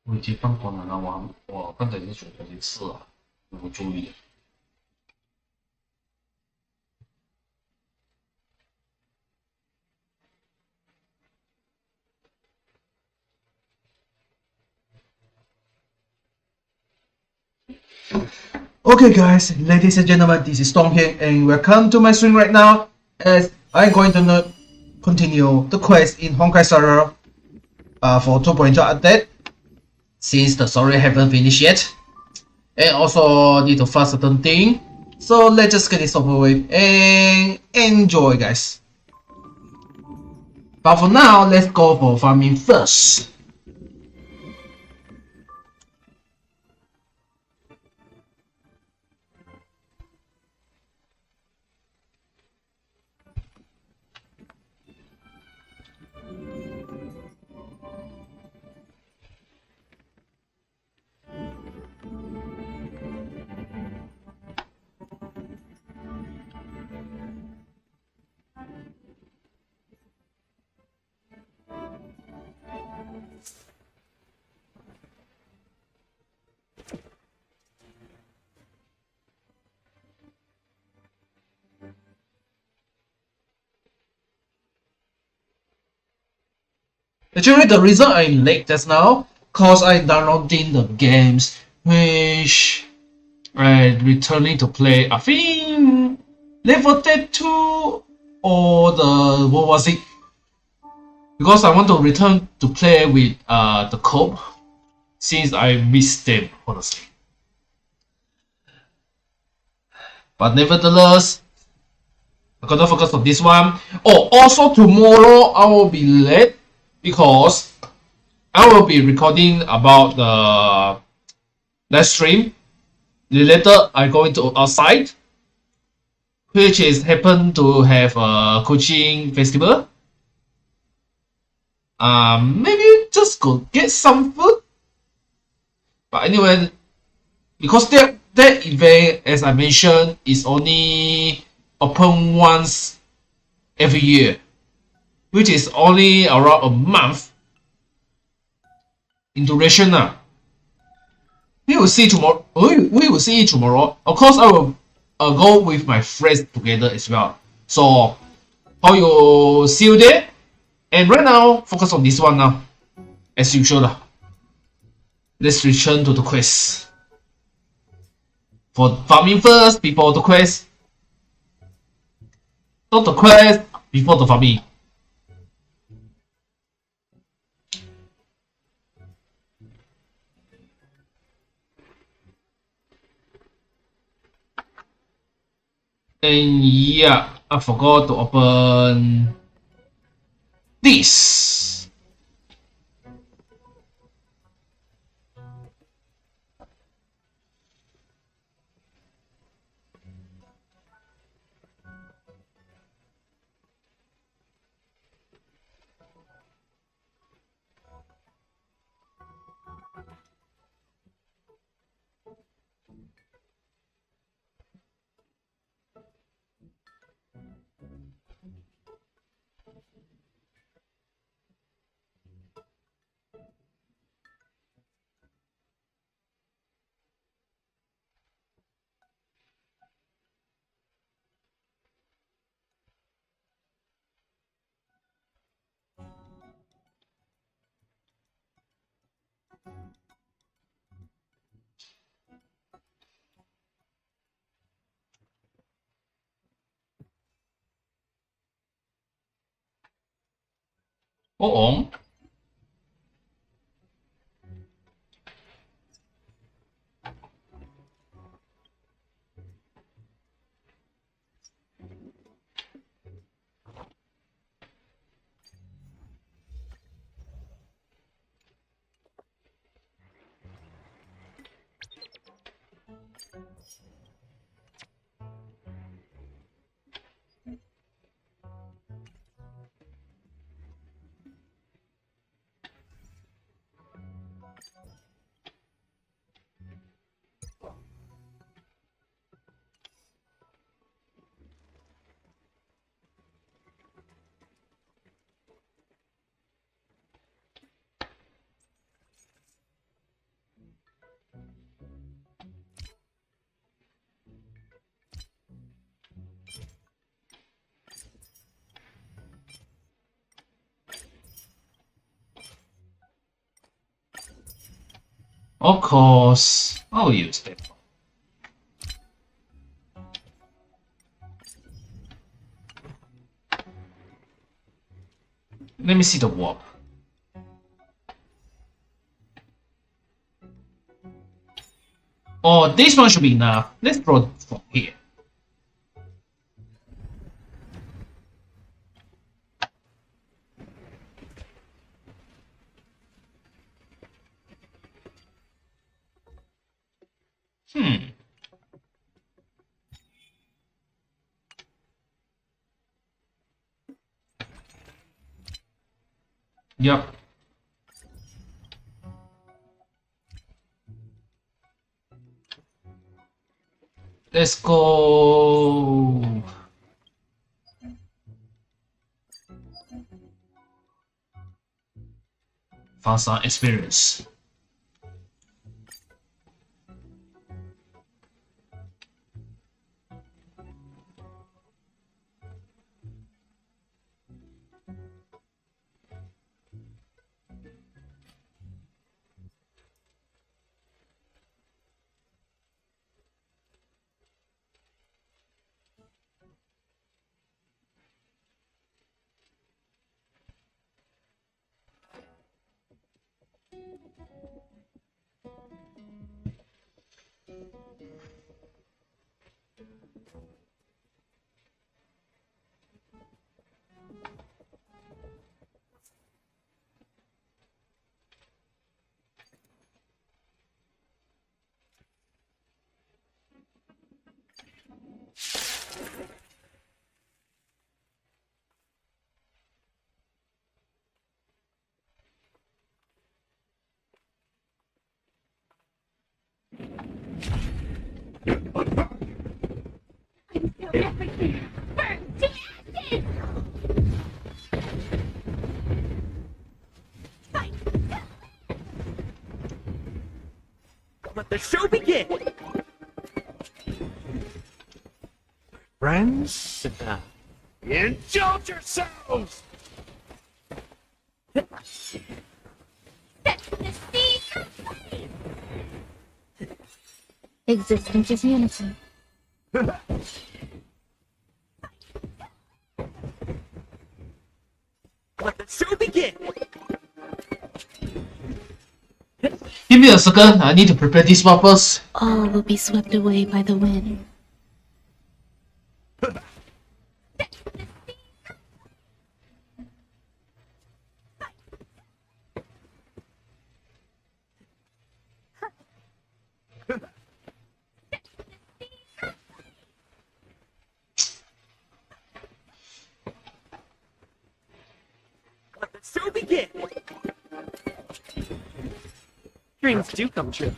我已经放光了，然后我刚才已经选择一次了，我注意。Okay, guys, ladies and gentlemen, this is Storm here, and welcome to my stream right now. As I'm going to continue the quest in Honkai Star Rail for 2.0 update, since the story haven't finished yet, and also need to fast certain thing. So let's just get this over with and enjoy, guys. But for now, let's go for farming first. Actually, the reason I'm late just now, cause I downloading the games which I returning to play. I think level 2 or the what was it? Because I want to return to play with the code since I missed them honestly. But nevertheless, I gotta focus on this one. Oh, also tomorrow I will be late because I will be recording about the live stream. Later, I go into outside, which is happen to have a coaching festival. Maybe just go get some food. But anyway, because that event, as I mentioned, is only open once every year, which is only around a month in duration. We will see tomorrow. We will see tomorrow. Of course, I will go with my friends together as well. So, how you see you there? And right now, focus on this one now, as usual. Let's return to the quest. For farming first, before the quest. Not the quest, before the farming. And yeah, I forgot to open this. Oh, Of course, I'll use that. Let me see the warp. Oh, this one should be enough. Let's draw from here. Yep. Let's go. Fast experience. Let the show begin! Friends, sit down. Indulge yourselves! Existence is unity. Let the show begin! Give me a second. I need to prepare this one first. All will be swept away by the wind. Let the show begin! Dreams do come true.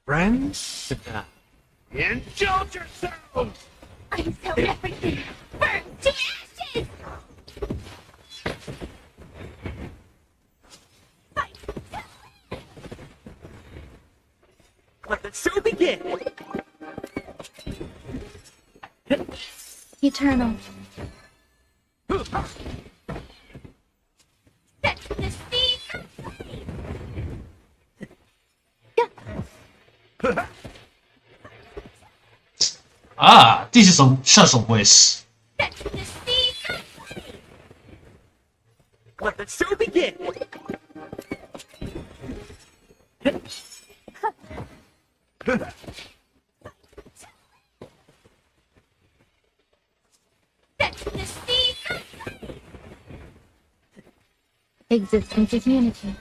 Friends, sit down. Indulge yourselves! I saw everything burn to ashes! Let the show begin! Eternal. Ah, this is some such a waste. Let the show begin! Existence is unity.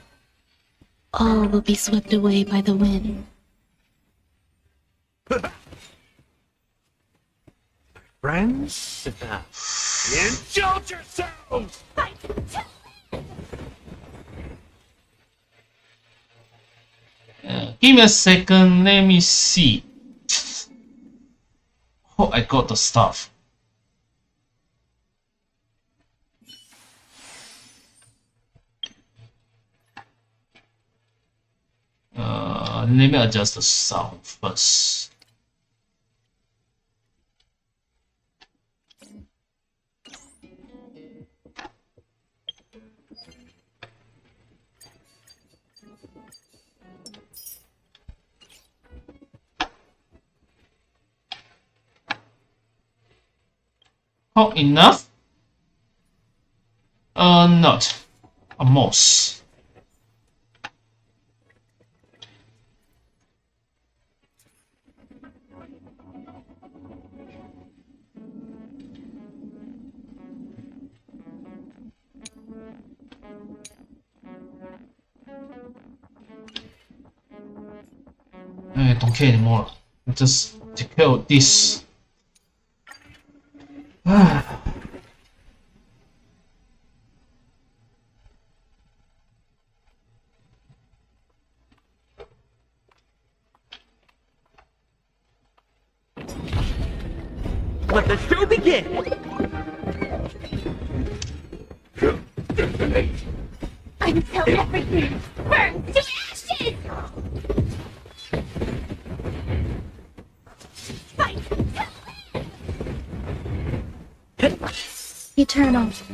All will be swept away by the wind. Friends, sit down. Indulge yourselves! Give me a second. Let me see. Oh, I got the stuff. Let me adjust the sound first. Hot enough? Not. Almost. I don't care anymore. Just take care of this. Let the show begin! Until everything burns to ashes! Fight! Eternal. Set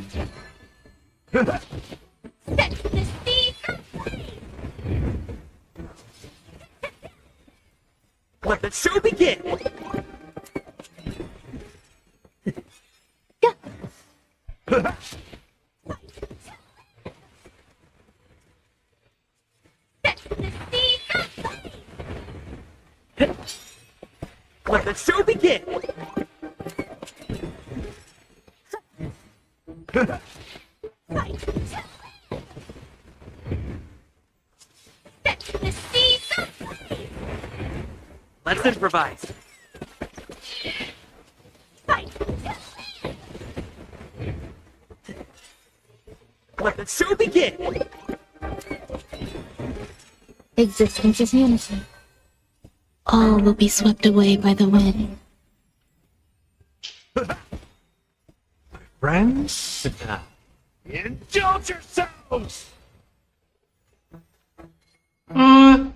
the sea aflame! Let the show begin! Set the sea aflame! Let the show begin! Fight! Set the sea aflame! Let's improvise. Fight! Let the show begin! Existence is unity. All will be swept away by the wind. Friends? Indulge yourselves!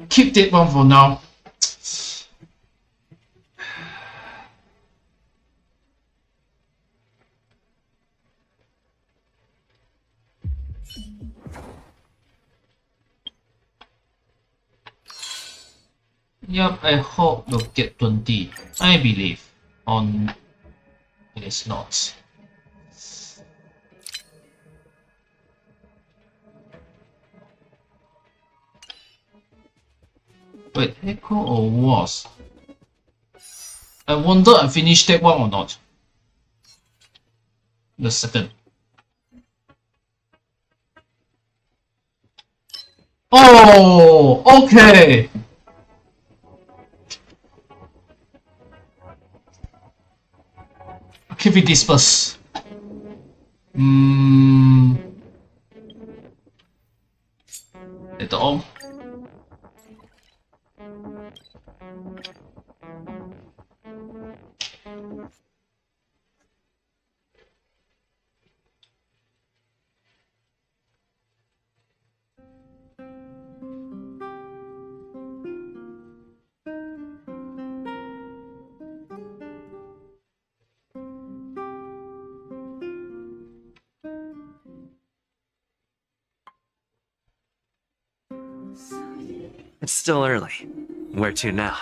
Keep that one for now. Yep, I hope you'll get 20. I believe. On it is not. Wait, Echo or was? I wonder I finished that one or not. The second. Oh, okay. Keep it dispersed. Later on. It's still early. Where to now?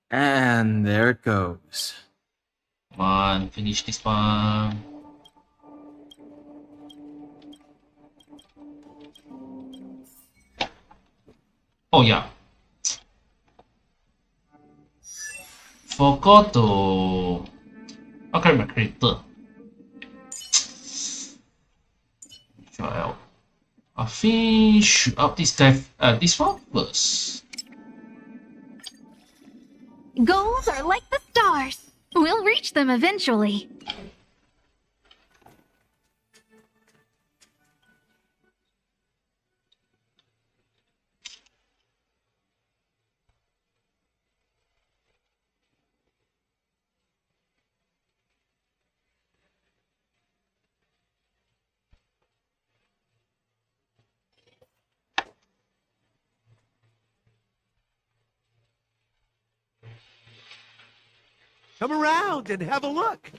And there it goes. Come on, finish this one. Oh yeah. Forgot to upgrade my character. Try out. I think shoot up this guy, this one first. Goals are like the stars. We'll reach them eventually. Come around and have a look.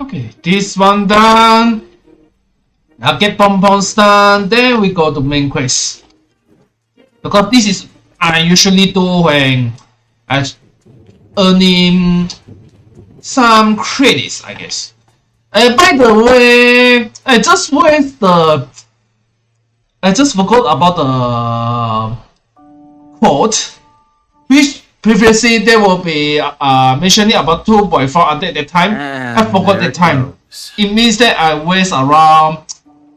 Okay, this one done. Now get bonbons done. Then we go to main quest. Because this is I usually do when I earning some credits, I guess. By the way, I just forgot about the quote, which previously there will be mentioning about 2.4 update at that time. I forgot that time. It means that I waste around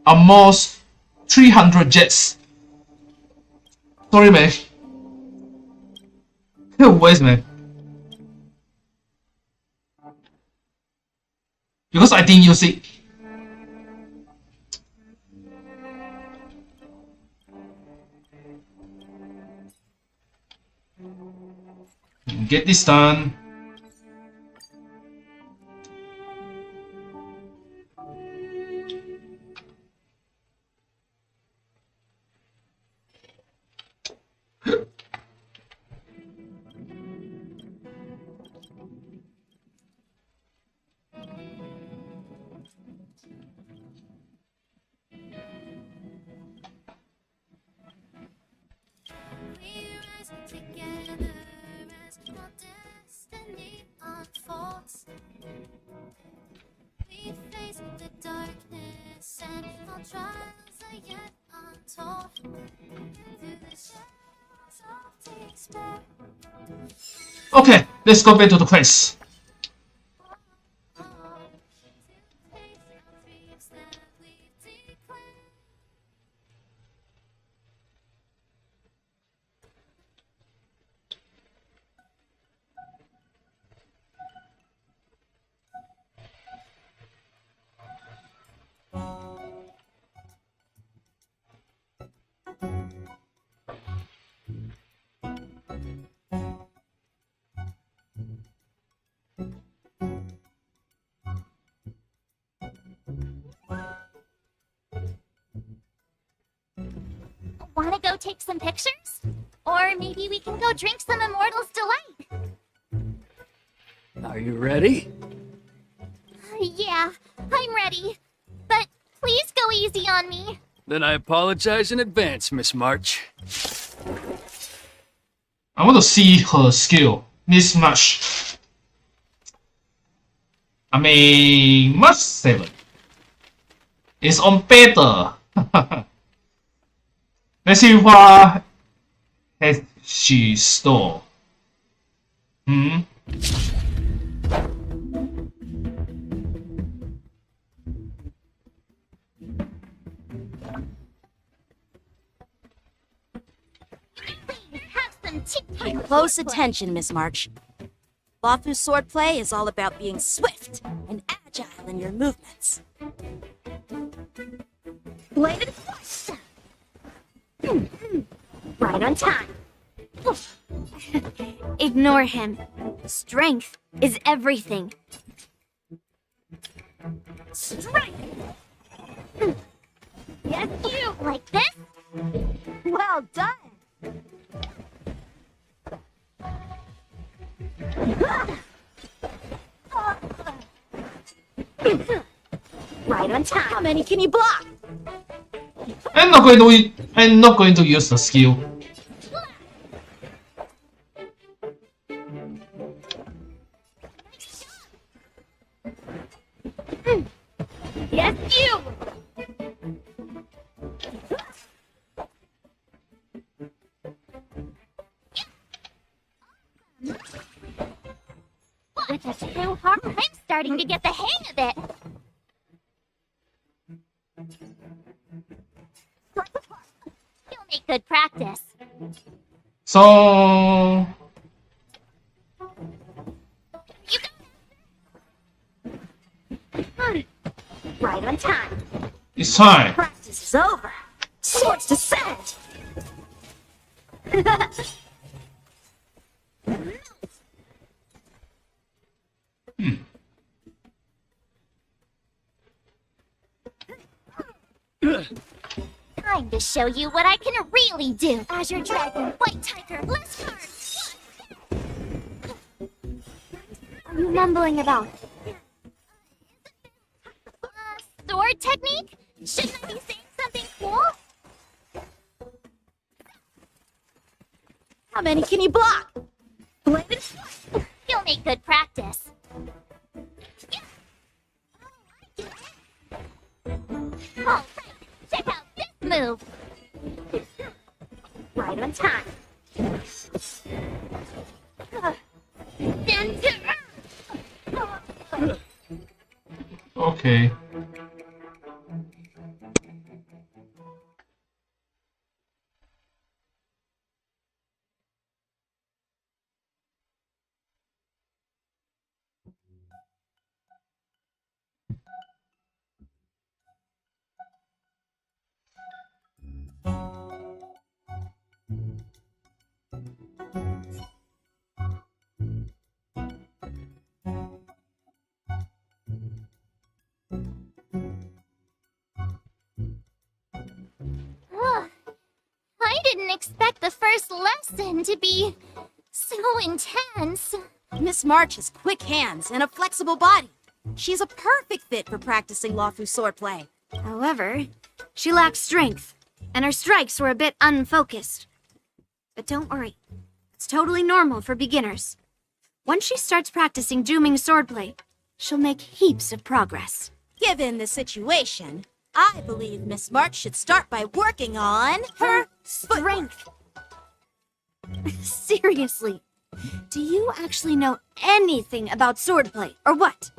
almost 300 jets. Sorry, man. Waste, man. Because I didn't use it. Get this done. Okay, let's go back to the quest. Wanna go take some pictures? Or maybe we can go drink some Immortal's Delight. Are you ready? Yeah, I'm ready. But please go easy on me. Then I apologize in advance, Miss March. I want to see her skill. Miss March. I mean, March 7. It's on beta. Let's see what has she stole. Have some Pay close attention, Miss March. Lafu's swordplay is all about being swift and agile in your movements. Blade and flush. Right on time. Ignore him. Strength is everything. Strength! Yes, you! Like this? Well done! Right on time. How many can you block? I'm not going to use the skill. Yes, you! With a true heart, I'm starting to get the hang of it. You'll make good practice. So You got it. Right on time. it's time. Practice is over. Swords descend! Time to show you what I can really do. Azure Dragon, White Tiger, less cards. What are you mumbling about? Sword technique? Shouldn't I be saying something cool? How many can you block? Bladed Strike. You'll make good practice. Yeah. Oh, I get it. All right, check out this move. Right on time. Then to Okay. I didn't expect the first lesson to be so intense. Miss March has quick hands and a flexible body. She's a perfect fit for practicing Lawfu swordplay. However, she lacks strength, and her strikes were a bit unfocused. But don't worry, it's totally normal for beginners. Once she starts practicing Dooming swordplay, she'll make heaps of progress. Given the situation, I believe Miss March should start by working on her Strength! Seriously, do you actually know anything about swordplay, or what?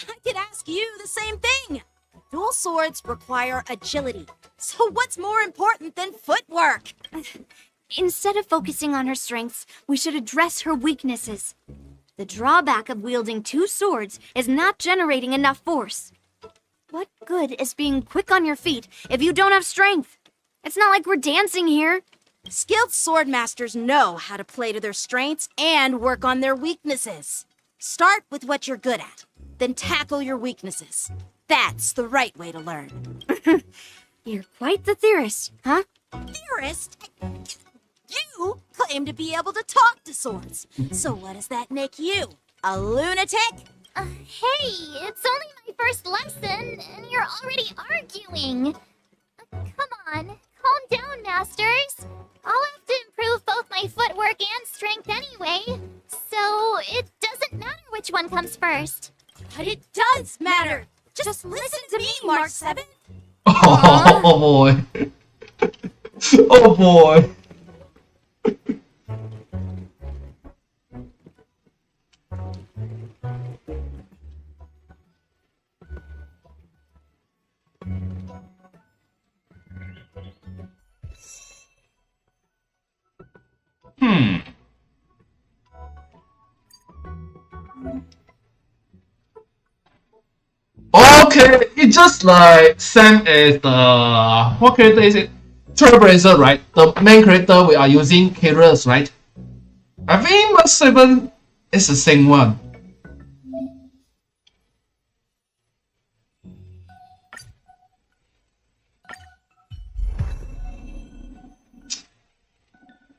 I could ask you the same thing. Dual swords require agility. So what's more important than footwork? Instead of focusing on her strengths, we should address her weaknesses. The drawback of wielding two swords is not generating enough force. What good is being quick on your feet if you don't have strength? It's not like we're dancing here. Skilled sword masters know how to play to their strengths and work on their weaknesses. Start with what you're good at, then tackle your weaknesses. That's the right way to learn. You're quite the theorist, huh? Theorist? You claim to be able to talk to swords. So what does that make you? A lunatic? Hey, it's only my first lesson, and you're already arguing. Come on, calm down, masters. I'll have to improve both my footwork and strength anyway, so it doesn't matter which one comes first. But it does matter. Just listen to me, March 7th. Oh boy. Oh boy. Okay, it's just like same as the what character is it? Trailblazer, right? The main character we are using Kairos, right? I think Mark 7 is the same one.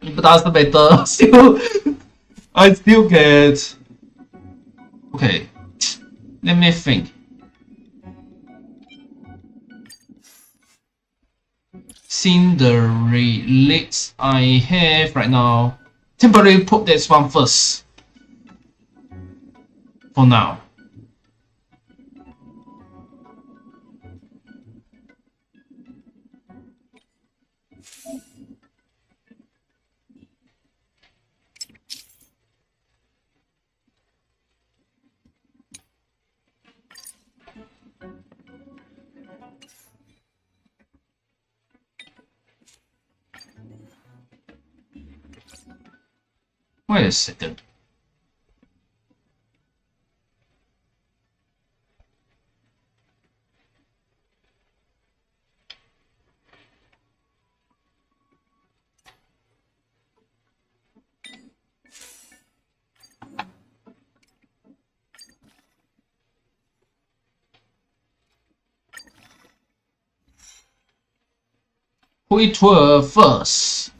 But that's the better. Still, I still get. Okay, let me think. Seeing the release I have right now, temporarily put this one first. For now. Wait a second. who it were first.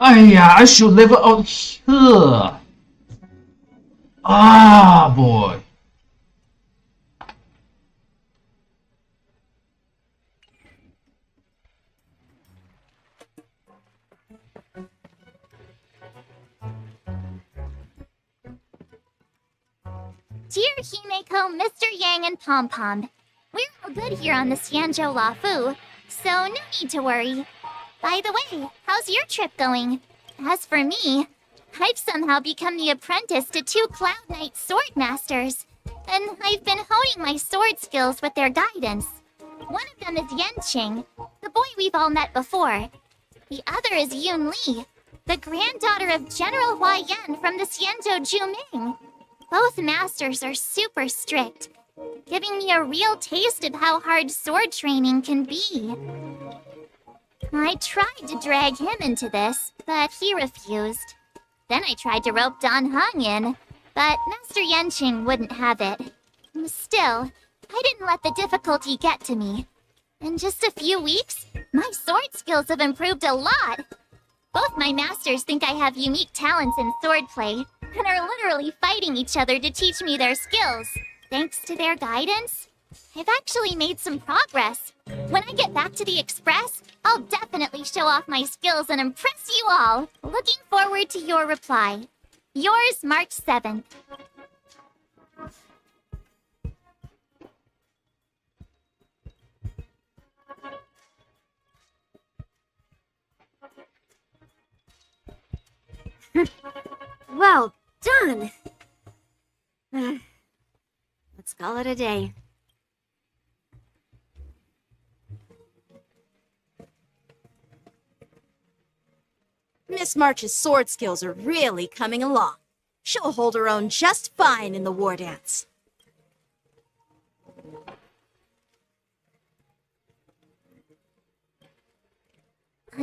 I should level out here. Ah, boy. Dear Himeko, Mr. Yang, and Pom Pom, we're all good here on the Xianzhou Lafu, so no need to worry. By the way, how's your trip going? As for me, I've somehow become the apprentice to 2 Cloud Knight sword masters, and I've been honing my sword skills with their guidance. One of them is Yanqing, the boy we've all met before. The other is Yun Li, the granddaughter of General Hua Yan from the Xianzhou Juming. Both masters are super strict, giving me a real taste of how hard sword training can be. I tried to drag him into this, but he refused. Then I tried to rope Dan Heng in, but Master Yanqing wouldn't have it. Still, I didn't let the difficulty get to me. In just a few weeks, my sword skills have improved a lot. Both my masters think I have unique talents in swordplay, and are literally fighting each other to teach me their skills. Thanks to their guidance, I've actually made some progress. When I get back to the Express, I'll definitely show off my skills and impress you all. Looking forward to your reply. Yours, March 7th. Well done! Let's call it a day. Miss March's sword skills are really coming along. She'll hold her own just fine in the war dance.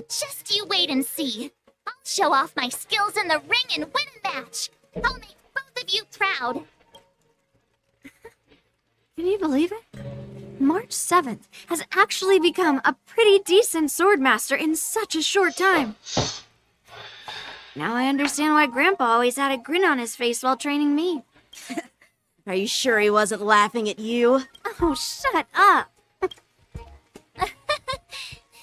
Just you wait and see. I'll show off my skills in the ring and win a match. I'll make both of you proud. Can you believe it? March 7th has actually become a pretty decent swordmaster in such a short time. Now I understand why Grandpa always had a grin on his face while training me. Are you sure he wasn't laughing at you? Oh, shut up!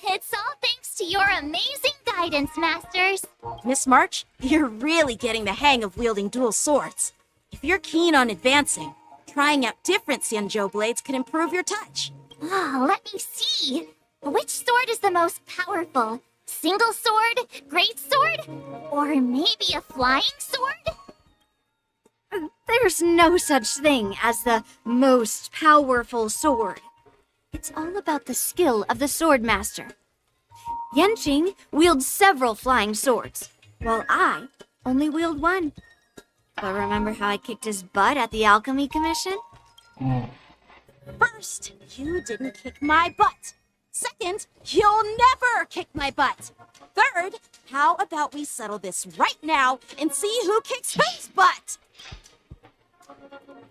It's all thanks to your amazing guidance, Masters. Miss March, you're really getting the hang of wielding dual swords. If you're keen on advancing, trying out different Xianzhou blades can improve your touch. Oh, let me see. Which sword is the most powerful? Single sword? Great sword? Or maybe a flying sword? There's no such thing as the most powerful sword. It's all about the skill of the sword master. Yanqing wields several flying swords, while I only wield one. But remember how I kicked his butt at the Alchemy Commission? First, you didn't kick my butt. Second, you'll never kick my butt. Third, how about we settle this right now and see who kicks whose butt?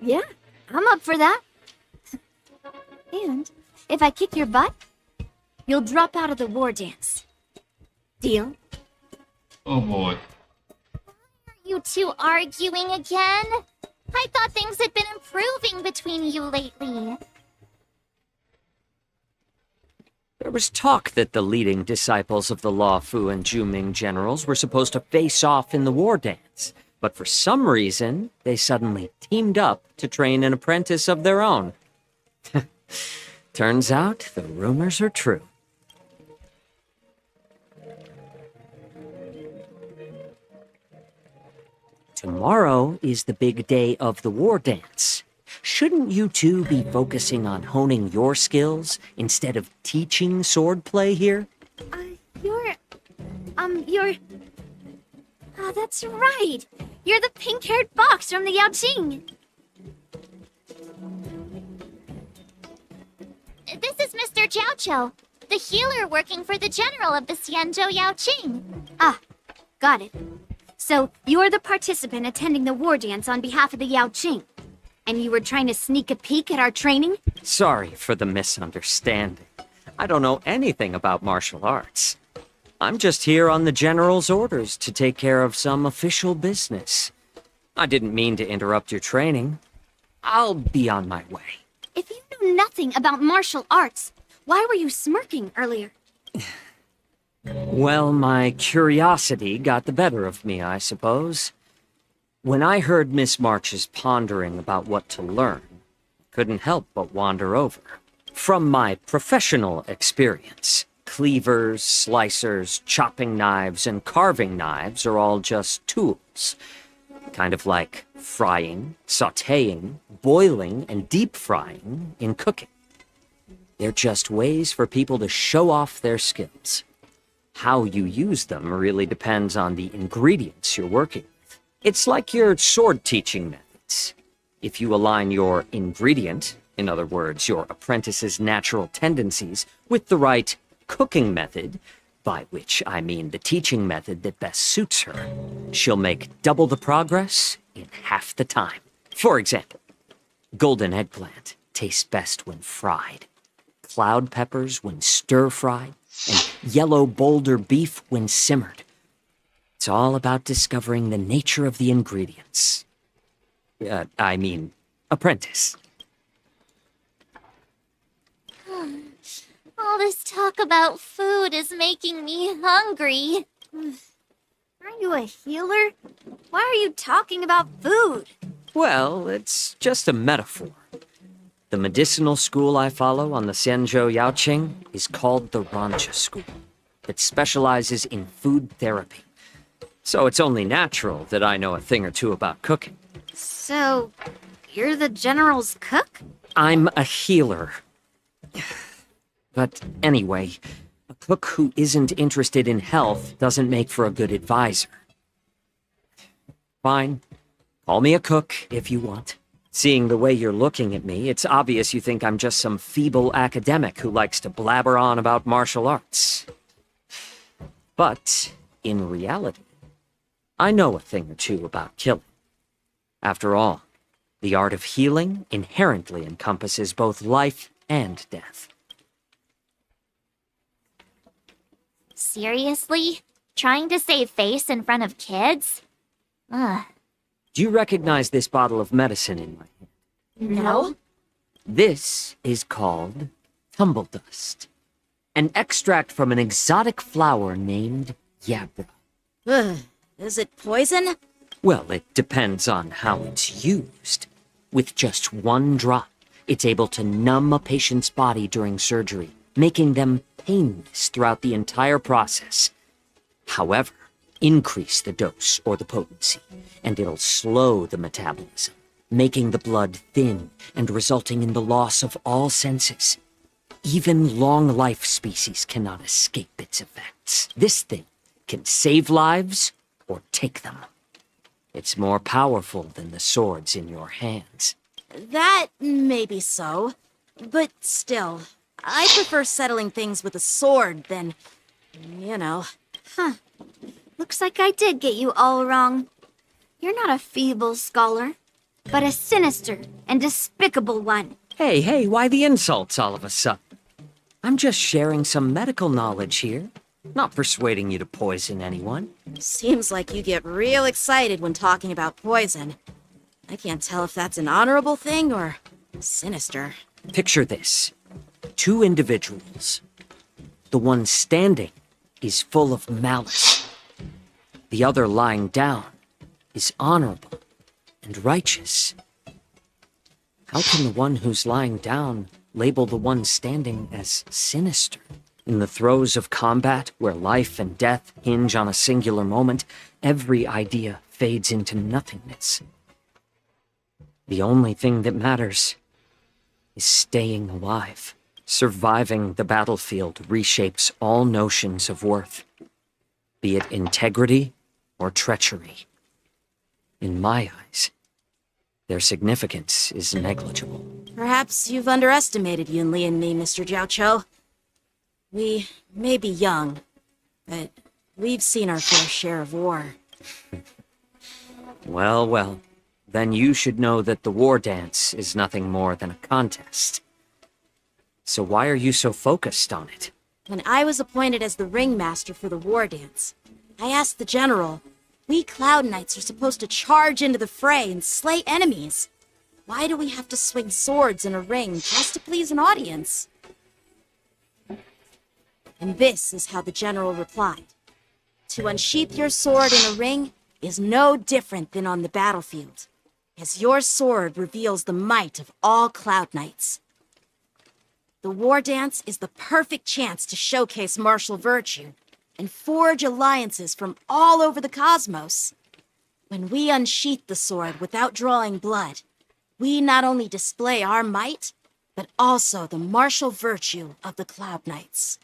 Yeah, I'm up for that. And if I kick your butt, you'll drop out of the war dance. Deal? Oh boy. You two arguing again? I thought things had been improving between you lately. There was talk that the leading disciples of the Law Fu and Juming generals were supposed to face off in the war dance, but for some reason, they suddenly teamed up to train an apprentice of their own. Turns out the rumors are true. Tomorrow is the big day of the war dance. Shouldn't you two be focusing on honing your skills instead of teaching swordplay here? You're... Oh, that's right. You're the pink-haired fox from the Yaoqing. This is Mr. Jiaoqiu, the healer working for the general of the Xianzhou Yaoqing. Ah, got it. So, you're the participant attending the war dance on behalf of the Yaoqing. And you were trying to sneak a peek at our training? Sorry for the misunderstanding. I don't know anything about martial arts. I'm just here on the general's orders to take care of some official business. I didn't mean to interrupt your training. I'll be on my way. If you knew nothing about martial arts, why were you smirking earlier? Well, my curiosity got the better of me, I suppose. When I heard Miss March's pondering about what to learn, I couldn't help but wander over. From my professional experience, cleavers, slicers, chopping knives, and carving knives are all just tools. Kind of like frying, sautéing, boiling, and deep frying in cooking. They're just ways for people to show off their skills. How you use them really depends on the ingredients you're working with. It's like your sword teaching methods. If you align your ingredient, in other words, your apprentice's natural tendencies, with the right cooking method, by which I mean the teaching method that best suits her, she'll make double the progress in half the time. For example, golden eggplant tastes best when fried, cloud peppers when stir-fried, and yellow boulder beef when simmered. It's all about discovering the nature of the ingredients. Apprentice. All this talk about food is making me hungry. Aren't you a healer? Why are you talking about food? Well, it's just a metaphor. The medicinal school I follow on the Xianzhou Yaoqing is called the Rancha School. It specializes in food therapy. So it's only natural that I know a thing or two about cooking. So, you're the general's cook? I'm a healer. But anyway, a cook who isn't interested in health doesn't make for a good advisor. Fine. Call me a cook if you want. Seeing the way you're looking at me, it's obvious you think I'm just some feeble academic who likes to blabber on about martial arts. But, in reality, I know a thing or two about killing. After all, the art of healing inherently encompasses both life and death. Seriously? Trying to save face in front of kids? Ugh. Do you recognize this bottle of medicine in my hand? No? This is called tumble dust, an extract from an exotic flower named yabra. Ugh, is it poison? Well, it depends on how it's used. With just one drop, it's able to numb a patient's body during surgery, making them painless throughout the entire process. However, increase the dose or the potency, and it'll slow the metabolism, making the blood thin and resulting in the loss of all senses. Even long-life species cannot escape its effects. This thing can save lives or take them. It's more powerful than the swords in your hands. That may be so, but still, I prefer settling things with a sword than, you know. Looks like I did get you all wrong. You're not a feeble scholar, but a sinister and despicable one. Hey, why the insults all of a sudden? I'm just sharing some medical knowledge here, not persuading you to poison anyone. Seems like you get real excited when talking about poison. I can't tell if that's an honorable thing or sinister. Picture this. 2 individuals. The one standing is full of malice. The other lying down is honorable and righteous. How can the one who's lying down label the one standing as sinister? In the throes of combat, where life and death hinge on a singular moment, every idea fades into nothingness. The only thing that matters is staying alive. Surviving the battlefield reshapes all notions of worth, be it integrity or treachery. In my eyes, their significance is negligible. Perhaps you've underestimated Yunli and me, Mr. Jiaoqiu. We may be young, but we've seen our fair share of war. Well, then you should know that the war dance is nothing more than a contest. So why are you so focused on it? When I was appointed as the ringmaster for the war dance, I asked the general, we Cloud Knights are supposed to charge into the fray and slay enemies. Why do we have to swing swords in a ring just to please an audience? And this is how the general replied. To unsheath your sword in a ring is no different than on the battlefield, as your sword reveals the might of all Cloud Knights. The war dance is the perfect chance to showcase martial virtue and forge alliances from all over the cosmos. When we unsheath the sword without drawing blood, we not only display our might, but also the martial virtue of the Cloud Knights.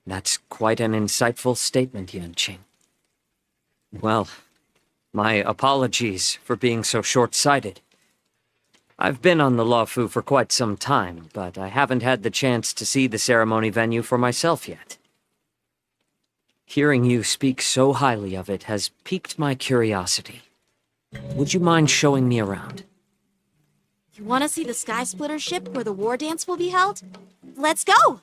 That's quite an insightful statement, Yunqing. Well, my apologies for being so short-sighted. I've been on the Luofu for quite some time, but I haven't had the chance to see the ceremony venue for myself yet. Hearing you speak so highly of it has piqued my curiosity. Would you mind showing me around? You want to see the Sky Splitter ship where the war dance will be held? Let's go!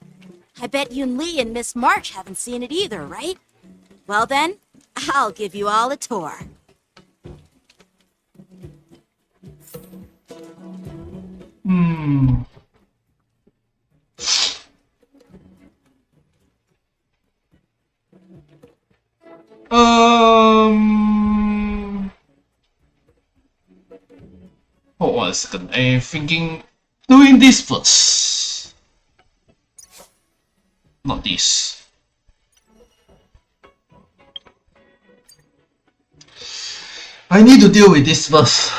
I bet Yunli and Miss March haven't seen it either, right? Well then, I'll give you all a tour. Hold on a second. I'm thinking doing this first. Not this. I need to deal with this first.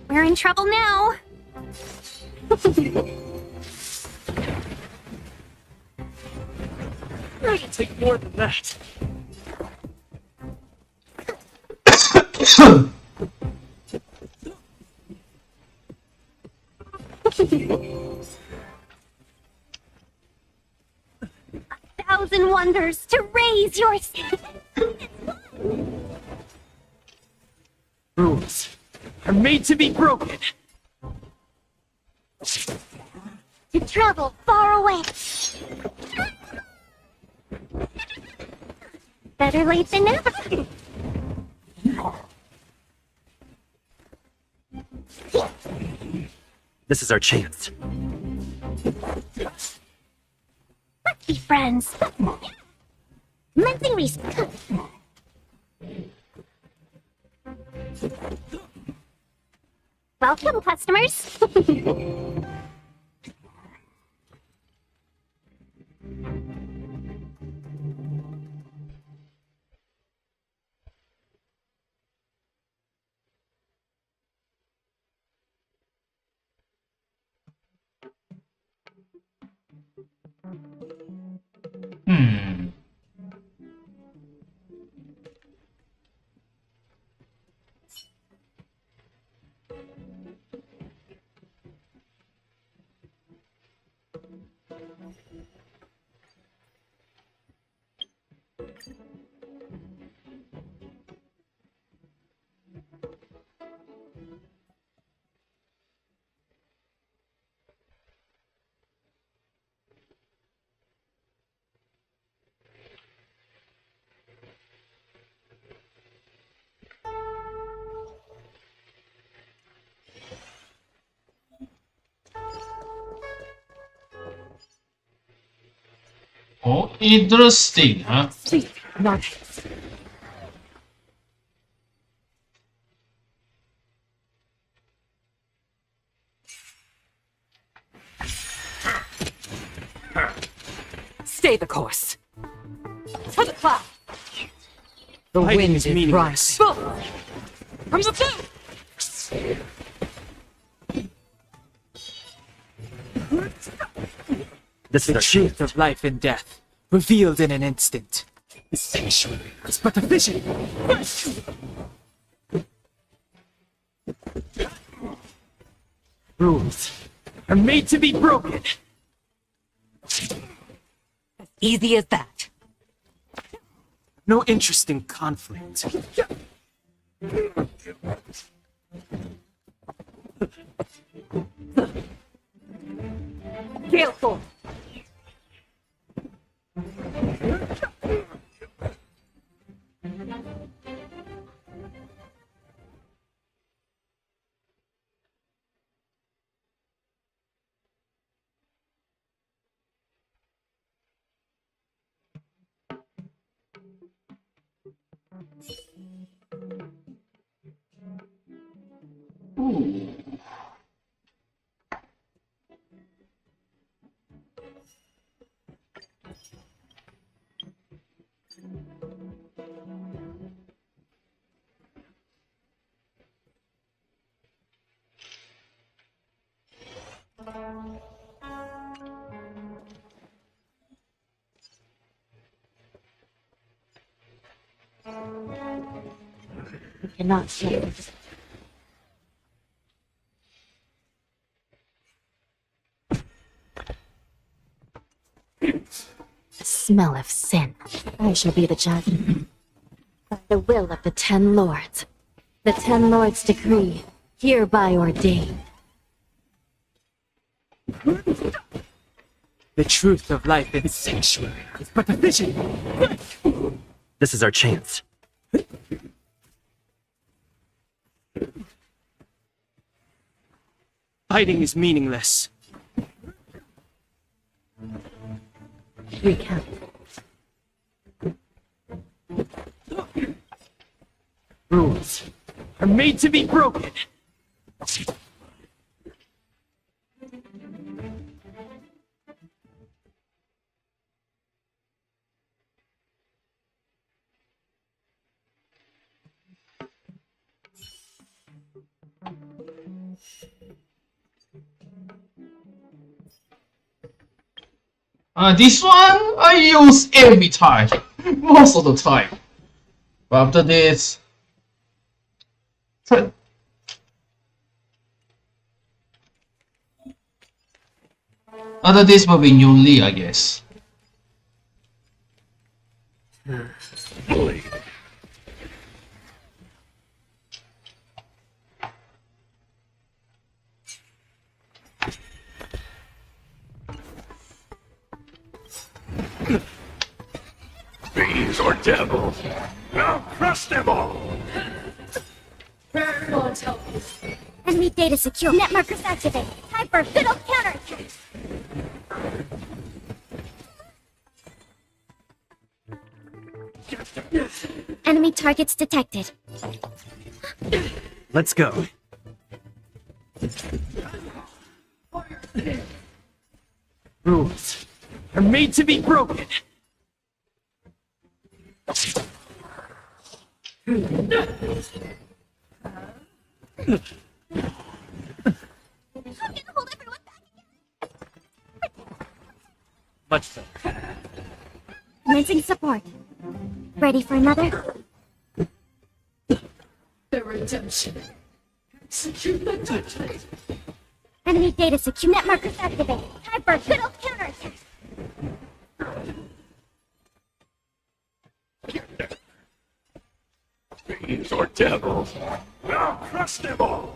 We're in trouble now. It'll take more than that. Thousand wonders to raise your... Rules are made to be broken. to travel far away. Better late than never. This is our chance. Let's be friends. Mensing respect. Welcome, customers. Hmm. Oh, interesting, huh? Stay the course. For the cloud. The wind is rising. From the boat. This is The our truth chance. of life and death, revealed in an instant. The sanctuary is but a vision. Rules are made to be broken. Easy as that. No interest in conflict. Gale forth. You cannot see. The smell of sin. I shall be the judge. By the will of the 10 lords. The 10 lords' decree, hereby ordained. The truth of life in sanctuary is but a vision. This is our chance. Fighting is meaningless. Recount. Rules are made to be broken. This one I use every time, most of the time. But after this, after this will be Yuli, I guess. or devils. I'll crush them all. Enemy data secure. Net markers activate. Time for fiddle counterattack. Enemy targets detected. Let's go. Rules are made to be broken. I'm gonna hold everyone back again. Much better. Commencing support. Ready for another? The redemption. Execute the judgment. Enemy data secure. Net markers activate. Time for fiddle counterattack. Fiends or devils. I'll crush them all.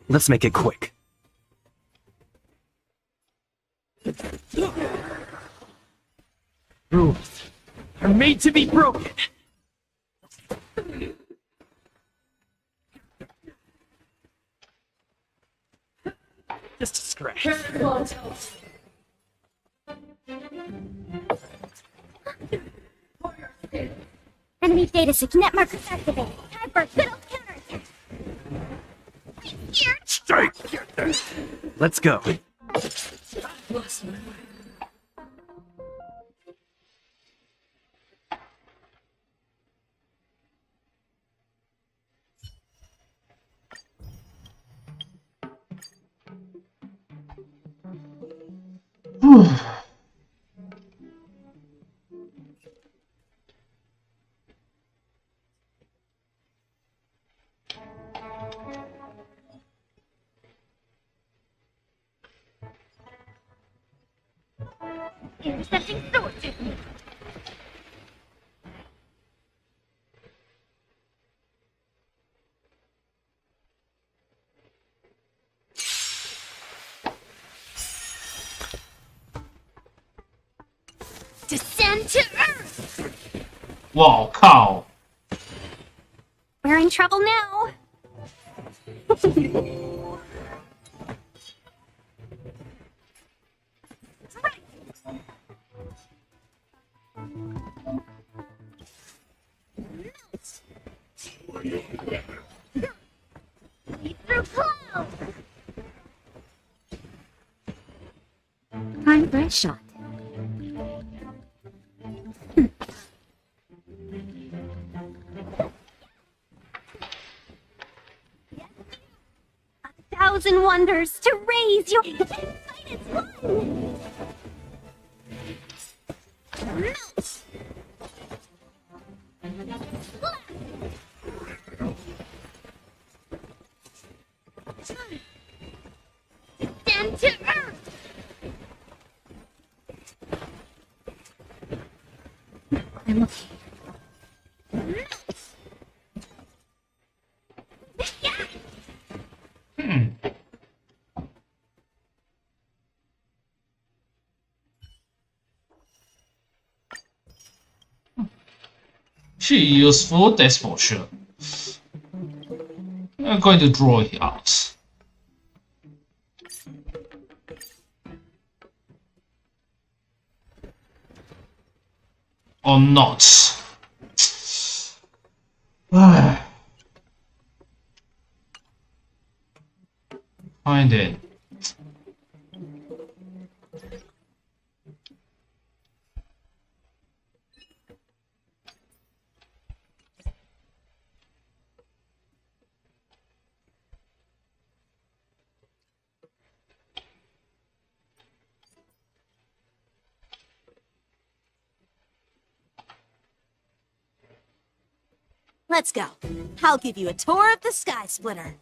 Let's make it quick. Rules are made to be broken. Just a scratch. Enemy data secure. Net markers activate. Time for fiddle counterattack. Here. Strike. Let's go. Intercepting sword. Descend to earth. Wow, cow. We're in trouble now. Through cloud. Time for a shot. Thousand wonders to raise your fight is won. Melt. Stand to earth. I'm okay. She useful, that's for sure. I'm going to draw it out. Or not. Find it. Let's go. I'll give you a tour of the Sky Splitter.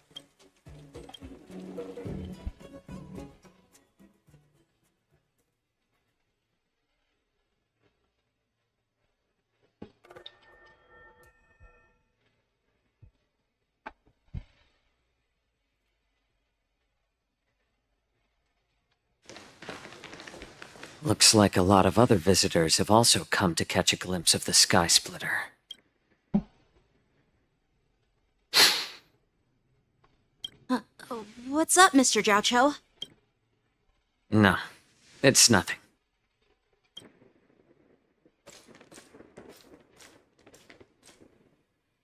Looks like a lot of other visitors have also come to catch a glimpse of the Sky Splitter. What's up, Mr. Jiaoqiu? No, it's nothing.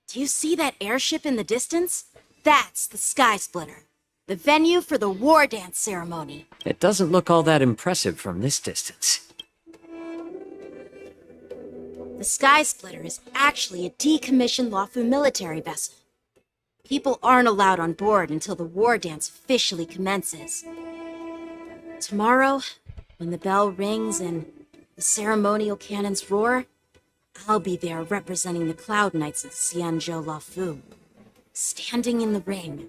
Do you see that airship in the distance? That's the Sky Splitter, the venue for the war dance ceremony. It doesn't look all that impressive from this distance. The Sky Splitter is actually a decommissioned Luofu military vessel. People aren't allowed on board until the war dance officially commences. Tomorrow, when the bell rings and the ceremonial cannons roar, I'll be there representing the Cloud Knights of Xianzhou Luofu, standing in the ring,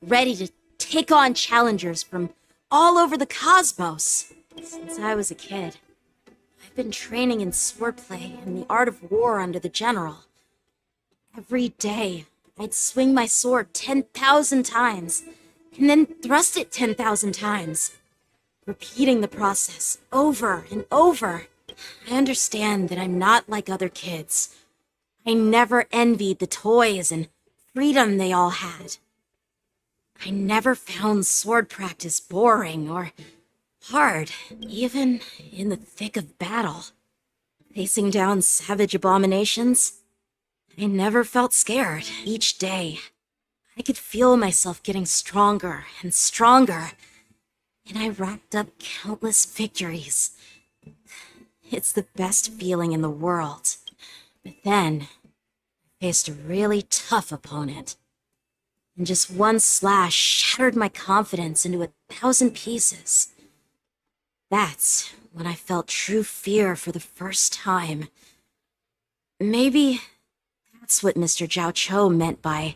ready to take on challengers from all over the cosmos. Since I was a kid, I've been training in swordplay and the art of war under the general. Every day, I'd swing my sword 10,000 times, and then thrust it 10,000 times, repeating the process over and over. I understand that I'm not like other kids. I never envied the toys and freedom they all had. I never found sword practice boring or hard, even in the thick of battle. Facing down savage abominations, I never felt scared. Each day, I could feel myself getting stronger and stronger, and I racked up countless victories. It's the best feeling in the world. But then, I faced a really tough opponent, and just one slash shattered my confidence into 1,000 pieces. That's when I felt true fear for the first time. Maybe that's what Mr. Jiaoqiu meant by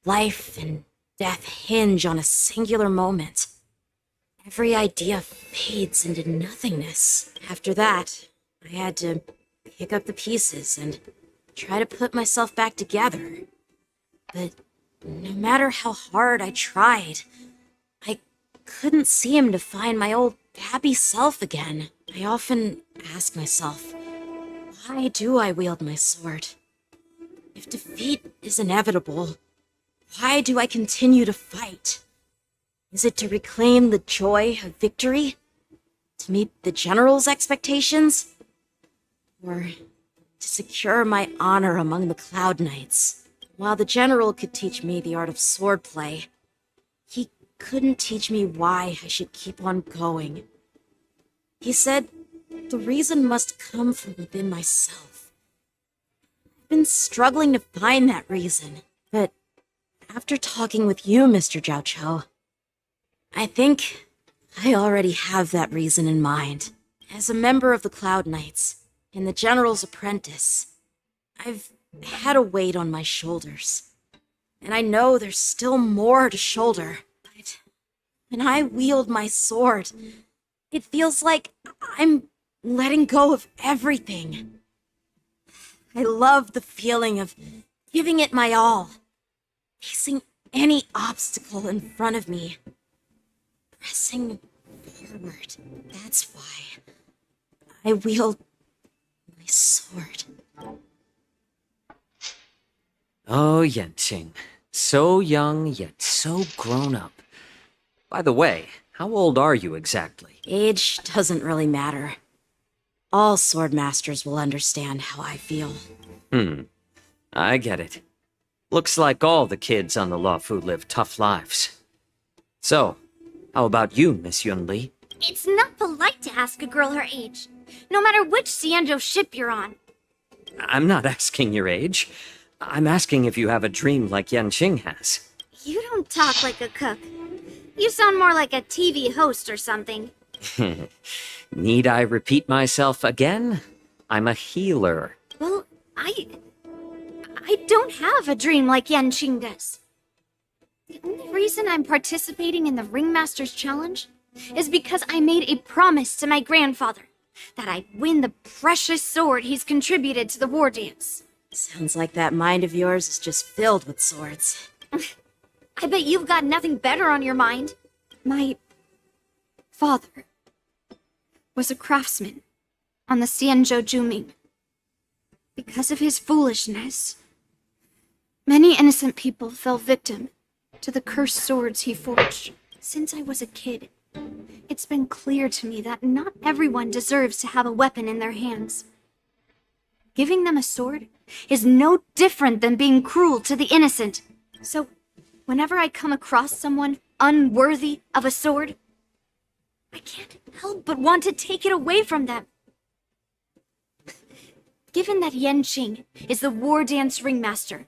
life and death hinge on a singular moment. Every idea fades into nothingness. After that, I had to pick up the pieces and try to put myself back together. But no matter how hard I tried, I couldn't seem to find my old happy self again. I often ask myself, why do I wield my sword? If defeat is inevitable, why do I continue to fight? Is it to reclaim the joy of victory? To meet the general's expectations? Or to secure my honor among the Cloud Knights? While the general could teach me the art of swordplay, he couldn't teach me why I should keep on going. He said the reason must come from within myself. I've been struggling to find that reason, but after talking with you, Mr. Jiaoqiu, I think I already have that reason in mind. As a member of the Cloud Knights and the General's apprentice, I've had a weight on my shoulders. And I know there's still more to shoulder. But when I wield my sword, it feels like I'm letting go of everything. I love the feeling of giving it my all, facing any obstacle in front of me. Pressing forward. That's why I wield my sword. Oh, Yanqing. So young, yet so grown up. By the way, how old are you exactly? Age doesn't really matter. All sword masters will understand how I feel. I get it. Looks like all the kids on the Luofu live tough lives. So, how about you, Miss Yunli? It's not polite to ask a girl her age, no matter which Xianzhou ship you're on. I'm not asking your age. I'm asking if you have a dream like Yanqing has. You don't talk like a cook. You sound more like a TV host or something. Need I repeat myself again? I'm a healer. Well, I don't have a dream like Yanqing does. The only reason I'm participating in the Ringmaster's Challenge is because I made a promise to my grandfather that I'd win the precious sword he's contributed to the war dance. Sounds like that mind of yours is just filled with swords. I bet you've got nothing better on your mind. My father. was a craftsman on the Xianzhou Juming. Because of his foolishness, many innocent people fell victim to the cursed swords he forged. Since I was a kid, it's been clear to me that not everyone deserves to have a weapon in their hands. Giving them a sword is no different than being cruel to the innocent. So, whenever I come across someone unworthy of a sword, I can't help but want to take it away from them. Given that Yan Qing is the war dance ringmaster,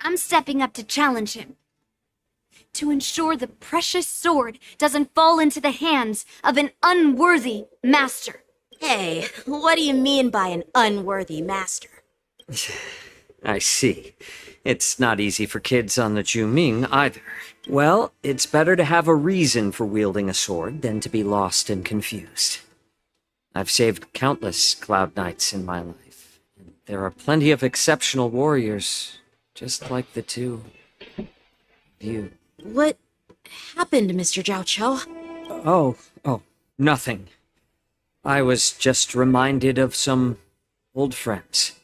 I'm stepping up to challenge him. To ensure the precious sword doesn't fall into the hands of an unworthy master. Hey, what do you mean by an unworthy master? I see. It's not easy for kids on the Juming either. Well, it's better to have a reason for wielding a sword than to be lost and confused. I've saved countless Cloud Knights in my life, and there are plenty of exceptional warriors, just like the two of you. What happened, Mr. Zhao Chou? Oh, nothing. I was just reminded of some old friends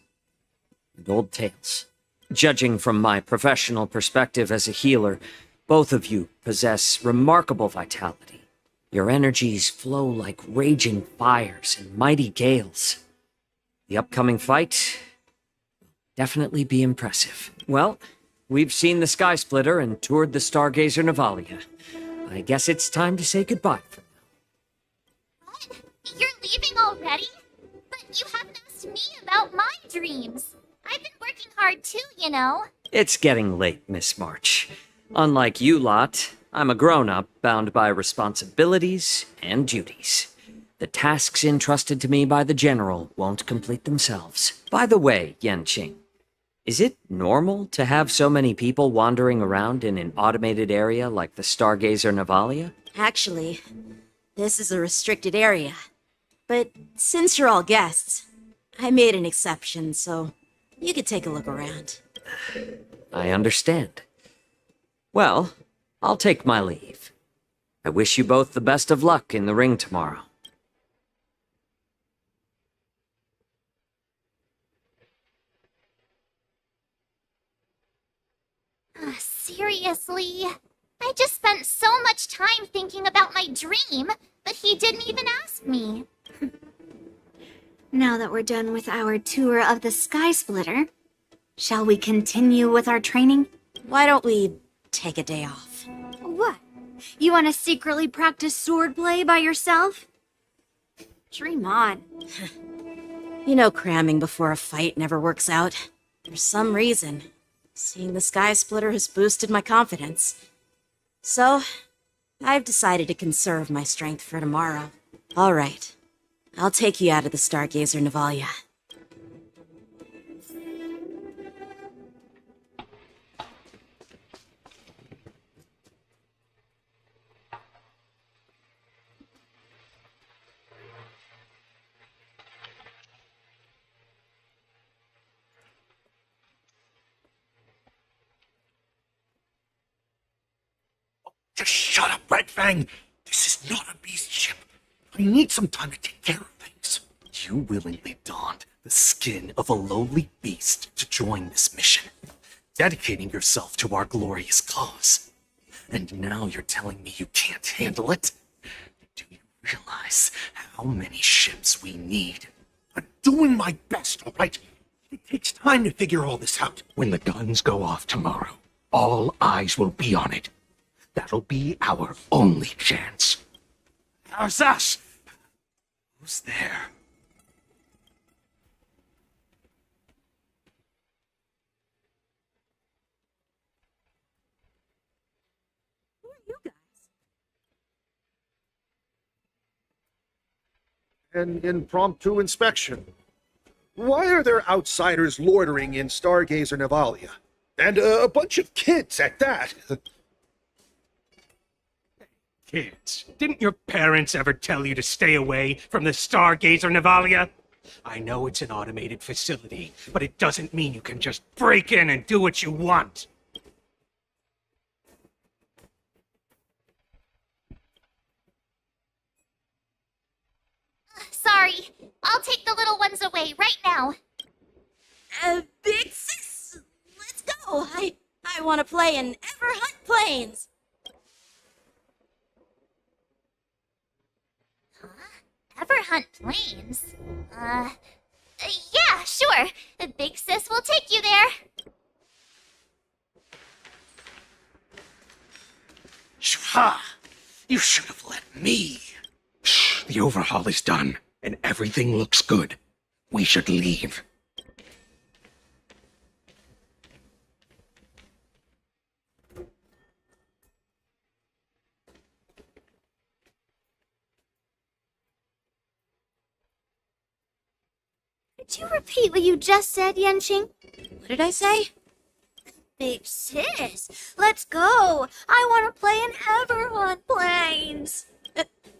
and old tales. Judging from my professional perspective as a healer, both of you possess remarkable vitality. Your energies flow like raging fires and mighty gales. The upcoming fight will definitely be impressive. Well, we've seen the Sky Splitter and toured the Stargazer Navalia. I guess it's time to say goodbye for now. What? You're leaving already? But you haven't asked me about my dreams. I've been working hard too, you know. It's getting late, Miss March. Unlike you lot, I'm a grown-up bound by responsibilities and duties. The tasks entrusted to me by the General won't complete themselves. By the way, Yanqing, is it normal to have so many people wandering around in an automated area like the Stargazer Navalia? Actually, this is a restricted area. But since you're all guests, I made an exception, so you could take a look around. I understand. Well, I'll take my leave. I wish you both the best of luck in the ring tomorrow. Seriously? I just spent so much time thinking about my dream, but he didn't even ask me. Now that we're done with our tour of the Sky Splitter, shall we continue with our training? Why don't we take a day off? What? You want to secretly practice swordplay by yourself? Dream on. You know cramming before a fight never works out. For some reason, seeing the Sky Splitter has boosted my confidence. So, I've decided to conserve my strength for tomorrow. All right. I'll take you out of the Stargazer Navalia. Just shut up, Red Fang! This is not a beast ship. I need some time to take care of things. You willingly donned the skin of a lowly beast to join this mission, dedicating yourself to our glorious cause. And now you're telling me you can't handle it? Do you realize how many ships we need? I'm doing my best, all right? It takes time to figure all this out. When the guns go off tomorrow, all eyes will be on it. That'll be our only chance. How's that? Who's there? Who are you guys? An impromptu inspection. Why are there outsiders loitering in Stargazer Navalia? And a bunch of kids at that. Kids, didn't your parents ever tell you to stay away from the Stargazer Navalia? I know it's an automated facility, but it doesn't mean you can just break in and do what you want. way, right now. Big sis, let's go. I want to play in Everhunt Plains. Everhunt Plains? Yeah, sure. The big sis will take you there. Shha! You should have let me. Shh, the overhaul is done, and everything looks good. We should leave. Could you repeat what you just said, Yenching? What did I say? Big sis, let's go. I want to play in Everhunt Plains.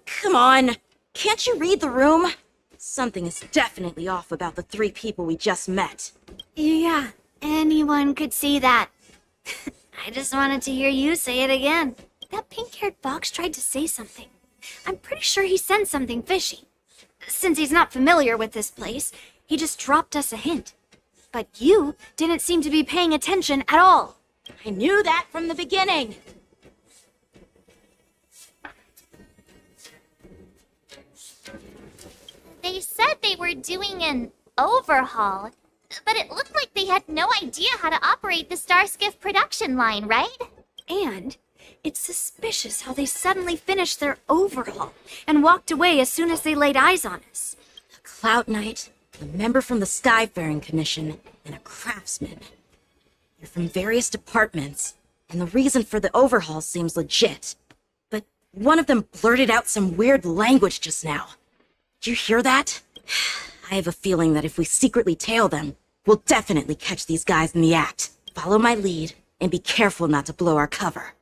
Come on. Can't you read the room? Something is definitely off about the 3 people we just met. Yeah, anyone could see that. I just wanted to hear you say it again. That pink-haired fox tried to say something. I'm pretty sure he sensed something fishy. Since he's not familiar with this place, he just dropped us a hint. But you didn't seem to be paying attention at all. I knew that from the beginning. They said they were doing an overhaul, but it looked like they had no idea how to operate the Starskiff production line, right? And it's suspicious how they suddenly finished their overhaul and walked away as soon as they laid eyes on us. A Cloud Knight, a member from the Skyfaring Commission, and a craftsman. They're from various departments, and the reason for the overhaul seems legit. But one of them blurted out some weird language just now. Did you hear that? I have a feeling that if we secretly tail them, we'll definitely catch these guys in the act. Follow my lead, and be careful not to blow our cover.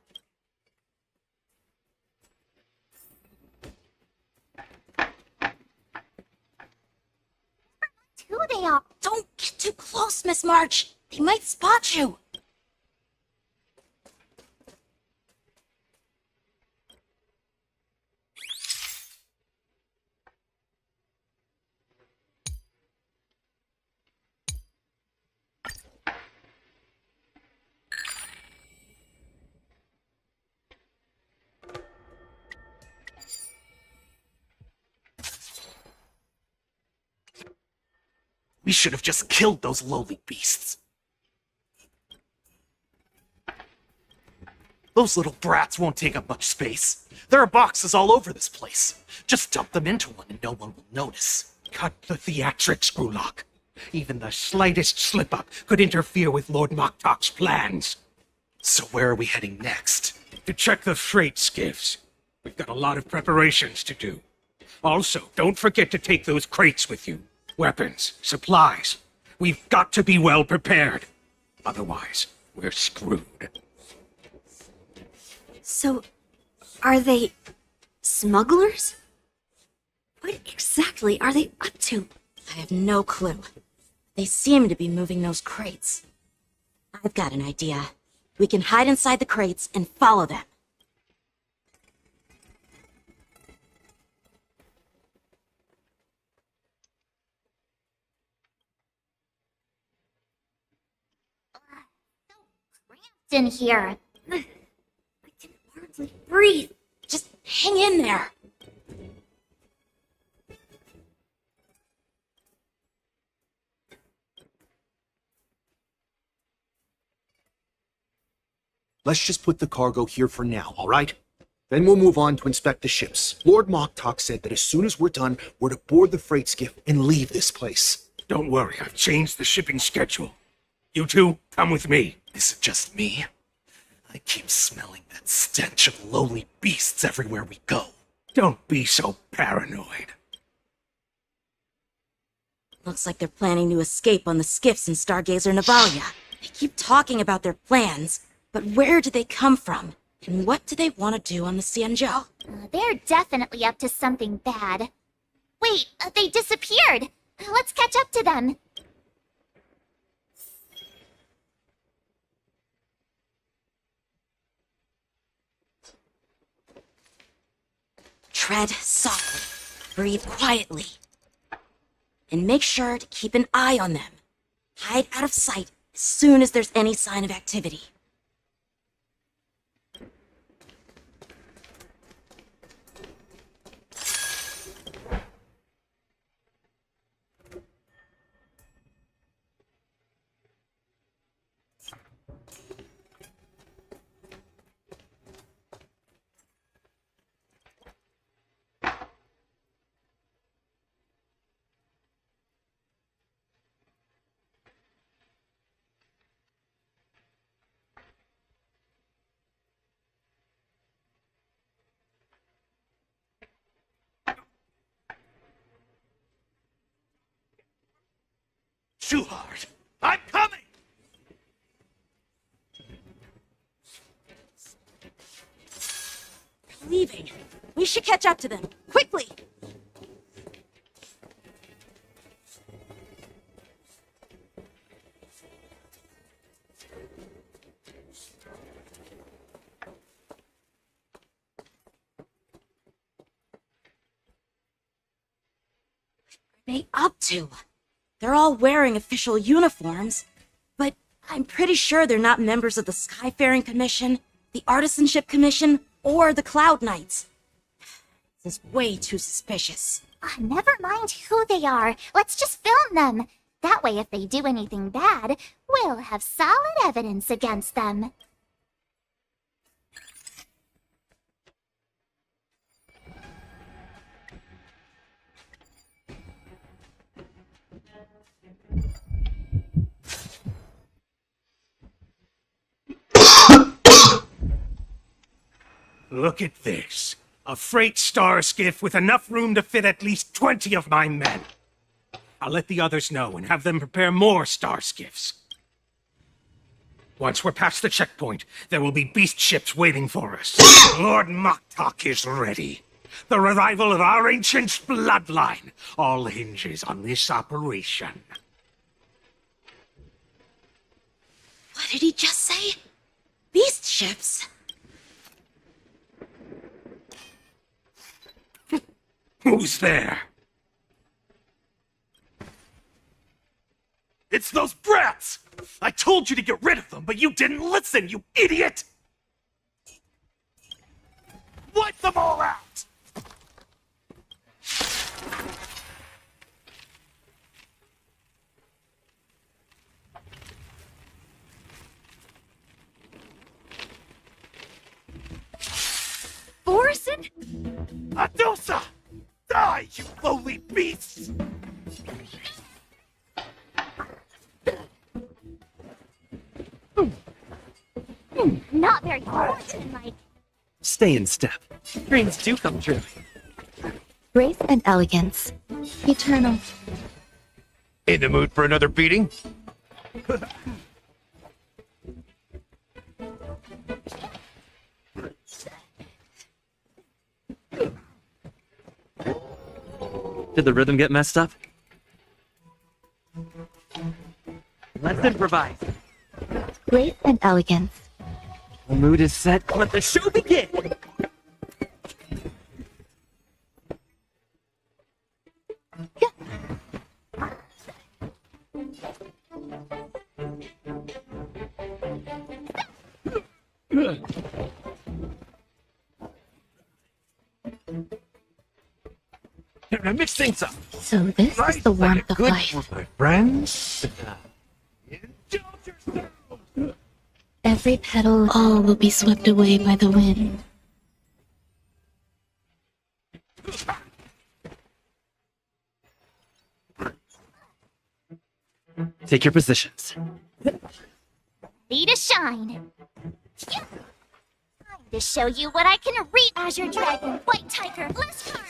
Who they are? Don't get too close, Miss March. They might spot you. We should have just killed those lowly beasts. Those little brats won't take up much space. There are boxes all over this place. Just dump them into one and no one will notice. Cut the theatrics, Grulock. Even the slightest slip-up could interfere with Lord Moktok's plans. So where are we heading next? To check the freight skiffs. We've got a lot of preparations to do. Also, don't forget to take those crates with you. Weapons, supplies. We've got to be well prepared. Otherwise, we're screwed. So, are they smugglers? What exactly are they up to? I have no clue. They seem to be moving those crates. I've got an idea. We can hide inside the crates and follow them. In here. I can hardly breathe. Just hang in there. Let's just put the cargo here for now, all right? Then we'll move on to inspect the ships. Lord Moktok said that as soon as we're done, we're to board the freight skiff and leave this place. Don't worry, I've changed the shipping schedule. You two, come with me. Is it just me? I keep smelling that stench of lowly beasts everywhere we go. Don't be so paranoid. Looks like they're planning to escape on the skiffs in Stargazer Navalia. They keep talking about their plans, but where do they come from? And what do they want to do on the Xianzhou? They're definitely up to something bad. Wait, they disappeared. Let's catch up to them. Tread softly. Breathe quietly. and make sure to keep an eye on them. Hide out of sight as soon as there's any sign of activity. Too hard. I'm coming! Leaving. We should catch up to them. Quickly! What are they up to? They're all wearing official uniforms, but I'm pretty sure they're not members of the Skyfaring Commission, the Artisanship Commission, or the Cloud Knights. This is way too suspicious. Never mind who they are. Let's just film them. That way, if they do anything bad, we'll have solid evidence against them. Look at this. A freight star skiff with enough room to fit at least 20 of my men. I'll let the others know and have them prepare more star skiffs. Once we're past the checkpoint, there will be beast ships waiting for us. Lord Moktok is ready. The revival of our ancient bloodline all hinges on this operation. What did he just say? Beast ships? Who's there? It's those brats! I told you to get rid of them, but you didn't listen, you idiot! Wipe them all out! Borison? Adosa! Die, you lowly beasts! Not very fortunate, Mike. Stay in step. Dreams do come true. Grace and elegance. Eternal. In the mood for another beating? Did the rhythm get messed up? Let's improvise. Grace and elegance. The mood is set. Let the show begin! Now mix things up. So this is the warmth of life. My friends. Every petal, all will be swept away by the wind. Take your positions. Ready to shine. Time to show you what I can read. Azure Dragon, White Tiger, last card.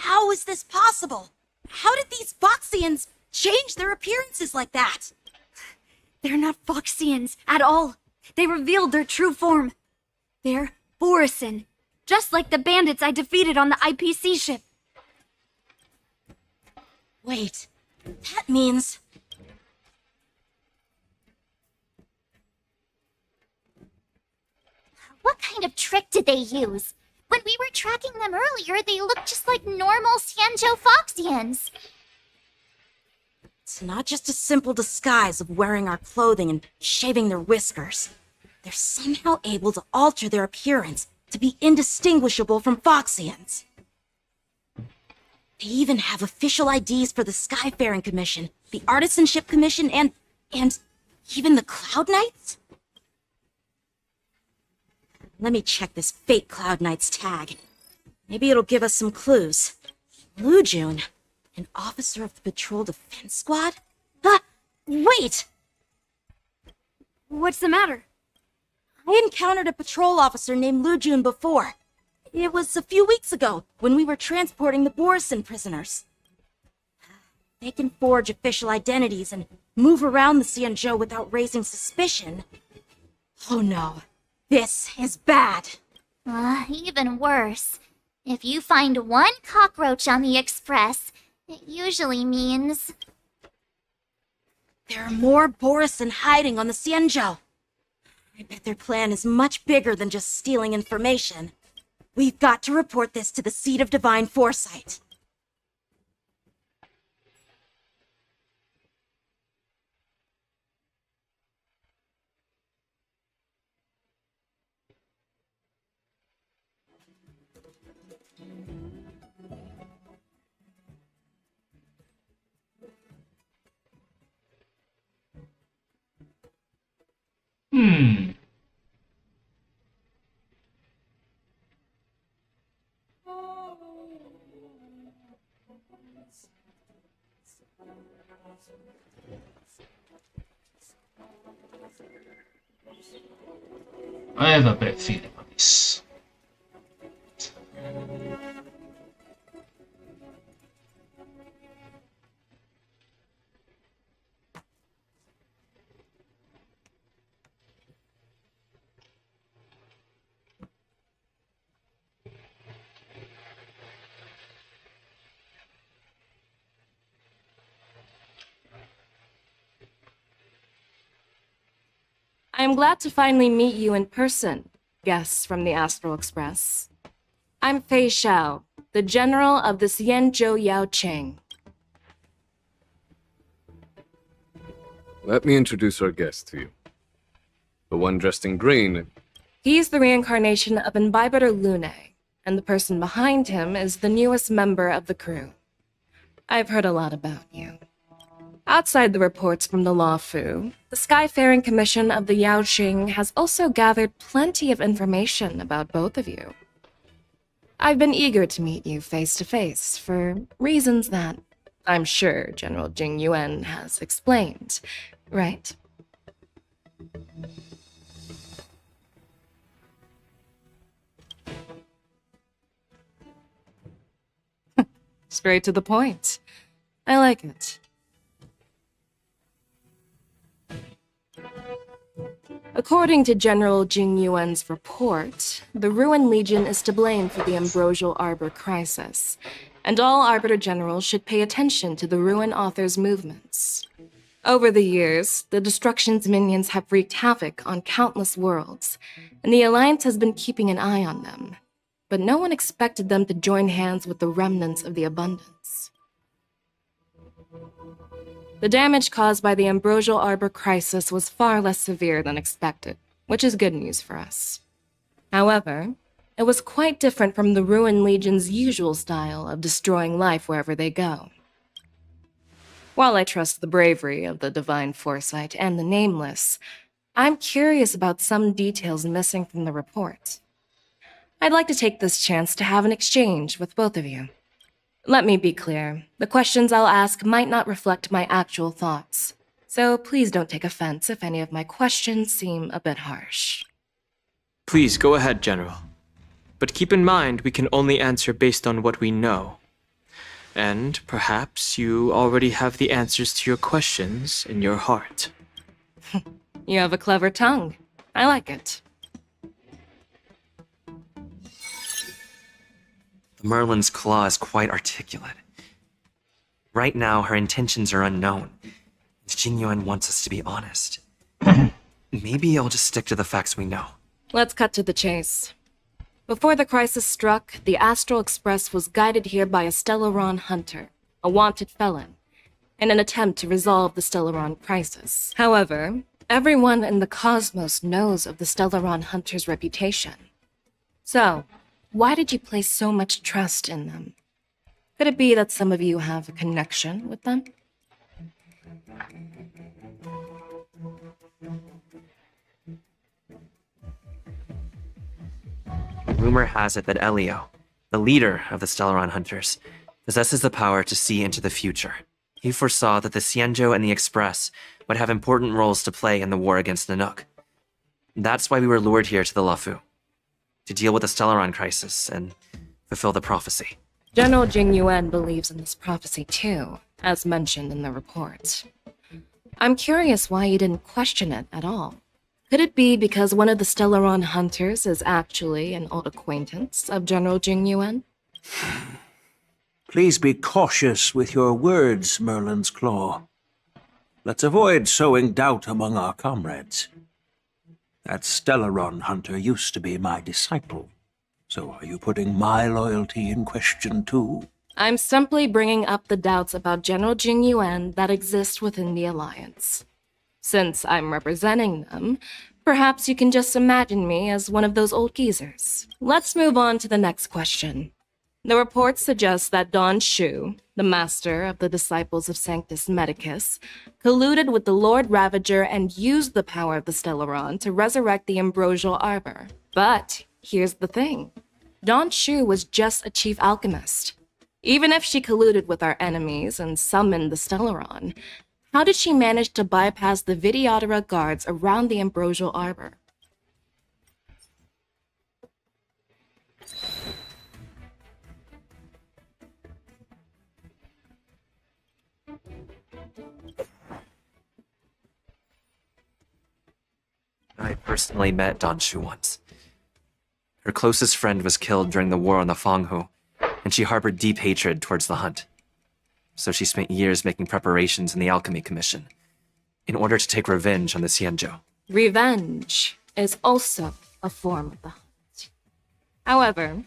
How is this possible? How did these Foxians change their appearances like that? They're not Foxians at all. They revealed their true form. They're Borison, just like the bandits I defeated on the IPC ship. Wait, that means... What kind of trick did they use? When we were tracking them earlier, they looked just like normal Xianzhou Foxians. It's not just a simple disguise of wearing our clothing and shaving their whiskers. They're somehow able to alter their appearance to be indistinguishable from Foxians. They even have official IDs for the Skyfaring Commission, the Artisanship Commission, and even the Cloud Knights? Let me check this fake Cloud Knight's tag. Maybe it'll give us some clues. Lu Jun, an officer of the Patrol Defense Squad? Wait! What's the matter? I encountered a patrol officer named Lu Jun before. It was a few weeks ago, when we were transporting the Borison prisoners. They can forge official identities and move around the Xianzhou without raising suspicion. Oh no, this is bad. Even worse. If you find one cockroach on the express, it usually means... There are more Borison hiding on the Xianzhou. I bet their plan is much bigger than just stealing information. We've got to report this to the Seat of Divine Foresight. I have a bad feeling on this. I am glad to finally meet you in person, guests from the Astral Express. I'm Fei Xiao, the general of the Xianzhou Yaocheng. Let me introduce our guest to you. The one dressed in green. He's the reincarnation of Imbibitor Lune, and the person behind him is the newest member of the crew. I've heard a lot about you. Outside the reports from the Law Fu, the Skyfaring Commission of the Yaoqing has also gathered plenty of information about both of you. I've been eager to meet you face to face for reasons that I'm sure General Jing Yuan has explained, right? Straight to the point. I like it. According to General Jing Yuan's report, the Ruin Legion is to blame for the Ambrosial Arbor crisis, and all Arbiter Generals should pay attention to the Ruin Author's movements. Over the years, the Destruction's minions have wreaked havoc on countless worlds, and the Alliance has been keeping an eye on them, but no one expected them to join hands with the remnants of the Abundance. The damage caused by the Ambrosial Arbor crisis was far less severe than expected, which is good news for us. However, it was quite different from the Ruin Legion's usual style of destroying life wherever they go. While I trust the bravery of the Divine Foresight and the Nameless, I'm curious about some details missing from the report. I'd like to take this chance to have an exchange with both of you. Let me be clear, the questions I'll ask might not reflect my actual thoughts, so please don't take offense if any of my questions seem a bit harsh. Please go ahead, General. But keep in mind we can only answer based on what we know. And perhaps you already have the answers to your questions in your heart. You have a clever tongue. I like it. Merlin's claw is quite articulate. Right now, her intentions are unknown. Jing Yuan wants us to be honest. Maybe I'll just stick to the facts we know. Let's cut to the chase. Before the crisis struck, the Astral Express was guided here by a Stellaron hunter, a wanted felon, in an attempt to resolve the Stellaron crisis. However, everyone in the cosmos knows of the Stellaron hunter's reputation. So, why did you place so much trust in them? Could it be that some of you have a connection with them? Rumor has it that Elio, the leader of the Stellaron Hunters, possesses the power to see into the future. He foresaw that the Xianzhou and the Express would have important roles to play in the war against Nanook. That's why we were lured here to the Luofu, to deal with the Stellaron crisis and fulfill the prophecy. General Jing Yuan believes in this prophecy too, as mentioned in the report. I'm curious why you didn't question it at all. Could it be because one of the Stellaron hunters is actually an old acquaintance of General Jing Yuan? Please be cautious with your words, Merlin's Claw. Let's avoid sowing doubt among our comrades. That Stellaron hunter used to be my disciple. So are you putting my loyalty in question too? I'm simply bringing up the doubts about General Jing Yuan that exist within the Alliance. Since I'm representing them, perhaps you can just imagine me as one of those old geezers. Let's move on to the next question. The report suggests that Don Shu, the master of the Disciples of Sanctus Medicus, colluded with the Lord Ravager and used the power of the Stellaron to resurrect the Ambrosial Arbor. But here's the thing. Don Shu was just a chief alchemist. Even if she colluded with our enemies and summoned the Stellaron, how did she manage to bypass the Videodora guards around the Ambrosial Arbor? I personally met Don Shu once. Her closest friend was killed during the war on the Fanghu, and she harbored deep hatred towards the hunt. So she spent years making preparations in the Alchemy Commission, in order to take revenge on the Xianzhou. Revenge is also a form of the hunt. However,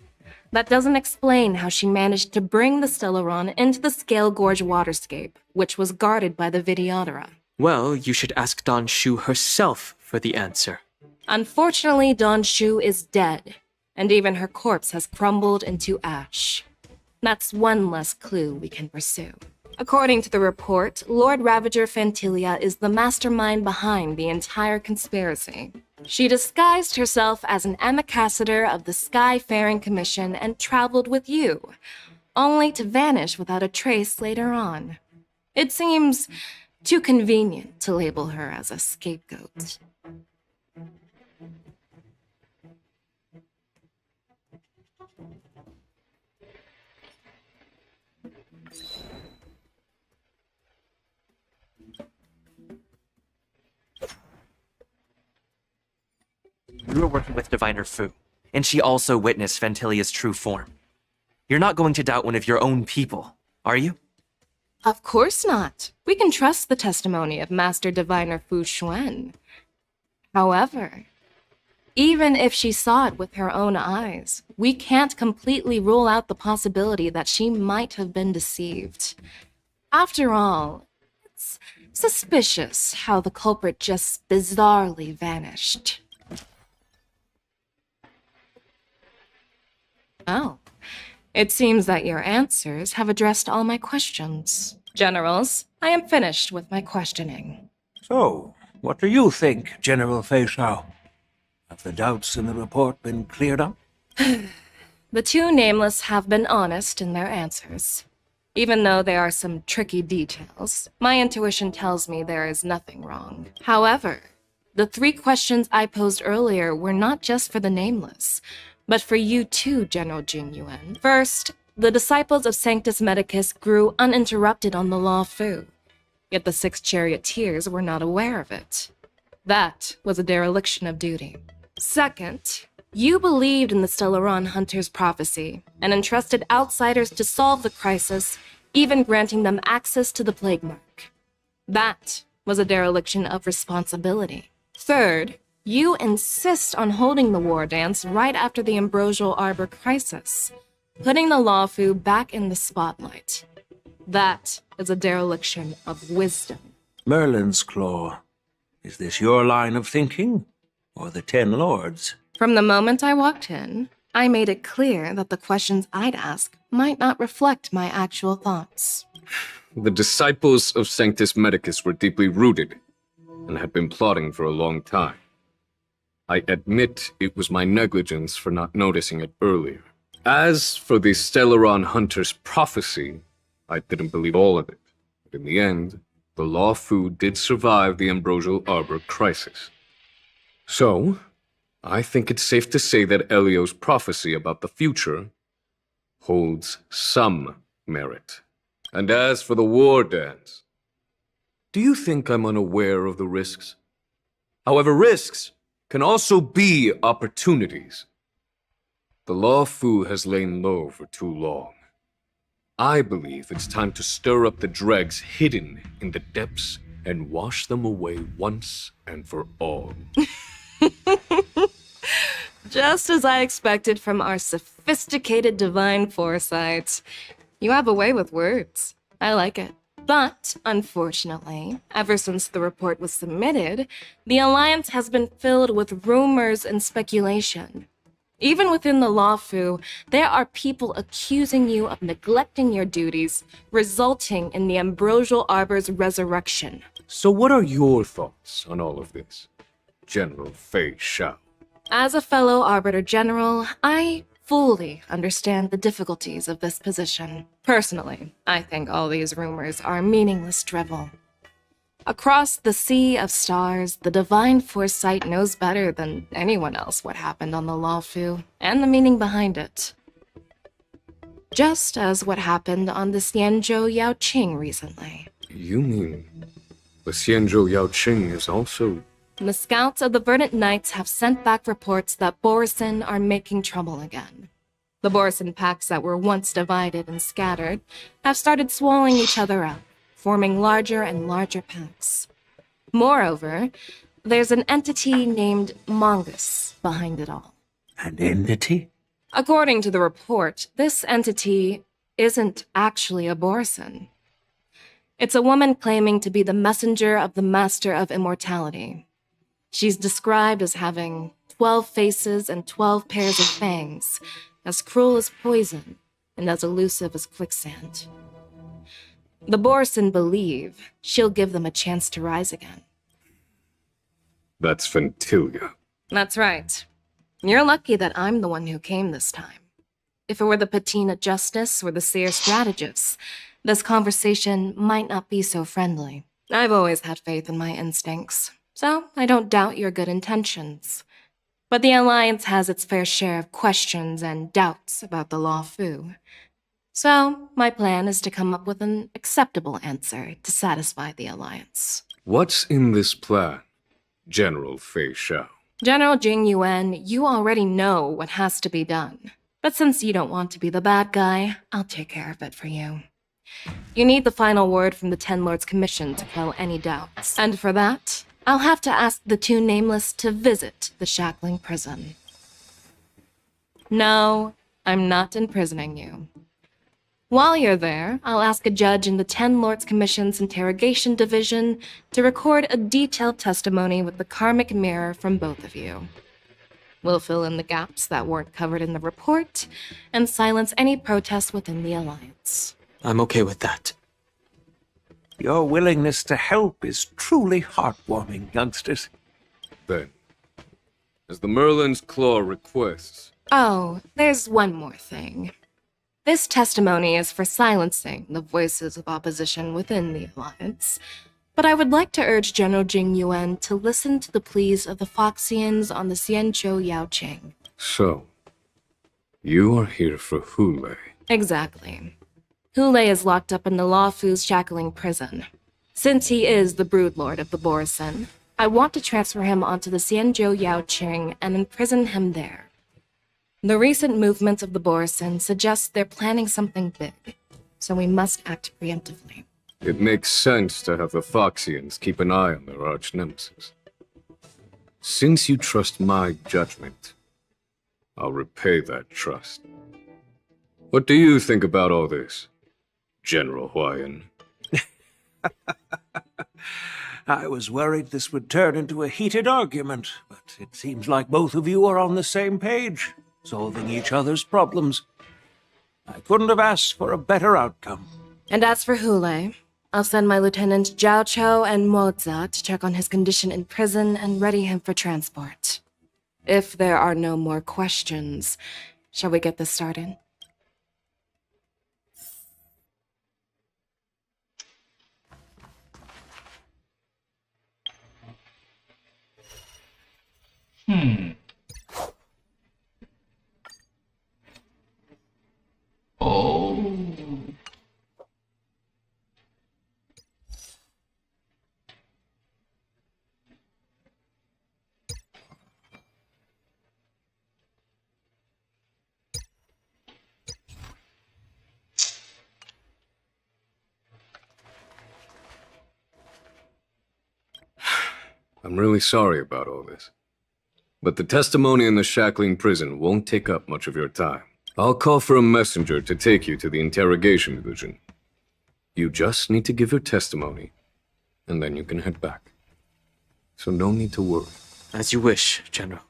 that doesn't explain how she managed to bring the Stellaron into the Scale Gorge waterscape, which was guarded by the Videodora. Well, you should ask Don Shu herself for the answer. Unfortunately, Don Shu is dead, and even her corpse has crumbled into ash. That's one less clue we can pursue. According to the report, Lord Ravager Fantilia is the mastermind behind the entire conspiracy. She disguised herself as an ambassador of the Skyfaring Commission and traveled with you, only to vanish without a trace later on. It seems too convenient to label her as a scapegoat. You were working with Diviner Fu, and she also witnessed Fantilia's true form. You're not going to doubt one of your own people, are you? Of course not. We can trust the testimony of Master Diviner Fu Xuan. However, even if she saw it with her own eyes, we can't completely rule out the possibility that she might have been deceived. After all, it's suspicious how the culprit just bizarrely vanished. Oh, it seems that your answers have addressed all my questions. Generals, I am finished with my questioning. So, what do you think, General Feishao? Have the doubts in the report been cleared up? The two nameless have been honest in their answers. Even though there are some tricky details, my intuition tells me there is nothing wrong. However, the 3 questions I posed earlier were not just for the nameless, but for you too, General Jing Yuan. First, the Disciples of Sanctus Medicus grew uninterrupted on the Luofu, yet the 6 charioteers were not aware of it. That was a dereliction of duty. Second, you believed in the Stellaron Hunter's prophecy and entrusted outsiders to solve the crisis, even granting them access to the Plague Mark. That was a dereliction of responsibility. Third, You insist on holding the war dance right after the Ambrosial Arbor crisis, putting the Lawfu back in the spotlight. That is a dereliction of wisdom. Merlin's Claw. Is this your line of thinking? Or the Ten Lords? From the moment I walked in, I made it clear that the questions I'd ask might not reflect my actual thoughts. The disciples of Sanctus Medicus were deeply rooted and had been plotting for a long time. I admit it was my negligence for not noticing it earlier. As for the Stellaron Hunter's prophecy, I didn't believe all of it. But in the end, the Lawfu did survive the Ambrosial Arbor crisis. So, I think it's safe to say that Elio's prophecy about the future holds some merit. And as for the war dance, do you think I'm unaware of the risks? However, risks can also be opportunities. The Lawfu has lain low for too long. I believe it's time to stir up the dregs hidden in the depths and wash them away once and for all. Just as I expected from our sophisticated divine foresight. You have a way with words. I like it. But, unfortunately, ever since the report was submitted, the Alliance has been filled with rumors and speculation. Even within the Lawfu, there are people accusing you of neglecting your duties, resulting in the Ambrosial Arbor's resurrection. So what are your thoughts on all of this, General Fei Shao? As a fellow Arbiter General, I fully understand the difficulties of this position. Personally, I think all these rumors are meaningless drivel. Across the sea of stars, the divine foresight knows better than anyone else what happened on the Lawfu, and the meaning behind it. Just as what happened on the Xianzhou Yaoqing recently. You mean the Xianzhou Yaoqing is also... The scouts of the Verdant Knights have sent back reports that Borisin are making trouble again. The Borisin packs that were once divided and scattered have started swallowing each other up, forming larger and larger packs. Moreover, there's an entity named Mongus behind it all. An entity? According to the report, this entity isn't actually a Borisin. It's a woman claiming to be the messenger of the Master of Immortality. She's described as having 12 faces and 12 pairs of fangs, as cruel as poison, and as elusive as quicksand. The Borisin believe she'll give them a chance to rise again. That's Ventilia. That's right. You're lucky that I'm the one who came this time. If it were the Patina Justice or the Seer Strategist, this conversation might not be so friendly. I've always had faith in my instincts, so I don't doubt your good intentions. But the Alliance has its fair share of questions and doubts about the Lawfu. So, my plan is to come up with an acceptable answer to satisfy the Alliance. What's in this plan, General Fei Shao? General Jing Yuan, you already know what has to be done. But since you don't want to be the bad guy, I'll take care of it for you. You need the final word from the Ten Lords Commission to quell any doubts. And for that, I'll have to ask the two Nameless to visit the Shackling Prison. No, I'm not imprisoning you. While you're there, I'll ask a judge in the Ten Lords Commission's Interrogation Division to record a detailed testimony with the karmic mirror from both of you. We'll fill in the gaps that weren't covered in the report, and silence any protests within the Alliance. I'm okay with that. Your willingness to help is truly heartwarming, youngsters. Then, as the Merlin's Claw requests... Oh, there's one more thing. This testimony is for silencing the voices of opposition within the Alliance, but I would like to urge General Jing Yuan to listen to the pleas of the Foxians on the Xianzhou Yaoqing. So, you are here for Hule. Exactly. Hule is locked up in the Lawfu's Shackling Prison. Since he is the Broodlord of the Borisin, I want to transfer him onto the Xianzhou Yaoqing and imprison him there. The recent movements of the Borisin suggest they're planning something big, so we must act preemptively. It makes sense to have the Foxians keep an eye on their arch-nemesis. Since you trust my judgment, I'll repay that trust. What do you think about all this, General Huayan? I was worried this would turn into a heated argument, but it seems like both of you are on the same page, solving each other's problems. I couldn't have asked for a better outcome. And as for Hule, I'll send my lieutenants Zhao Cho and Moza to check on his condition in prison and ready him for transport. If there are no more questions, shall we get this started? Oh. I'm really sorry about all this. But the testimony in the shackling prison won't take up much of your time. I'll call for a messenger to take you to the interrogation division. You just need to give your testimony, and then you can head back. So no need to worry. As you wish, General.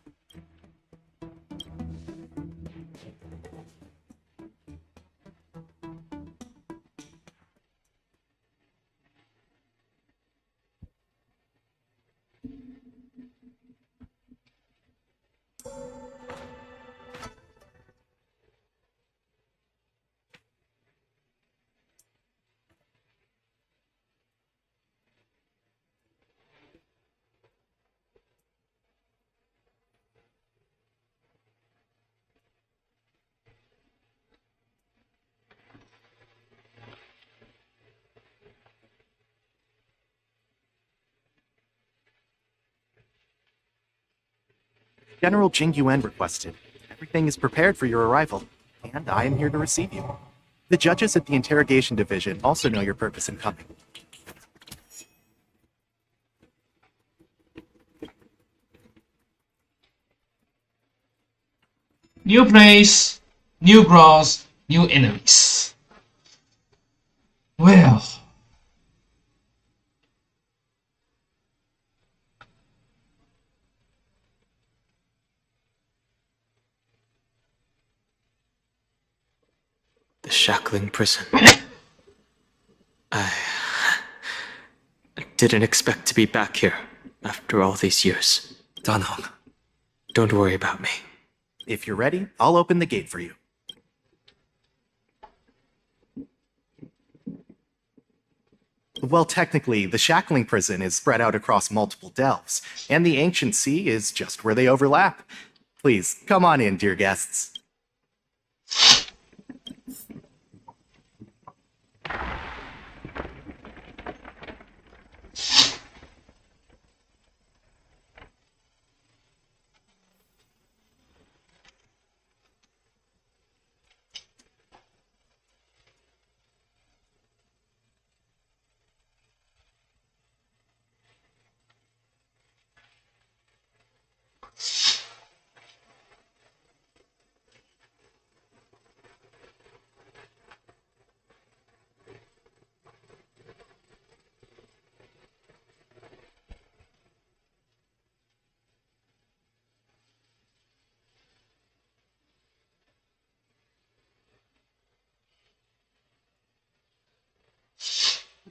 General Jing Yuan requested. Everything is prepared for your arrival, and I am here to receive you. The judges at the interrogation division also know your purpose in coming. New place, new grounds, new enemies. Well. The shackling prison. I didn't expect to be back here after all these years. Danhong. Don't worry about me. If you're ready, I'll open the gate for you. Well, technically, the shackling prison is spread out across multiple delves, and the ancient sea is just where they overlap. Please, come on in, dear guests.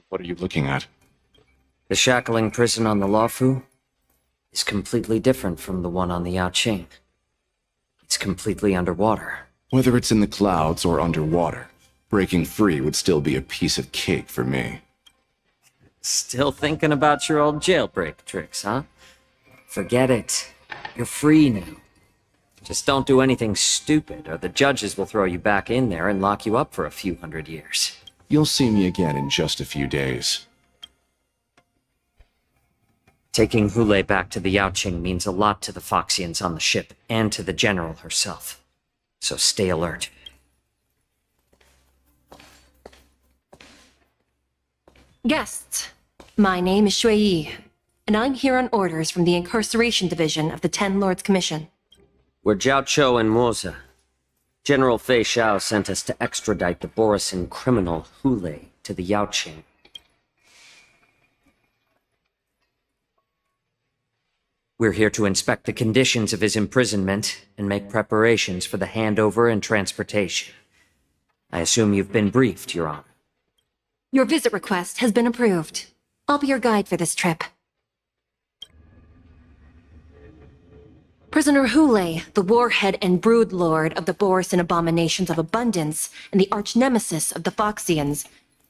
What are you looking at? The shackling prison on the Luofu is completely different from the one on the Yaoqing. It's completely underwater. Whether it's in the clouds or underwater, breaking free would still be a piece of cake for me. Still thinking about your old jailbreak tricks, huh? Forget it. You're free now. Just don't do anything stupid, or the judges will throw you back in there and lock you up for a few hundred years. You'll see me again in just a few days. Taking Hule back to the Yaoqing means a lot to the Foxians on the ship, and to the General herself. So stay alert. Guests, my name is Shui Yi. and I'm here on orders from the Incarceration Division of the Ten Lords Commission. We're Jiaoqiu and Moza. General Fei Xiao sent us to extradite the Borisin criminal Hule to the Yaoqing. We're here to inspect the conditions of his imprisonment and make preparations for the handover and transportation. I assume you've been briefed, Your Honor. Your visit request has been approved. I'll be your guide for this trip. Prisoner Hule, the warhead and brood lord of the Borisin abominations of abundance and the arch-nemesis of the Foxians,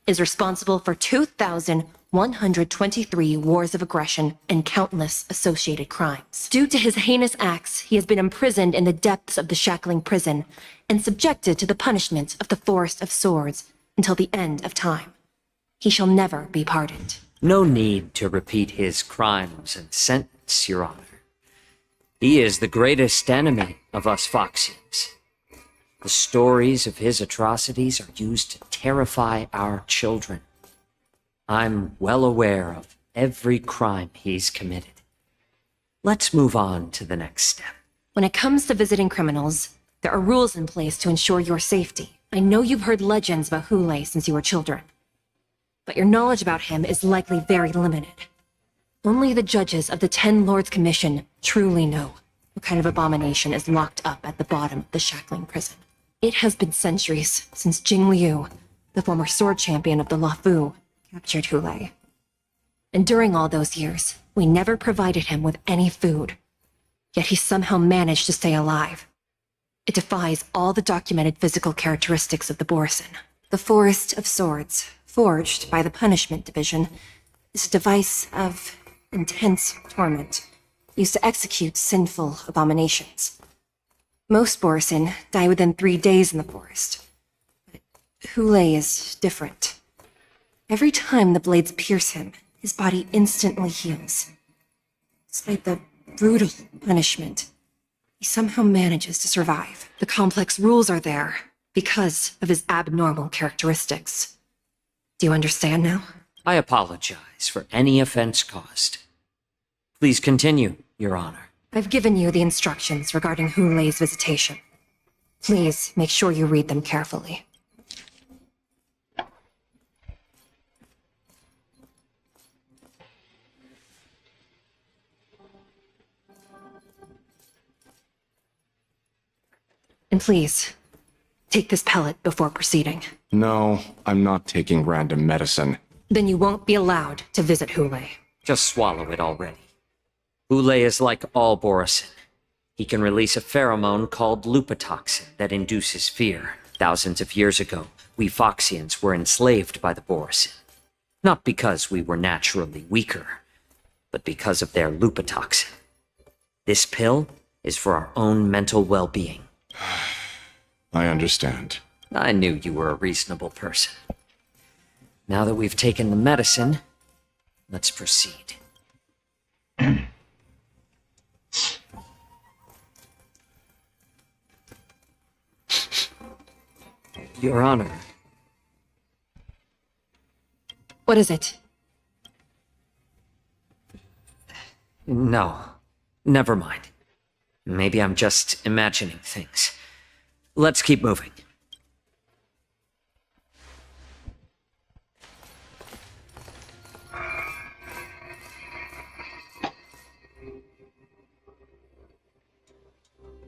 is responsible for 2,123 wars of aggression and countless associated crimes. Due to his heinous acts, he has been imprisoned in the depths of the Shackling Prison and subjected to the punishment of the Forest of Swords until the end of time. He shall never be pardoned. No need to repeat his crimes and sentence, Your Honor. He is the greatest enemy of us Foxians. The stories of his atrocities are used to terrify our children. I'm well aware of every crime he's committed. Let's move on to the next step. When it comes to visiting criminals, there are rules in place to ensure your safety. I know you've heard legends about Hule since you were children, but your knowledge about him is likely very limited. Only the judges of the Ten Lords Commission truly know what kind of abomination is locked up at the bottom of the Shackling Prison. It has been centuries since Jing Liu, the former sword champion of the Luofu, captured Hule. And during all those years, we never provided him with any food. Yet he somehow managed to stay alive. It defies all the documented physical characteristics of the Borisin. The Forest of Swords, forged by the Punishment Division, is a device of intense torment, used to execute sinful abominations. Most Borisin die within 3 days in the forest. But Hule is different. Every time the blades pierce him, his body instantly heals. Despite the brutal punishment, he somehow manages to survive. The complex rules are there because of his abnormal characteristics. Do you understand now? I apologize for any offense caused. Please continue, Your Honor. I've given you the instructions regarding Hule's visitation. Please make sure you read them carefully. And please, take this pellet before proceeding. No, I'm not taking random medicine. Then you won't be allowed to visit Hule. Just swallow it already. Hule is like all Borisin. He can release a pheromone called lupatoxin that induces fear. Thousands of years ago, we Foxians were enslaved by the Borisin. Not because we were naturally weaker, but because of their lupatoxin. This pill is for our own mental well-being. I understand. I knew you were a reasonable person. Now that we've taken the medicine, let's proceed. Your Honor. What is it? No. Never mind. Maybe I'm just imagining things. Let's keep moving.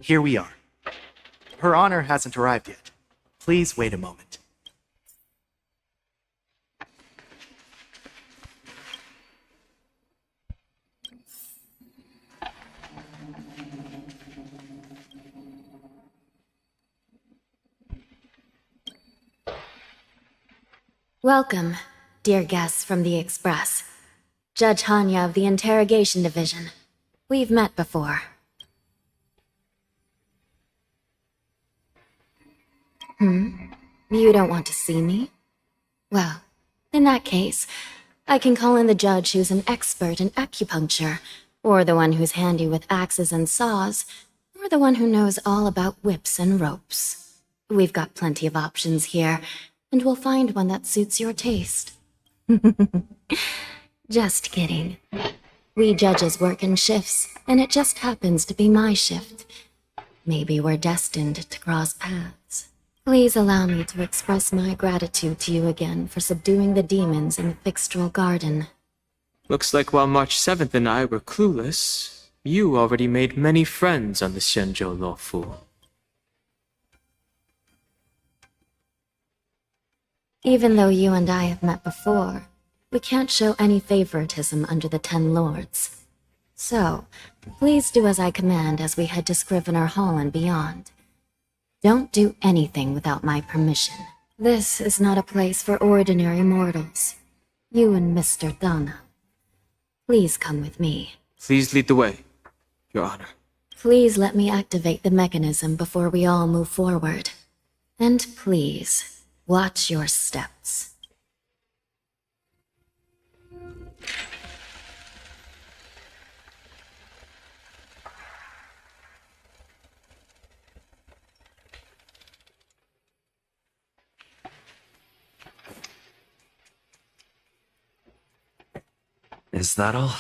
Here we are. Her Honor hasn't arrived yet. Please wait a moment. Welcome, dear guests from the Express. Judge Hanya of the Interrogation Division. We've met before. You don't want to see me? Well, in that case, I can call in the judge who's an expert in acupuncture, or the one who's handy with axes and saws, or the one who knows all about whips and ropes. We've got plenty of options here, and we'll find one that suits your taste. Just kidding. We judges work in shifts, and it just happens to be my shift. Maybe we're destined to cross paths. Please allow me to express my gratitude to you again for subduing the demons in the Fixtral Garden. Looks like while March 7th and I were clueless, you already made many friends on the Shenzhou Luofu. Even though you and I have met before, we can't show any favoritism under the Ten Lords. So, please do as I command as we head to Scrivener Hall and beyond. Don't do anything without my permission. This is not a place for ordinary mortals. You and Mr. Dana. Please come with me. Please lead the way, Your Honor. Please let me activate the mechanism before we all move forward. And please, watch your steps. Is that all?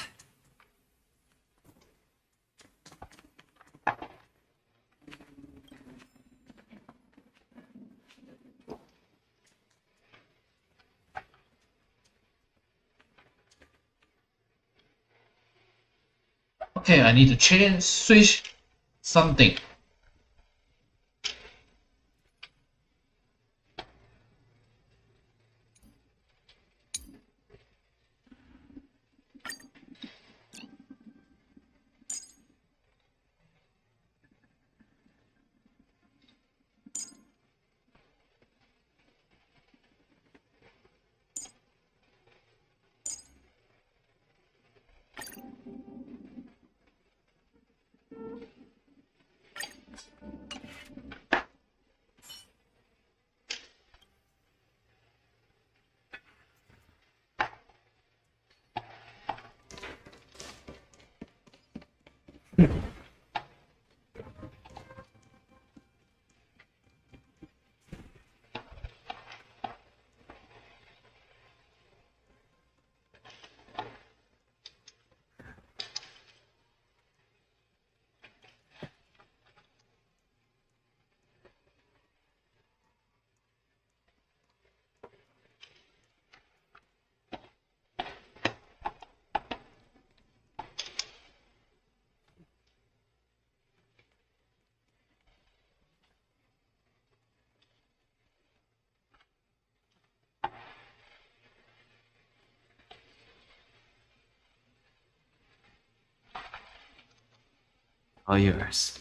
Okay, I need to switch something. All yours.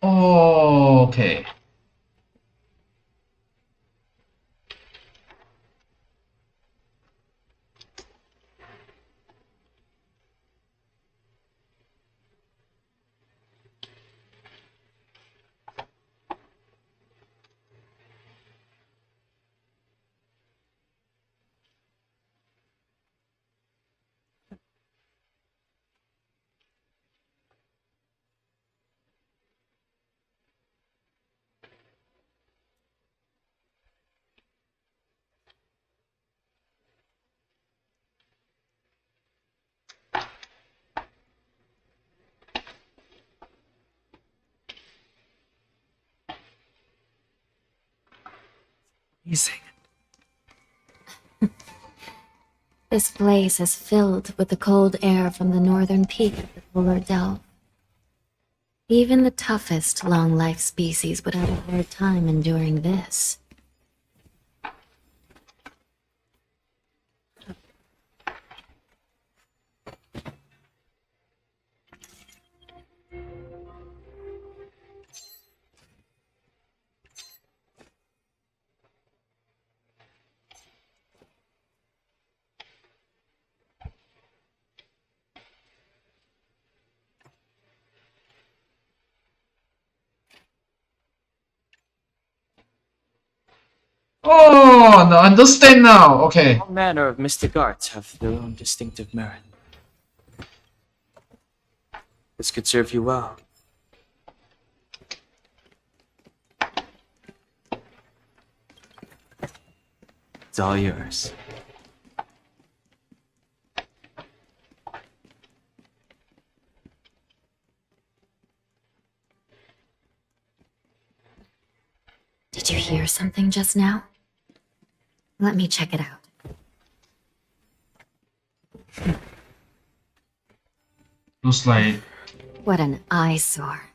Okay. Amazing. This place is filled with the cold air from the northern peak of the polar delve. Even the toughest long-life species would have a hard time enduring this. Oh, I understand now. Okay. All manner of mystic arts have their own distinctive merit. This could serve you well. It's all yours. Did you hear something just now? Let me check it out. Looks like... What an eyesore.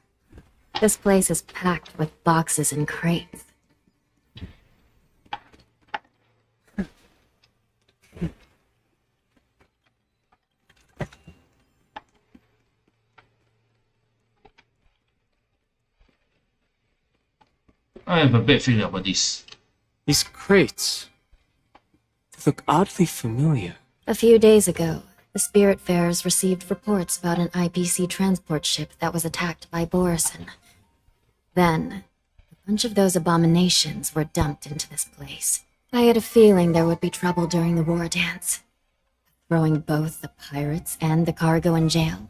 This place is packed with boxes and crates. I have a bad feeling about this. These crates, they look oddly familiar. A few days ago, the Spiritfarers received reports about an IPC transport ship that was attacked by Borison. Then, a bunch of those abominations were dumped into this place. I had a feeling there would be trouble during the war dance. Throwing both the pirates and the cargo in jail.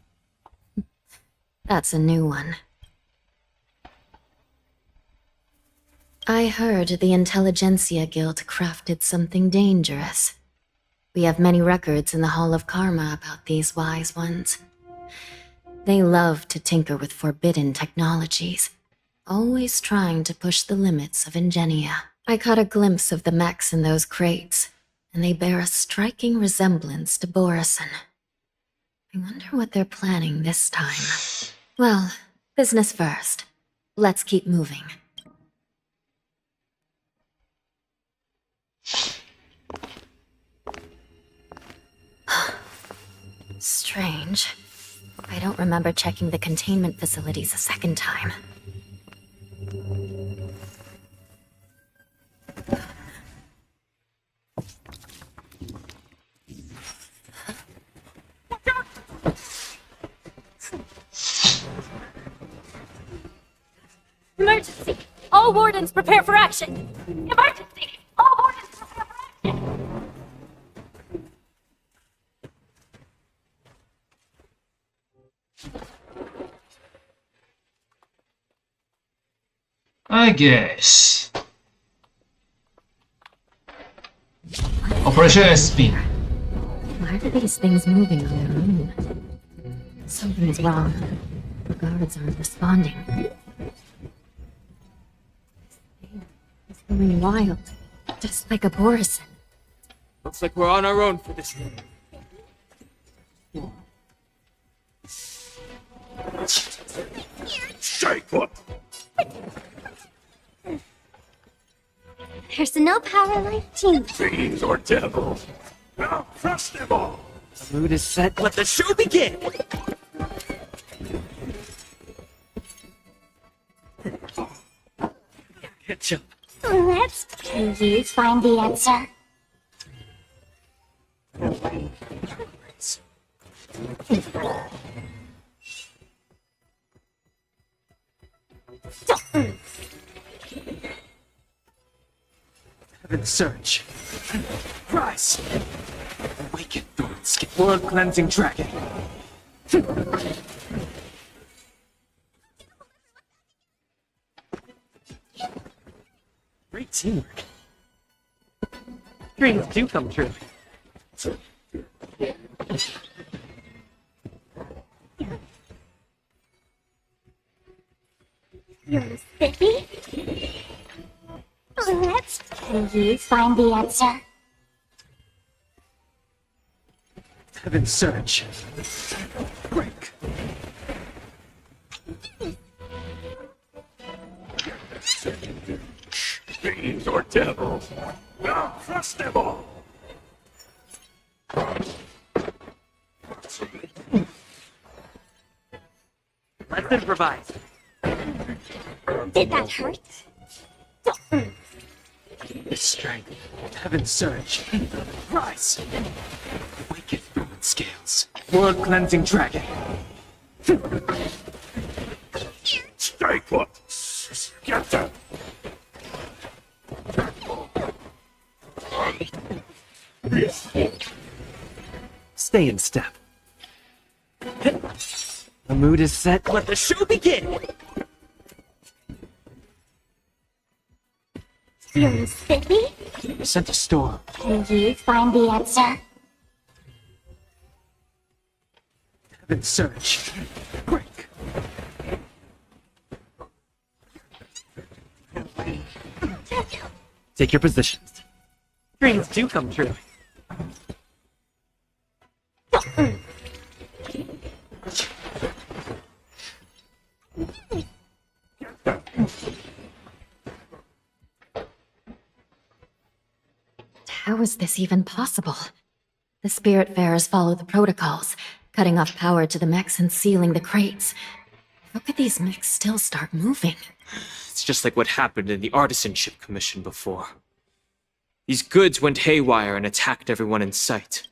That's a new one. I heard the Intelligentsia Guild crafted something dangerous. We have many records in the Hall of Karma about these wise ones. They love to tinker with forbidden technologies, always trying to push the limits of Ingenia. I caught a glimpse of the mechs in those crates, and they bear a striking resemblance to Borison. I wonder what they're planning this time. Well, business first. Let's keep moving. Strange. I don't remember checking the containment facilities a second time. Emergency! All wardens prepare for action! Emergency! All wardens prepare for action! I guess. Operation SP. Why are these things moving on their own? Something's wrong. The guards aren't responding. It's going wild. Just like a Borison. Looks like we're on our own for this one. Shake what? There's no power like team. Fiends or devils? I'll crush them all! The mood is set. Let the show begin! Ketchup. Let's please find the answer. Heaven Surge. Rise! Awaken Thorns. World Cleansing Dragon. Great teamwork. Dreams do come true. You're spiffy? Let's please find the answer. Heaven Surge. Break. Fiends or devils? I'll crush them all! Let's improvise. Did that hurt? This strength. Heaven Surge. Rise. Awaken Thorn Scales. World Cleansing Dragon. Stay put! Get them! Stay in step. The mood is set. Let the show begin! You sticky? Sent a storm. Can you find the answer? Heaven surge. Break. Take your positions. Dreams do come true. How is this even possible? The Spiritfarers follow the protocols, cutting off power to the mechs and sealing the crates. How could these mechs still start moving? It's just like what happened in the Artisanship Commission before. These goods went haywire and attacked everyone in sight.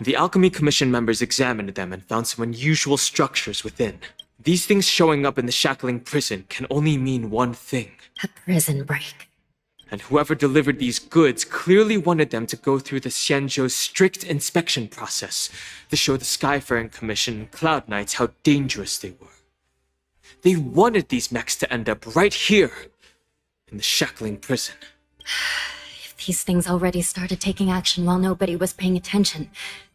The Alchemy Commission members examined them and found some unusual structures within. These things showing up in the shackling prison can only mean one thing. A prison break. And whoever delivered these goods clearly wanted them to go through the Xianzhou's strict inspection process to show the Skyfaring Commission and Cloud Knights how dangerous they were. They wanted these mechs to end up right here, in the shackling prison. If these things already started taking action while nobody was paying attention,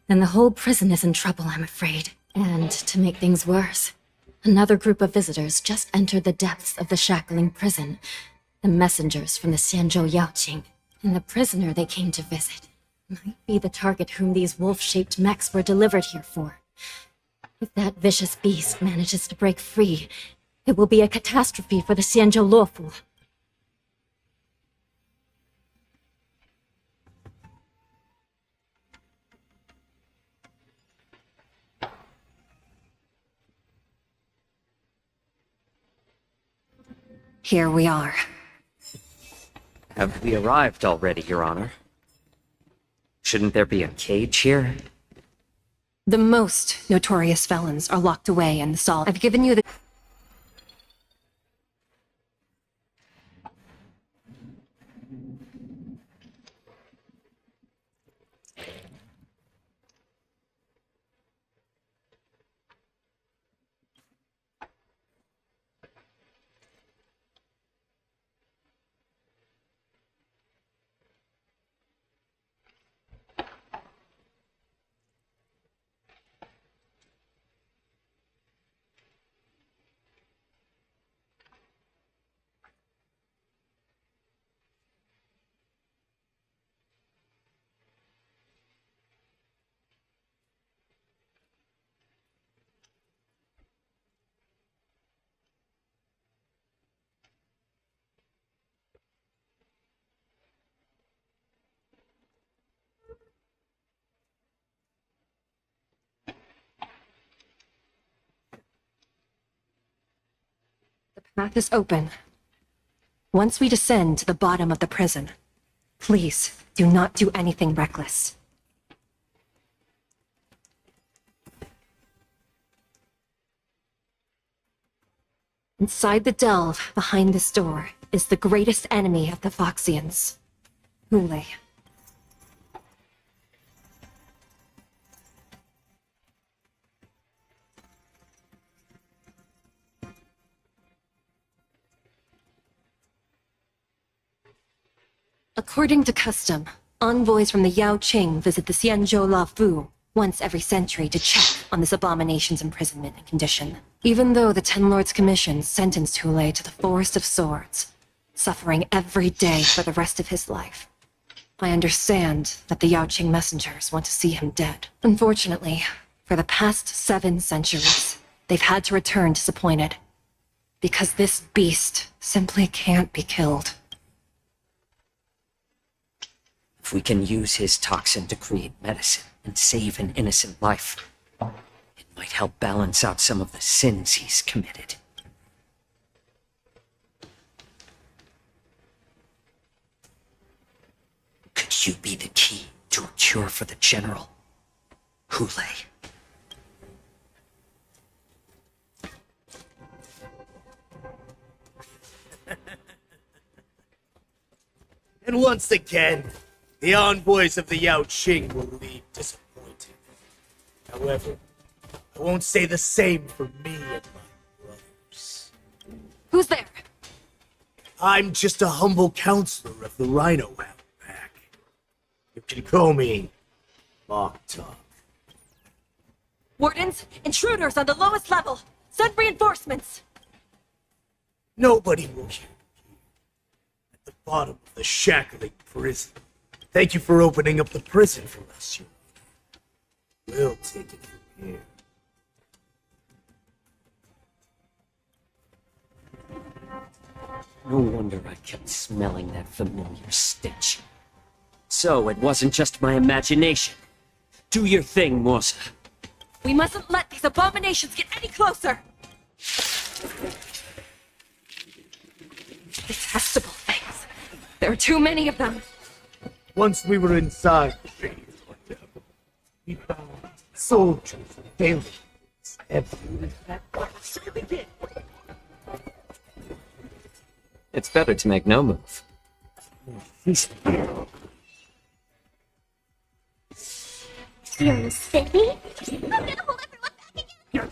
then the whole prison is in trouble, I'm afraid. And to make things worse, another group of visitors just entered the depths of the shackling prison. The messengers from the Xianzhou Yaoqing, and the prisoner they came to visit, might be the target whom these wolf-shaped mechs were delivered here for. If that vicious beast manages to break free, it will be a catastrophe for the Xianzhou Luofu. Here we are. Have we arrived already, Your Honor? Shouldn't there be a cage here? The most notorious felons are locked away in the Sol. I've given you the... The path is open. Once we descend to the bottom of the prison, please do not do anything reckless. Inside the delve, behind this door, is the greatest enemy of the Foxians, Hule. According to custom, envoys from the Yaoqing visit the Xianzhou Luofu once every century to check on this abomination's imprisonment and condition. Even though the Ten Lords Commission sentenced Hule to the Forest of Swords, suffering every day for the rest of his life, I understand that the Yaoqing messengers want to see him dead. Unfortunately, for the past 7 centuries, they've had to return disappointed, because this beast simply can't be killed. If we can use his toxin to create medicine and save an innocent life, it might help balance out some of the sins he's committed. Could you be the key to a cure for the General, Hule? And once again, The envoys of the Yao Qing will leave disappointed. However, I won't say the same for me and my brothers. Who's there? I'm just a humble counselor of the Rhino Outback. You can call me Mock Talk. Wardens, intruders on the lowest level. Send reinforcements. Nobody will hear me at the bottom of the shackling prison. Thank you for opening up the prison for us, We'll take it from here. No wonder I kept smelling that familiar stench. So it wasn't just my imagination. Do your thing, Morsa. We mustn't let these abominations get any closer! Detestable things. There are too many of them. Once we were inside the shades, we found soldiers and aliens everywhere. It's better to make no move. You're silly? I'm gonna hold everyone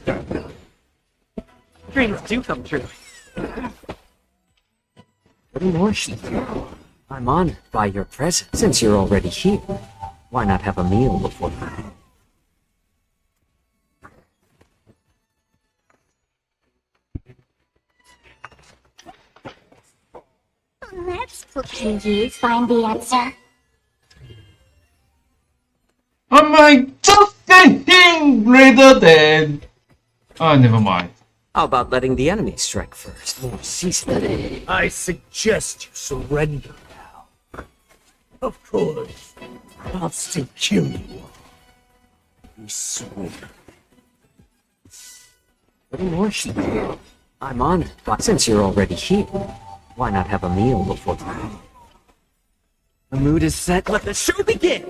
back again! Dreams do come true. What more should I'm honored by your presence. Since you're already here, why not have a meal before that? Let's hope can you find the answer. Am I just getting rather than... Oh, never mind. How about letting the enemy strike first? I suggest you surrender now. Of course, I'll still kill you all. We swear. What more should I'm honored, but since you're already here, why not have a meal before that? The mood is set. Let the show begin!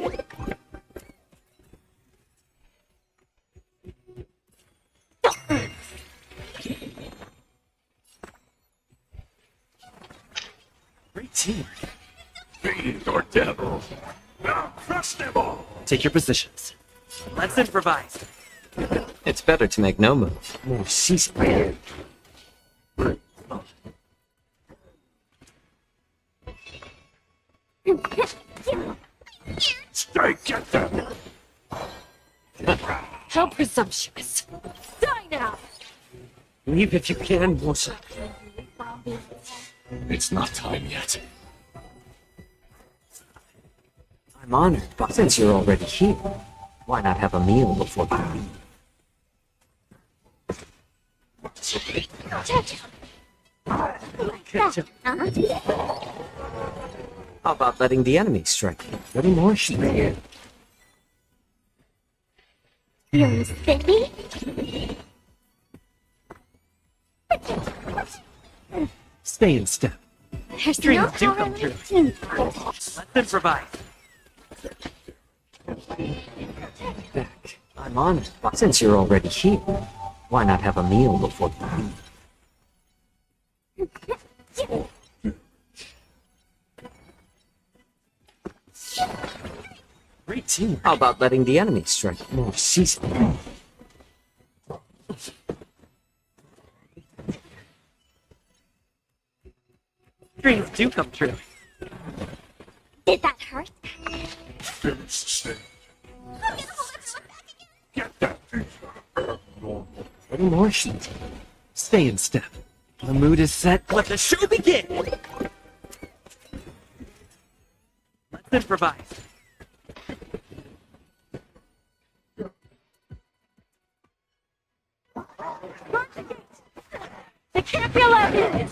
Great teamwork. Fiend or devil. I'll crush them all. Take your positions. Let's improvise. It's better to make no move. More ceasefire. Strike at them. How presumptuous. Die now! Leave if you can, Morsa. It's not time yet. I'm honored, but since you're already here, why not have a meal before that? How about letting the enemy strike? What more should we You're silly? Stay in step. There's Dreams no do power come true. left in Let's improvise. Back. I'm honored, but since you're already here, why not have a meal before that? Great teamwork. How about letting the enemy strike more season? Dreams do come true. Did that hurt? Finish the stage. I'm gonna hold everyone back again! Get that thing. What more should Stay in step. The mood is set. Let the show begin. Let's improvise. They can't be allowed in!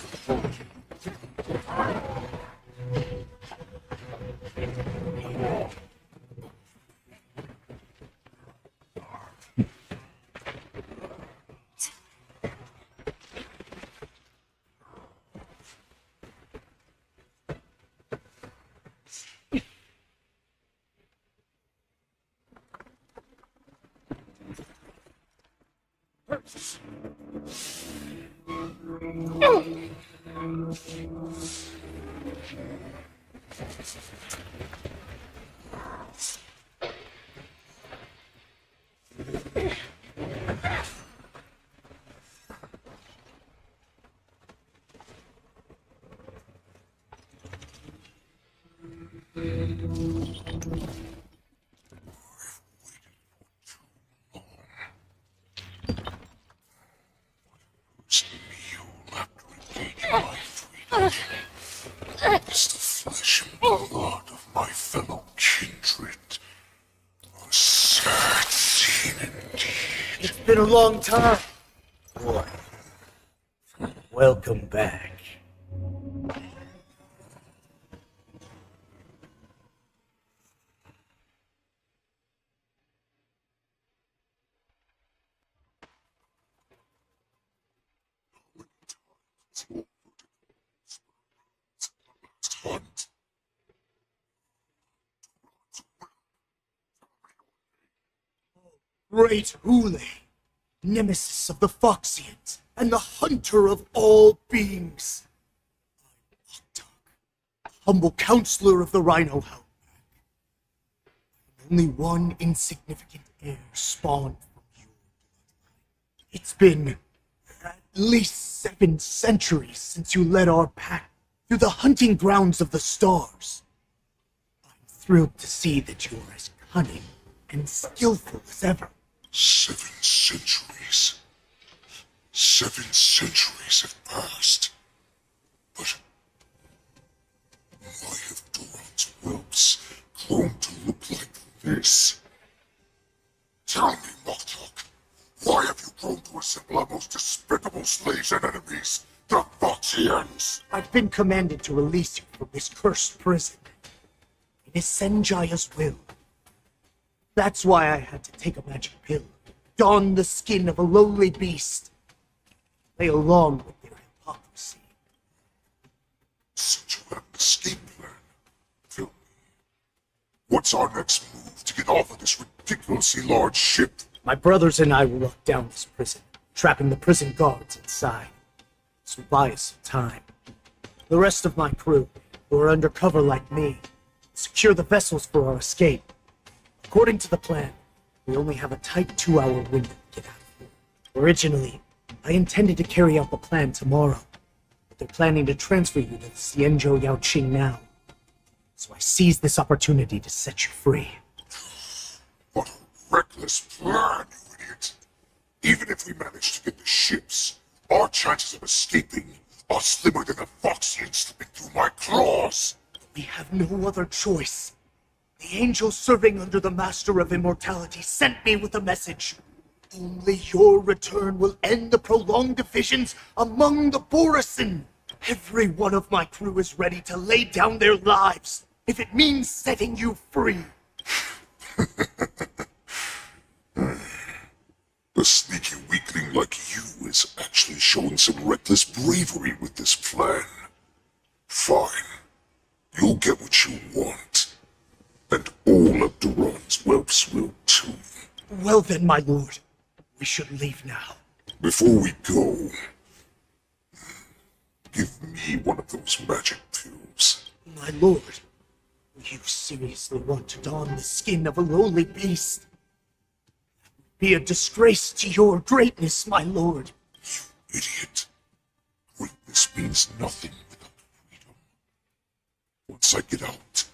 been a long time. Boy, welcome back. Great Hule, nemesis of the Foxians, and the hunter of all beings. Humble counselor of the Rhino Hound. Only one insignificant heir spawned from your bloodline. It's been at least 7 centuries since you led our pack through the hunting grounds of the stars. I'm thrilled to see that you are as cunning and skillful as ever. 7 centuries. 7 centuries have passed. But why have Doran's whelps grown to look like this? Tell me, Moktok, why have you grown to assemble our most despicable slaves and enemies, the Foxians? I've been commanded to release you from this cursed prison. It is Senjaya's will. That's why I had to take a magic pill, don the skin of a lowly beast, play along with their hypocrisy. Since you have an escape plan, tell me, what's our next move to get off of this ridiculously large ship? My brothers and I will lock down this prison, trapping the prison guards inside. This will buy us some time. The rest of my crew, who are undercover like me, will secure the vessels for our escape. According to the plan, we only have a tight 2-hour window to get out of here. Originally, I intended to carry out the plan tomorrow, but they're planning to transfer you to the Xianzhou Yaoqing now. So I seized this opportunity to set you free. What a reckless plan, you idiot! Even if we manage to get the ships, our chances of escaping are slimmer than the Foxians slipping through my claws! We have no other choice. The angel serving under the Master of Immortality sent me with a message. Only your return will end the prolonged divisions among the Borisin. Every one of my crew is ready to lay down their lives if it means setting you free. A sneaky weakling like you is actually showing some reckless bravery with this plan. Fine. You'll get what you want. And all of Duran's whelps will too. Well then, my lord, we should leave now. Before we go, give me one of those magic pills. My lord, you seriously want to don the skin of a lowly beast? Be a disgrace to your greatness, my lord. You idiot. Greatness means nothing without freedom. Once I get out,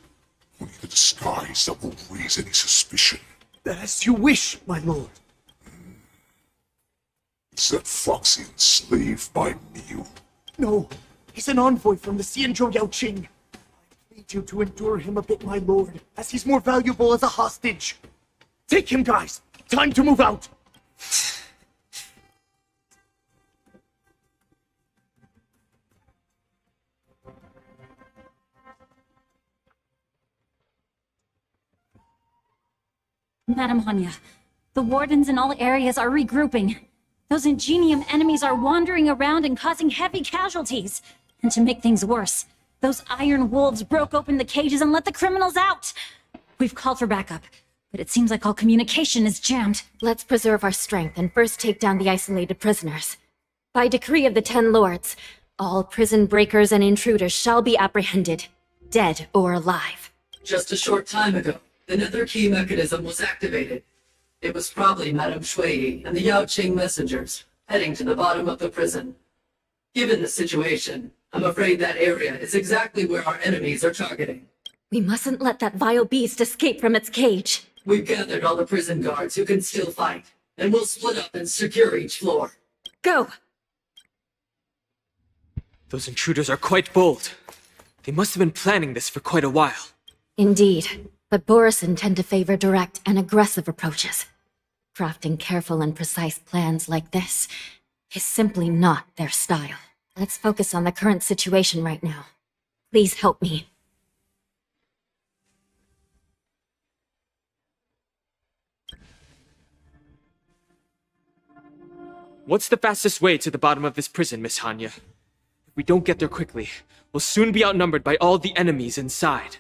only the disguise that won't raise any suspicion. As you wish, my lord. Is that Foxian slave my meal? No, he's an envoy from the Xianzhou Yaoqing. I plead you to endure him a bit, my lord, as he's more valuable as a hostage. Take him, guys. Time to move out. Madam Hanya, the wardens in all areas are regrouping. Those Ingenium enemies are wandering around and causing heavy casualties. And to make things worse, those iron wolves broke open the cages and let the criminals out. We've called for backup, but it seems like all communication is jammed. Let's preserve our strength and first take down the isolated prisoners. By decree of the 10 lords, all prison breakers and intruders shall be apprehended, dead or alive. Just a short time ago, another key mechanism was activated. It was probably Madame Shui and the Yaoqing messengers heading to the bottom of the prison. Given the situation, I'm afraid that area is exactly where our enemies are targeting. We mustn't let that vile beast escape from its cage. We've gathered all the prison guards who can still fight, and we'll split up and secure each floor. Go! Those intruders are quite bold. They must have been planning this for quite a while. Indeed, but Borisin tend to favor direct and aggressive approaches. Crafting careful and precise plans like this is simply not their style. Let's focus on the current situation right now. Please help me. What's the fastest way to the bottom of this prison, Miss Hanya? If we don't get there quickly, we'll soon be outnumbered by all the enemies inside.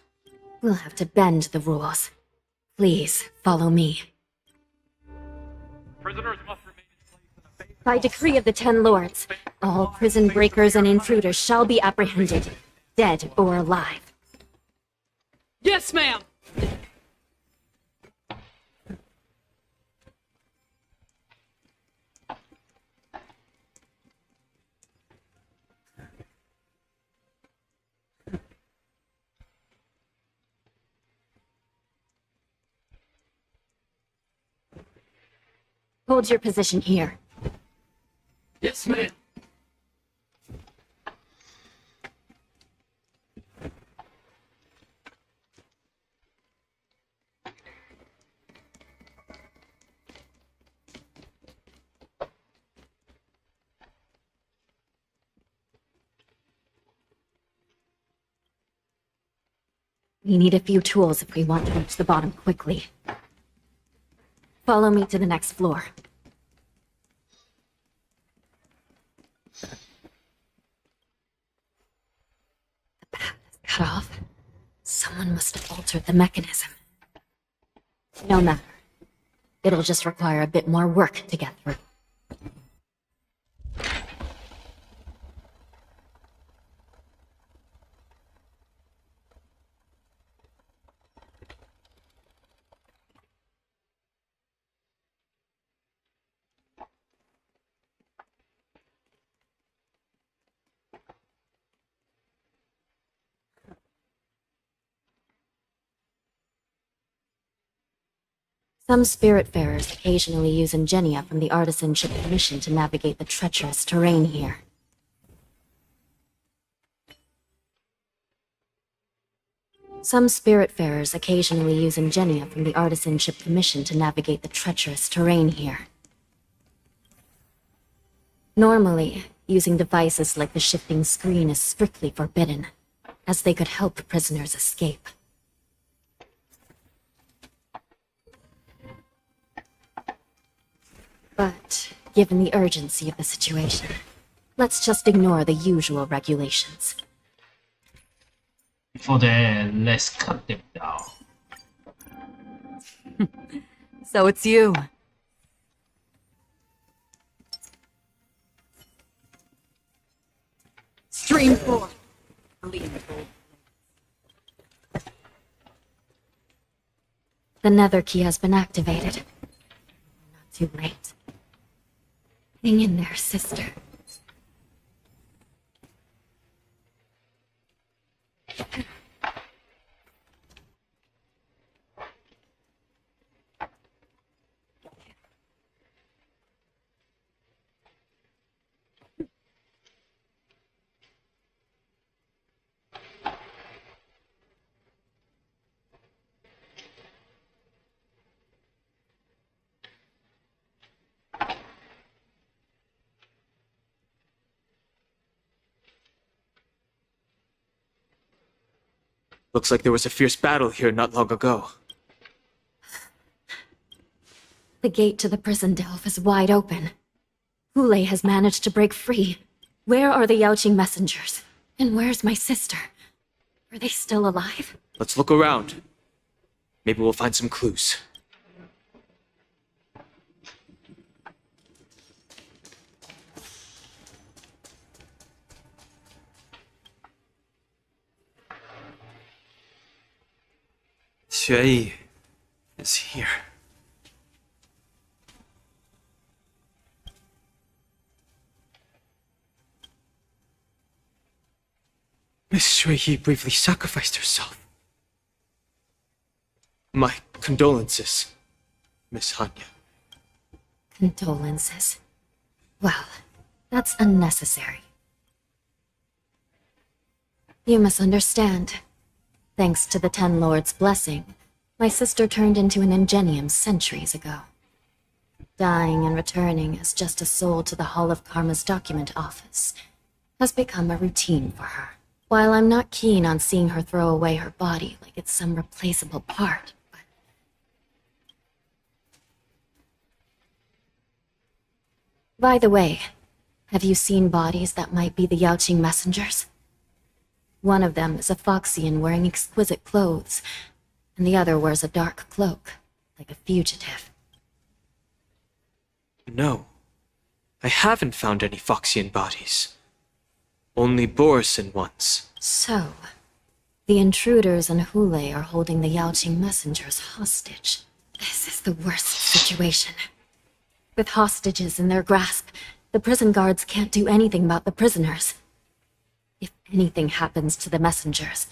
We'll have to bend the rules. Please, follow me. Prisoners must remain By decree of the Ten Lords, all prison breakers and intruders shall be apprehended, dead or alive. Yes, ma'am! Hold your position here. Yes, ma'am. We need a few tools if we want to reach the bottom quickly. Follow me to the next floor. The path is cut off. Someone must have altered the mechanism. No matter. It'll just require a bit more work to get through. Some spiritfarers occasionally use ingenia from the Artisanship Commission to navigate the treacherous terrain here. Some spiritfarers occasionally use ingenia from the Artisanship Commission to navigate the treacherous terrain here. Normally, using devices like the shifting screen is strictly forbidden, as they could help prisoners escape. But, given the urgency of the situation, let's just ignore the usual regulations. Before then, let's cut them down. So it's you. Stream 4. The nether key has been activated. Not too late. Hang in there, sister. Looks like there was a fierce battle here not long ago. The gate to the prison delve is wide open. Hule has managed to break free. Where are the Yaoqing messengers? And where's my sister? Are they still alive? Let's look around. Maybe we'll find some clues. Xue is here. Miss Xue bravely sacrificed herself. My condolences, Miss Hanya. Condolences. Well, that's unnecessary. You misunderstand. Thanks to the Ten Lords' blessing, my sister turned into an ingenium centuries ago. Dying and returning as just a soul to the Hall of Karma's document office has become a routine for her. While I'm not keen on seeing her throw away her body like it's some replaceable part, but... By the way, have you seen bodies that might be the Yaoqing messengers? One of them is a Foxian wearing exquisite clothes, and the other wears a dark cloak, like a fugitive. No. I haven't found any Foxian bodies. Only Borisin ones. So, the intruders and Hule are holding the Yaoqing messengers hostage. This is the worst situation. With hostages in their grasp, the prison guards can't do anything about the prisoners. If anything happens to the messengers,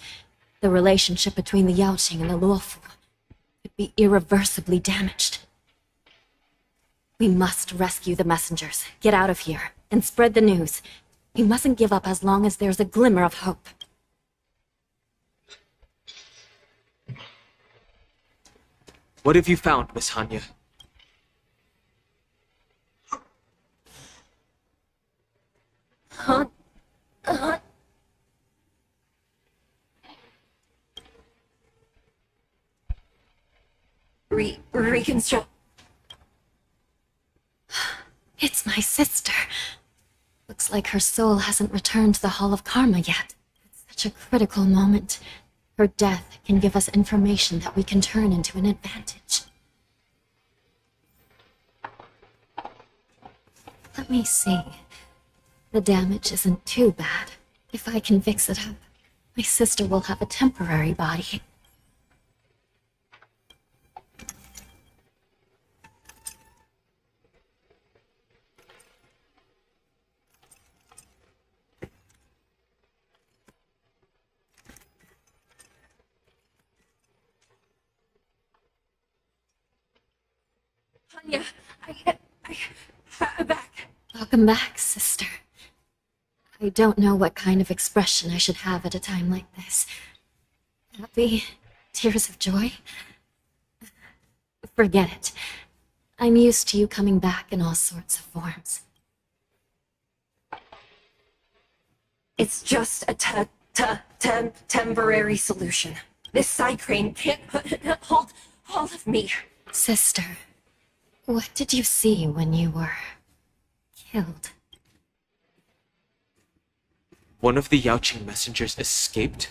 the relationship between the Yaoqing and the Luofu could be irreversibly damaged. We must rescue the messengers, get out of here, and spread the news. We mustn't give up as long as there's a glimmer of hope. What have you found, Miss Hanya? Reconstruct. It's my sister. Looks like her soul hasn't returned to the Hall of Karma yet. It's such a critical moment. Her death can give us information that we can turn into an advantage. Let me see. The damage isn't too bad. If I can fix it up, my sister will have a temporary body. Hanya, I'm back. Welcome back, sister. I don't know what kind of expression I should have at a time like this. Happy? Tears of joy? Forget it. I'm used to you coming back in all sorts of forms. It's just a temporary solution. This side crane can't hold all of me. Sister, what did you see when you were killed? One of the Yaoqing messengers escaped,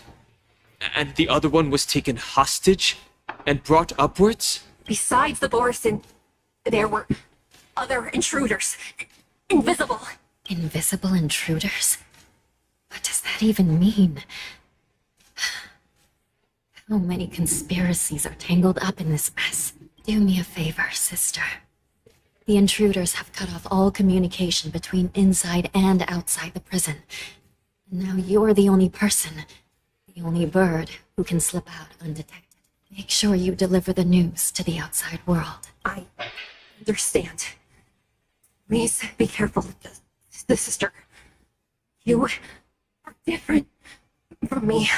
and the other one was taken hostage and brought upwards? Besides the Borisin, there were other intruders. Invisible. Invisible intruders? What does that even mean? How many conspiracies are tangled up in this mess? Do me a favor, sister. The intruders have cut off all communication between inside and outside the prison. Now you're the only person, the only bird who can slip out undetected. Make sure you deliver the news to the outside world. I understand. Please be careful, the sister. You are different from me.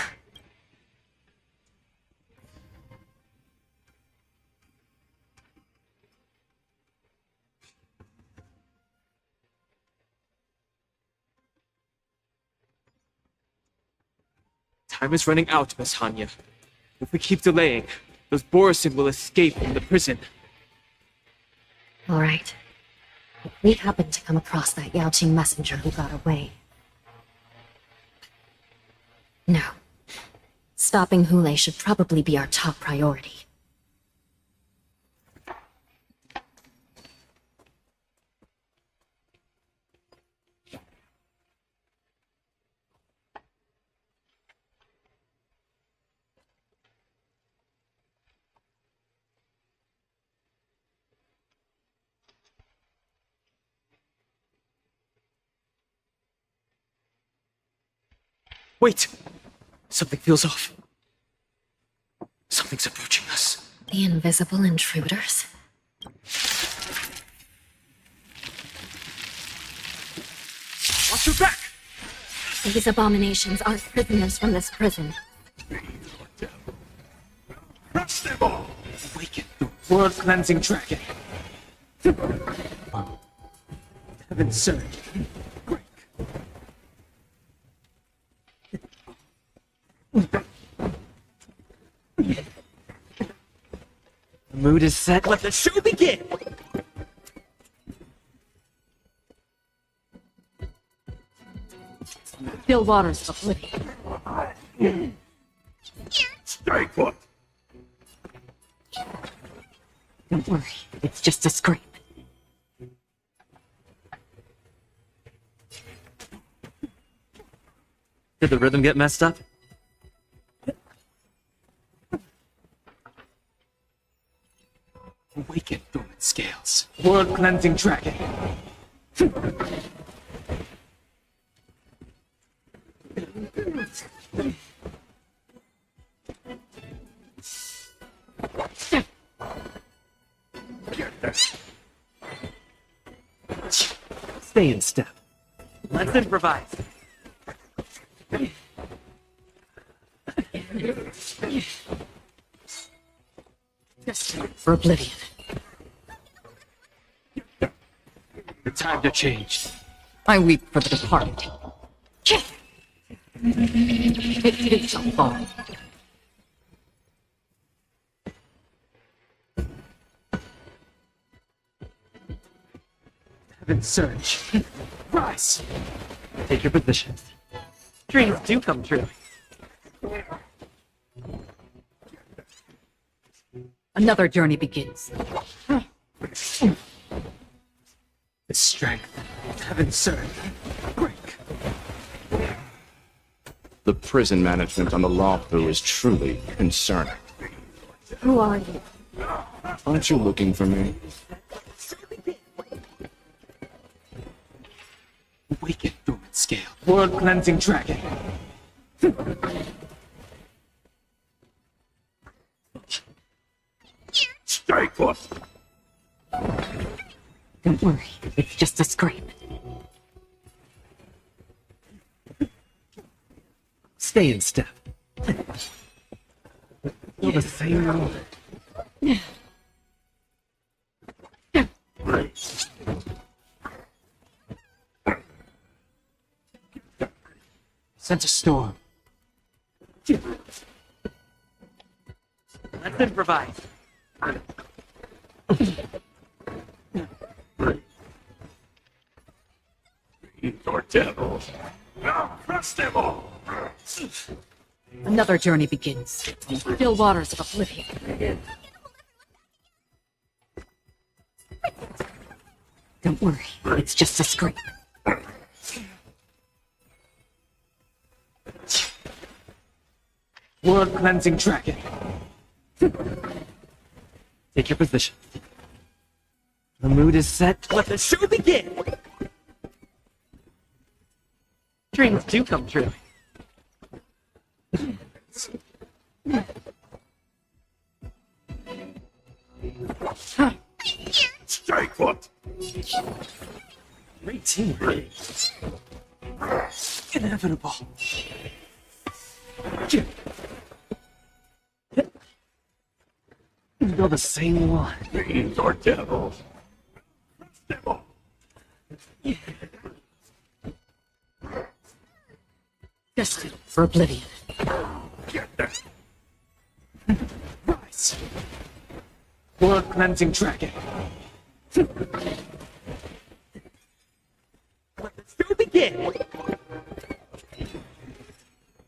Time is running out, Miss Hanya. If we keep delaying, those Borisin will escape from the prison. All right. If we happen to come across that Yaoqing messenger who got away... No. Stopping Hule should probably be our top priority. Wait! Something feels off. Something's approaching us. The invisible intruders? Watch your back! These abominations aren't prisoners from this prison. Crush them all! Awaken the world-cleansing dragon. Heaven surge. The mood is set. Let the show begin! Still waters of oblivion. Stay put. Don't worry, it's just a scrape. Did the rhythm get messed up? Awaken dormant scales. World cleansing dragon. Stay in step. Let's improvise. For oblivion. The time to change. I weep for the departed. It takes a fall. Heaven surge. Rise. Take your positions. Dreams do come true. Another journey begins. The strength. Heaven surge. Break. The prison management on the Lafu is truly concerning. Who are you? Aren't you looking for me? Awaken dormant scale. World cleansing dragon. Stay put. Don't worry, it's just a scrape. Stay in step. Feel the same one. Sense a storm. Let's improvise. Your devils. Now crush them all. Another journey begins. Still waters of oblivion. Don't worry, it's just a scrape. World cleansing dragon. Take your position. The mood is set. Let the show begin! Dreams do come true. Stay put. Great teamwork. Inevitable. You're the same one. Fiends or devils. Devil. Destined for oblivion. Get them. Rise. World cleansing dragon. Let the show begin!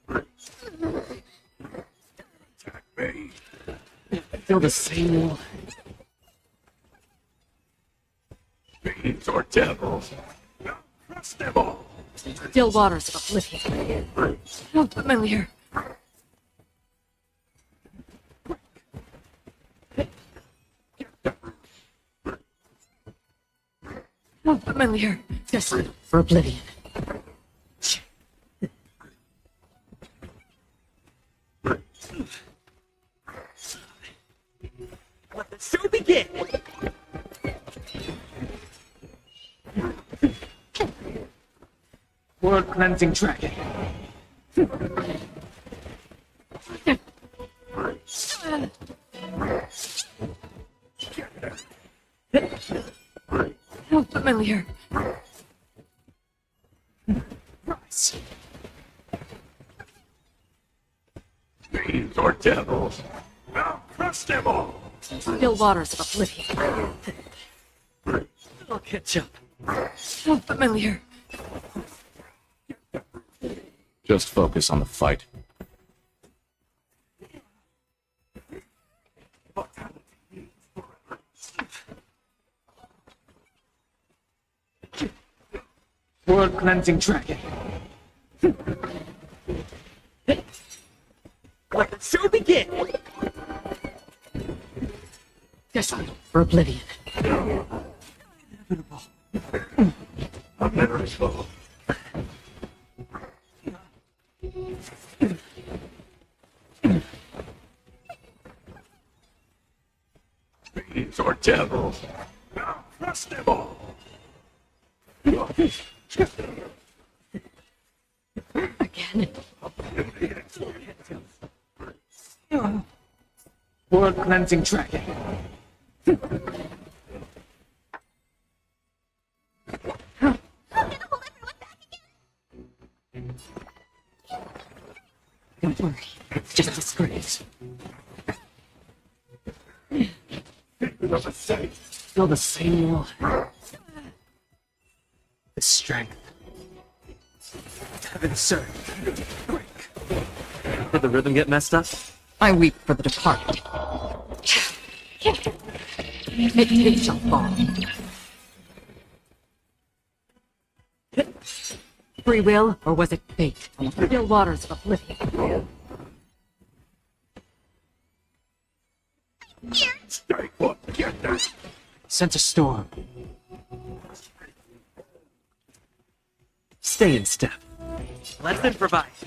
Attack me. Feel the same one. Fiends or devils. Crush them all. Still waters of oblivion. How familiar. How familiar. Destined for oblivion. Let the show begin! World cleansing dragon. familiar. Fiends or devils, I'll crush them all! Still waters of oblivion. I'll catch up. So familiar. Just focus on the fight. World cleansing dragon. Let the show begin! Destiny for oblivion. Inevitable. A miracle. Fiends or devils, I'll crush them all! Again. World cleansing dragon. Don't worry. It's just a script. Still the same one. The strength. Heaven surge. Break. Did the rhythm get messed up? I weep for the departed. It shall fall. Free will, or was it fate? On the still waters of oblivion. Stay put, get that! Sense a storm. Stay in step. Let's improvise.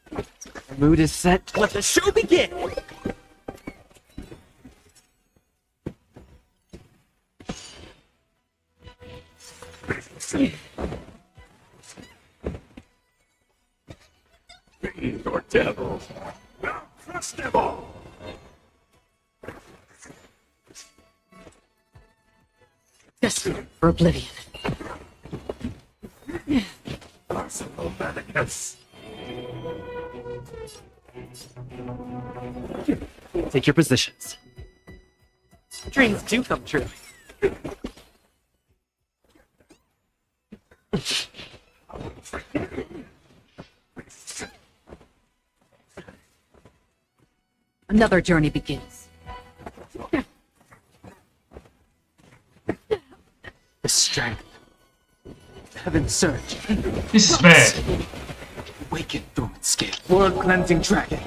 The mood is set. Let the show begin! Fiends or devils, I'll crush them all! Destiny for oblivion. Arsenal Medicus. Take your positions. Dreams do come true. Another journey begins. The strength. Heaven surge. This is bad. Awaken dormant scale. World cleansing dragon.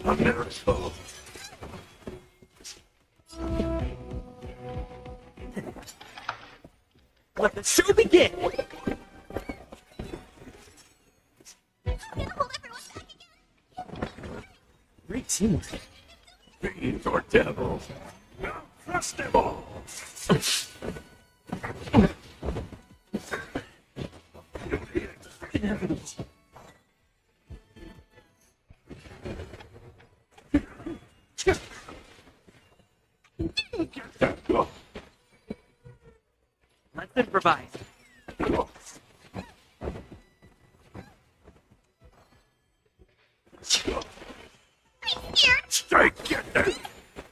A miracle. Let the show begin! Great teamwork. Fiends or devils, I'll crush them all! Let's improvise.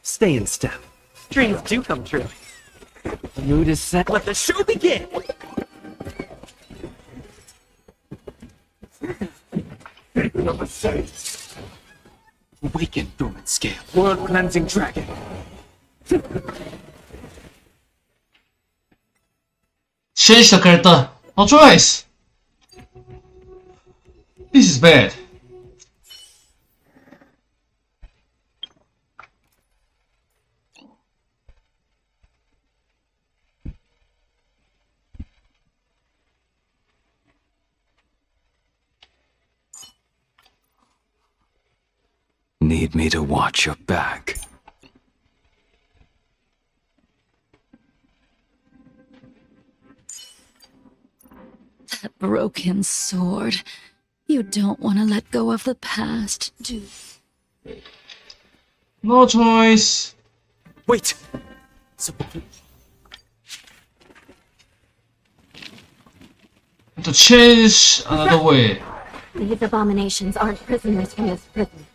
Stay in step. Dreams do come true. The mood is set. Let the show begin! Number 6. Awaken dormant scale. World cleansing dragon. Change the character. No choice. This is bad. Need me to watch your back. That broken sword. You don't want to let go of the past, do you? No choice. Wait! To change another way. These abominations aren't prisoners from this prison.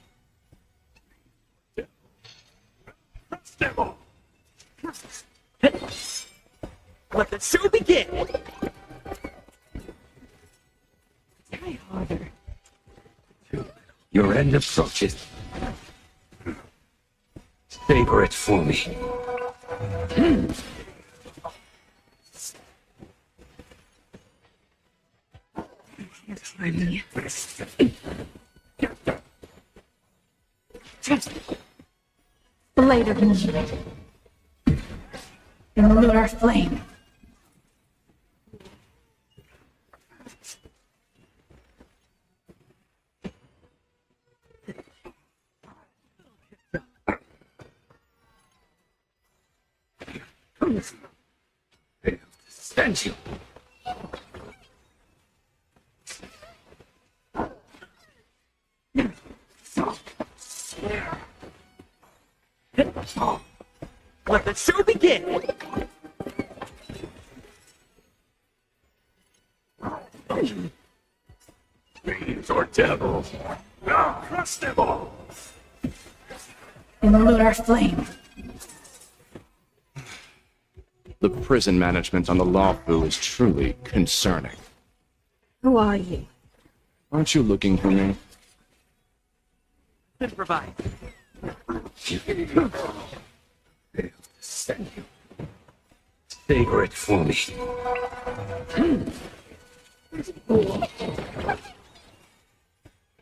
Let the show begin! Try harder. Your end approaches. Savor it for me. Blade of moonlight. In the lunar flame. Thank you. Let the show begin! Fiends or devils. Now crush them all. In the lunar flame. The prison management on the Lawfu is truly concerning. Who are you? Aren't you looking for me? Improvise. Thank you. Savor it for me.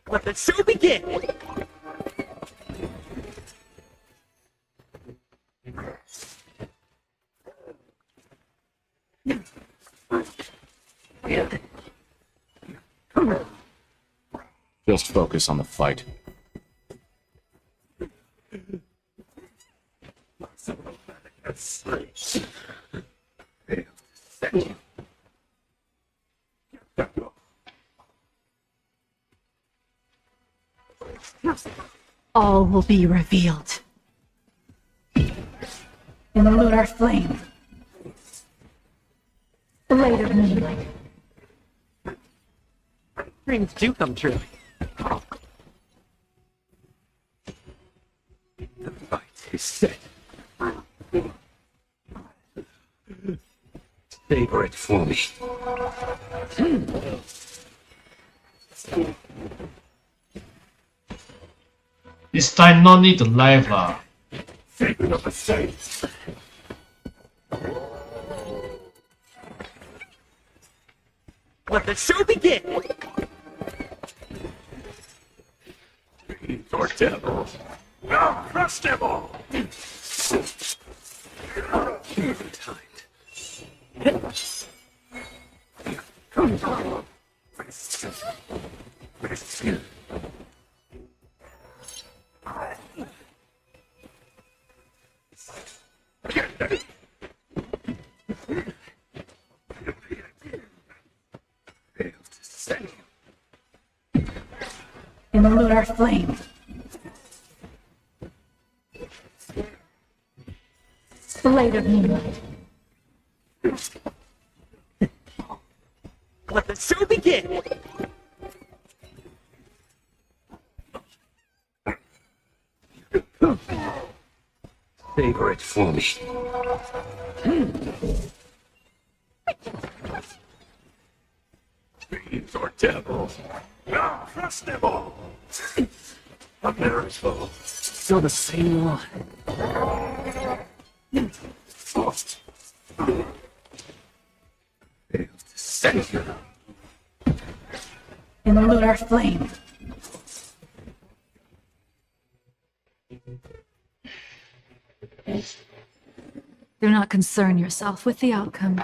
Let the show begin! Just focus on the fight. All will be revealed. In the lunar flame. Blade of moonlight. Dreams do come true. The fight is set. Savor it for me. This time not need the life lah. Savor of the saints. Let the show begin! Fiends or devils. Now crush them all. In the lunar flame. Blade of moonlight. Let the show begin! Savor it for me. Fiends or devils. Now crush them all. A miracle. Still the same one. Send you. In the lunar flame. Do not concern yourself with the outcome.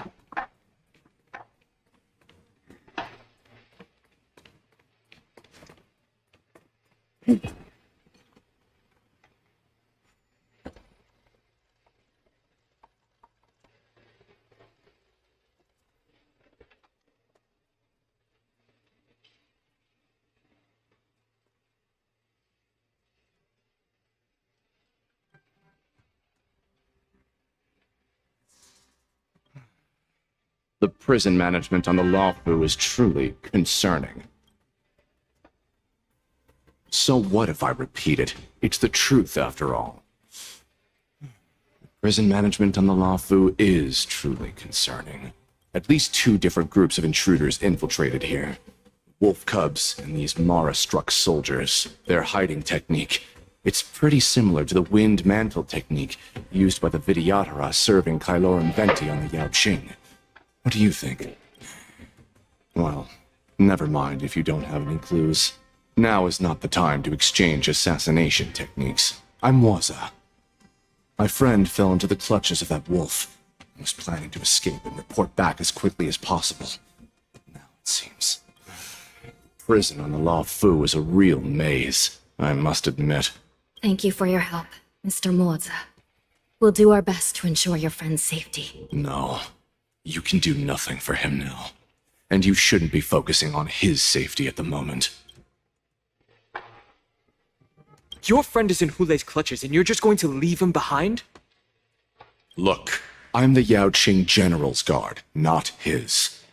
The prison management on the Lawfu is truly concerning. So what if I repeat it? It's the truth, after all. Prison management on the Lawfu is truly concerning. At least 2 different groups of intruders infiltrated here. Wolf cubs and these Mara-struck soldiers. Their hiding technique. It's pretty similar to the wind mantle technique used by the Vidyadhara serving Kailorum Venti on the Yaoqing. What do you think? Well, never mind if you don't have any clues. Now is not the time to exchange assassination techniques. I'm Waza. My friend fell into the clutches of that wolf. I was planning to escape and report back as quickly as possible. Now it seems. Prison on the Lawfu is a real maze, I must admit. Thank you for your help, Mr. Moza. We'll do our best to ensure your friend's safety. No, you can do nothing for him now. And you shouldn't be focusing on his safety at the moment. Your friend is in Hulei's clutches and you're just going to leave him behind? Look, I'm the Yaoqing General's guard, not his.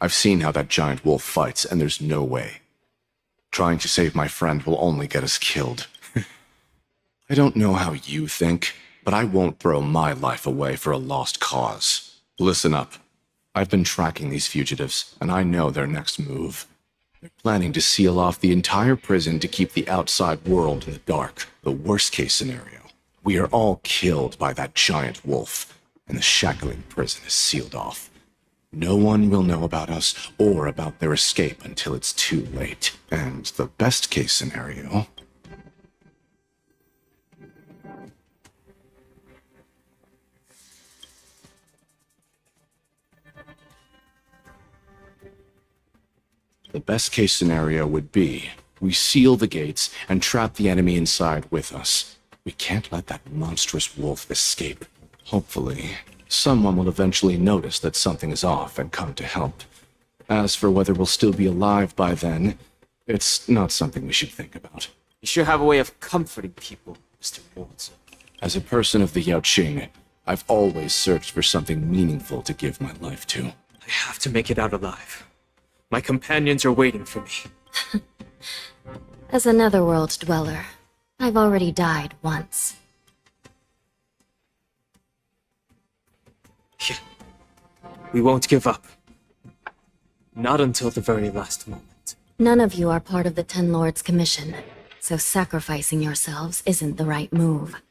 I've seen how that giant wolf fights, and there's no way. Trying to save my friend will only get us killed. I don't know how you think, but I won't throw my life away for a lost cause. Listen up. I've been tracking these fugitives, and I know their next move. They're planning to seal off the entire prison to keep the outside world in the dark. The worst-case scenario. We are all killed by that giant wolf, and the shackling prison is sealed off. No one will know about us or about their escape until it's too late. And the best-case scenario... The best-case scenario would be, we seal the gates and trap the enemy inside with us. We can't let that monstrous wolf escape. Hopefully, someone will eventually notice that something is off and come to help. As for whether we'll still be alive by then, it's not something we should think about. You sure have a way of comforting people, Mr. Moza. As a person of the Yaoqing, I've always searched for something meaningful to give my life to. I have to make it out alive. My companions are waiting for me. As a netherworld dweller, I've already died once. We won't give up. Not until the very last moment. None of you are part of the Ten Lords' Commission, so sacrificing yourselves isn't the right move.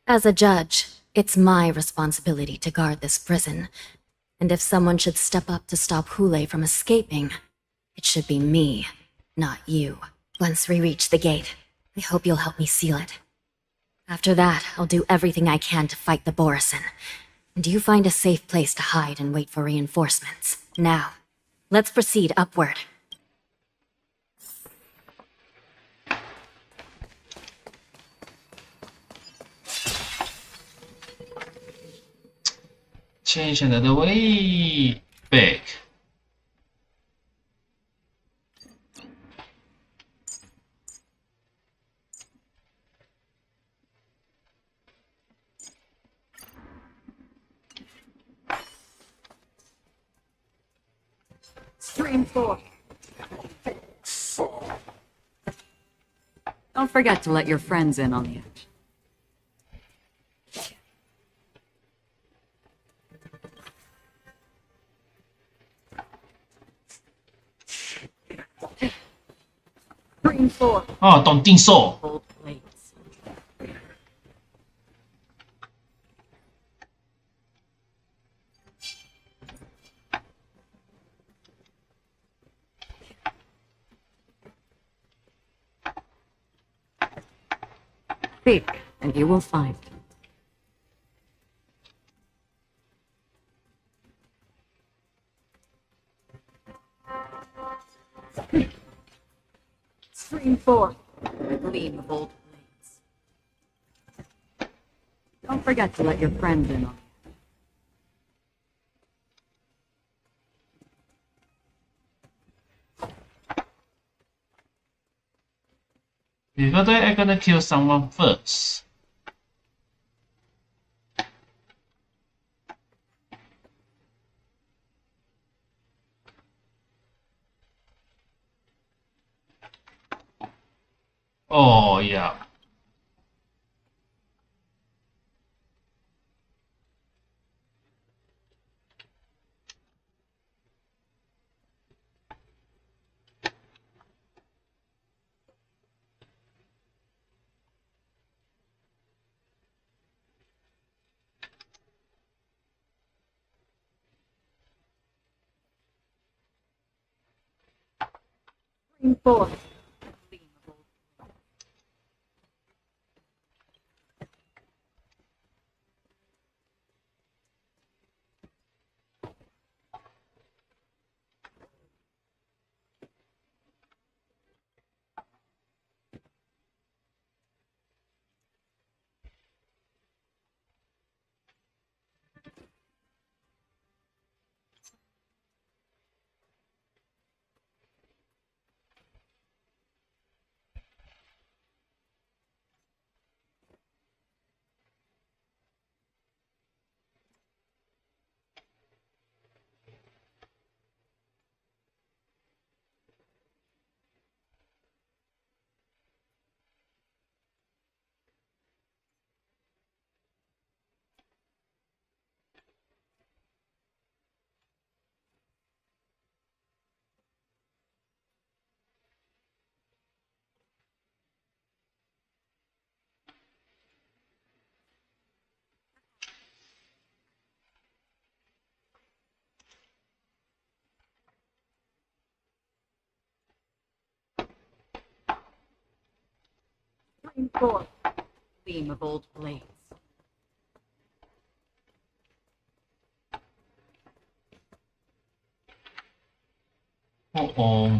As a judge, it's my responsibility to guard this prison, and if someone should step up to stop Hulei from escaping, it should be me, not you. Once we reach the gate, I hope you'll help me seal it. After that, I'll do everything I can to fight the Borisin. And you find a safe place to hide and wait for reinforcements. Now, let's proceed upward. Change another way. Back. Stream 4. Don't forget to let your friends in on the action. Stream 4. Oh, don't think so. Hold plates. Speak, and you will find. Stream 4. The gleam of old blades. Don't forget to let your friends in on it. Before that, I'm gonna kill someone first. Oh, yeah. Bring forth. Bring forth. Gleam of old blades. Uh-oh.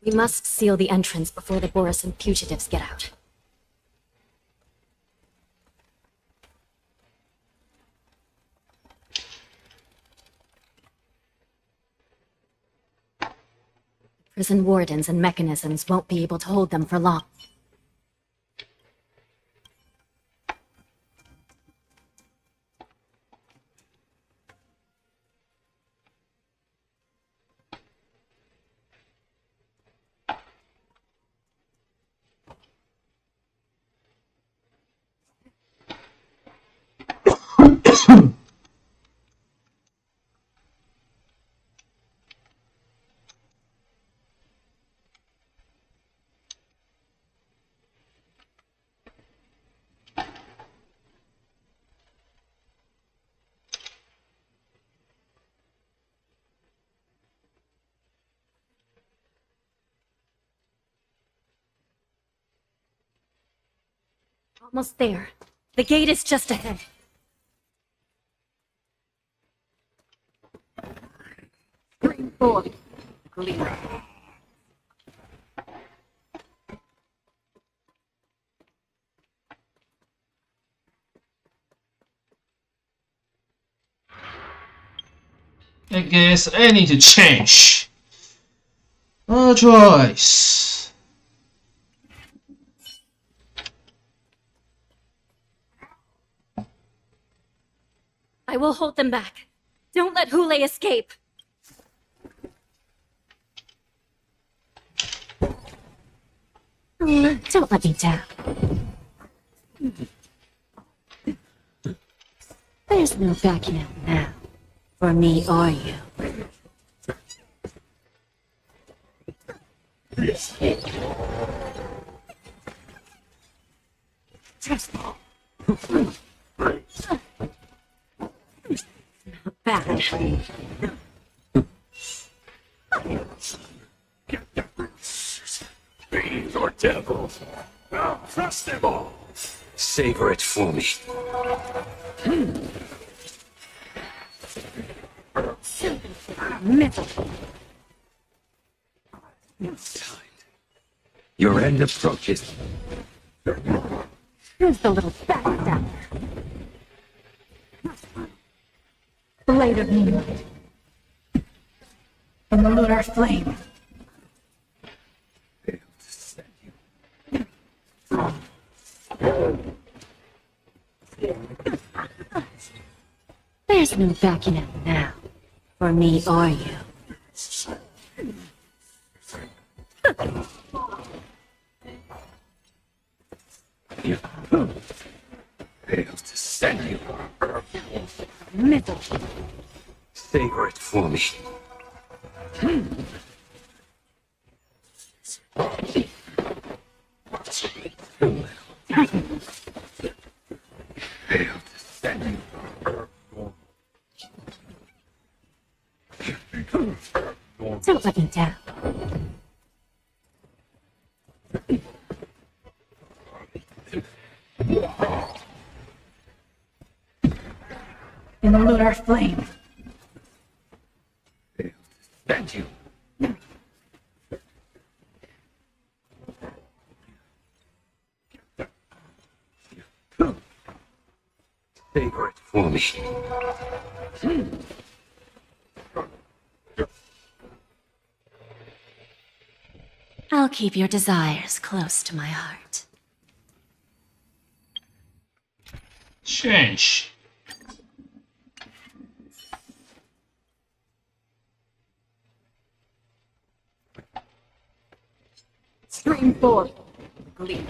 We must seal the entrance before the Borisan fugitives get out. Prison wardens and mechanisms won't be able to hold them for long. Almost there. The gate is just ahead. Bring forth. Gleam. I guess I need to change. No choice. I will hold them back. Don't let Hule escape. Don't let me down. There's no backing out now. For me or you. Bad. Fiends or devils, I'll trust them all. Savor it for me. Your end approaches. Who's the little backstabber? Blade of moonlight. And the lunar flame. There's no backing out now. For me or you. Fails to send you. Middle. Savor it for me. Failed to send you. Don't let me down. In the lunar flame. Thank you. Savor it for me. I'll keep your desires close to my heart. Change. Stream forth. Glee.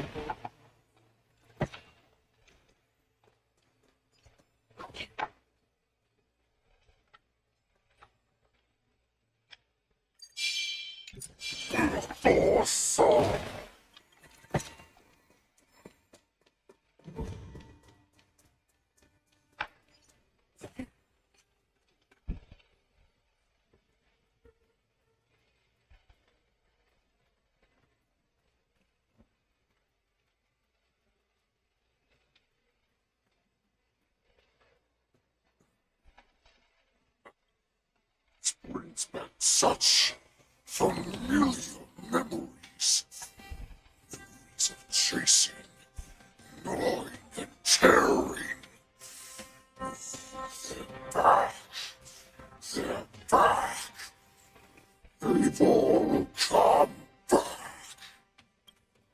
Brings back such familiar memories. Memories of chasing, gnawing, and tearing. They're back. They're back. They've all come back.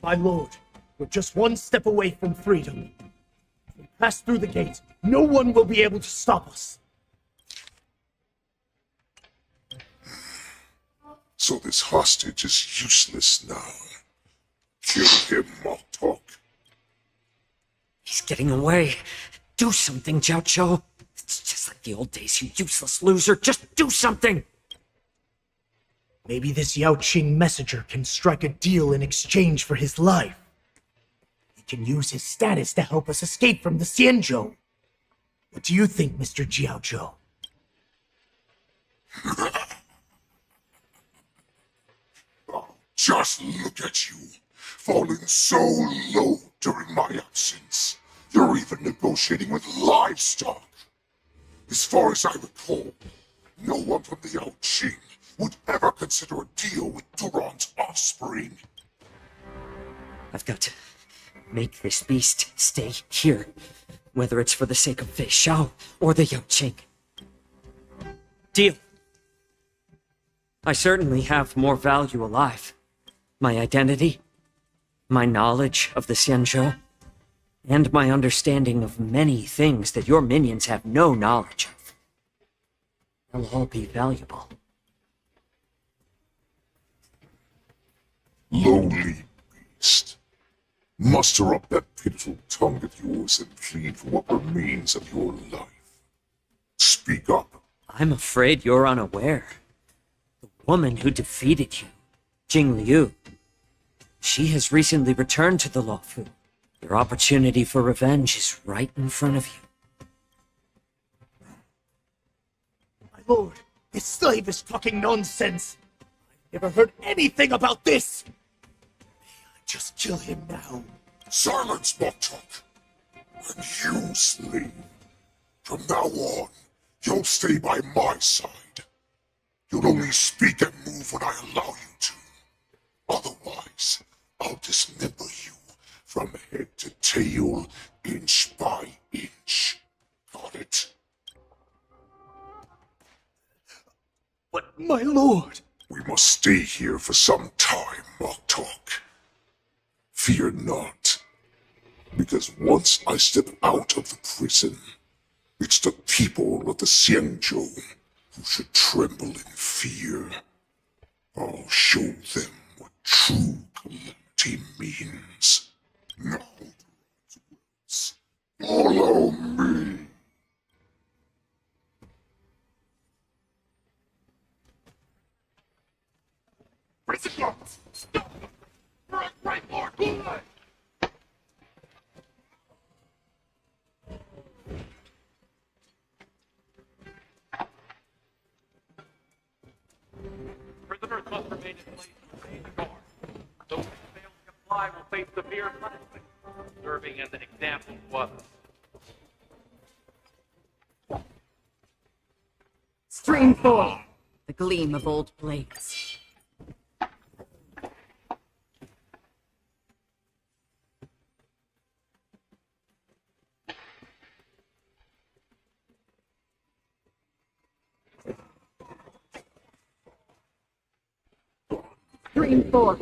My lord, we're just one step away from freedom. If we pass through the gate, no one will be able to stop us. So this hostage is useless now. Kill him, Moktok. He's getting away. Do something, Jiao. It's just like the old days, you useless loser. Just do something! Maybe this Yao Qing messenger can strike a deal in exchange for his life. He can use his status to help us escape from the Xianzhou. What do you think, Mr. Jiaozhou? Just look at you, falling so low during my absence. You're even negotiating with livestock. As far as I recall, no one from the Yao Qing would ever consider a deal with Duran's offspring. I've got to make this beast stay here, whether it's for the sake of Fei Xiao or the Yao Qing. Deal. I certainly have more value alive. My identity, my knowledge of the Xianzhou, and my understanding of many things that your minions have no knowledge of. They'll all be valuable. Lowly beast. Muster up that pitiful tongue of yours and plead for what remains of your life. Speak up. I'm afraid you're unaware. The woman who defeated you, Jing Liu, she has recently returned to the Luofu, Your opportunity for revenge is right in front of you. My lord, this slave is talking nonsense. I've never heard anything about this. May I just kill him now? Silence, Boktok. And you, slave. From now on, you'll stay by my side. You'll only speak and move when I allow you to. Otherwise, I'll dismember you from head to tail, inch by inch. Got it? But, my lord... We must stay here for some time, Boktok. Fear not. Because once I step out of the prison, it's the people of the Xianzhou who should tremble in fear. I'll show them what true calamity means. Now, follow me. Prison guards! Stop! Right, Lord! Good! Prisoners must remain in place to obey the guard. Those who fail to comply will face severe punishment, serving as an example to others. Stream 4. The gleam of old blades. Stream 4.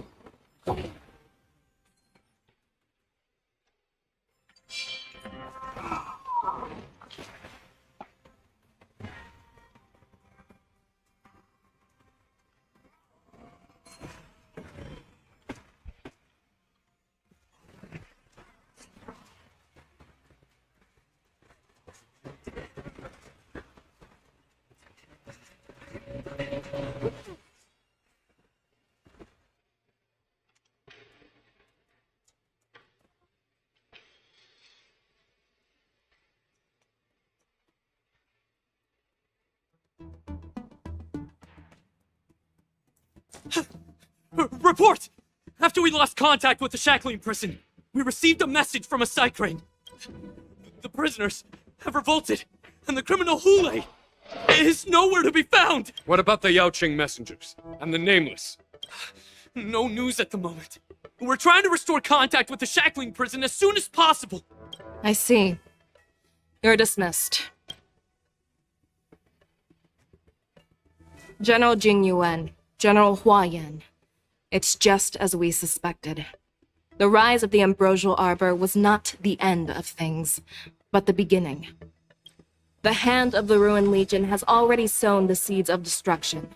Report! After we lost contact with the shackling prison, we received a message from a cycrane. The prisoners have revolted, and the criminal Hule is nowhere to be found! What about the Yaoqing messengers and the Nameless? No news at the moment. We're trying to restore contact with the shackling prison as soon as possible. I see. You're dismissed. General Jing Yuan, General Hua Yan. It's just as we suspected. The rise of the Ambrosial Arbor was not the end of things, but the beginning. The hand of the Ruined Legion has already sown the seeds of destruction.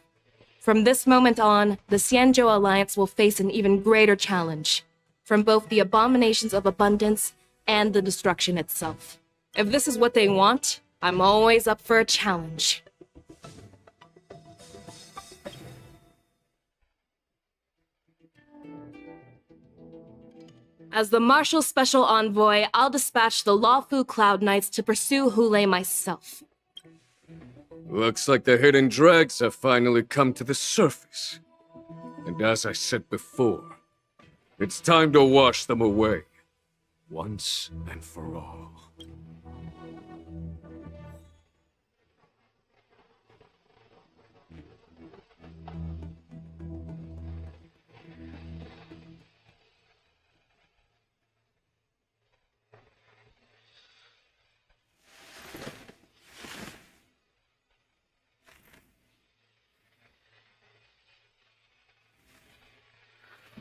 From this moment on, the Xianzhou Alliance will face an even greater challenge, from both the abominations of abundance and the destruction itself. If this is what they want, I'm always up for a challenge. As the Marshal Special Envoy, I'll dispatch the Lawfu Cloud Knights to pursue Hule myself. Looks like the hidden dregs have finally come to the surface. And as I said before, it's time to wash them away, once and for all.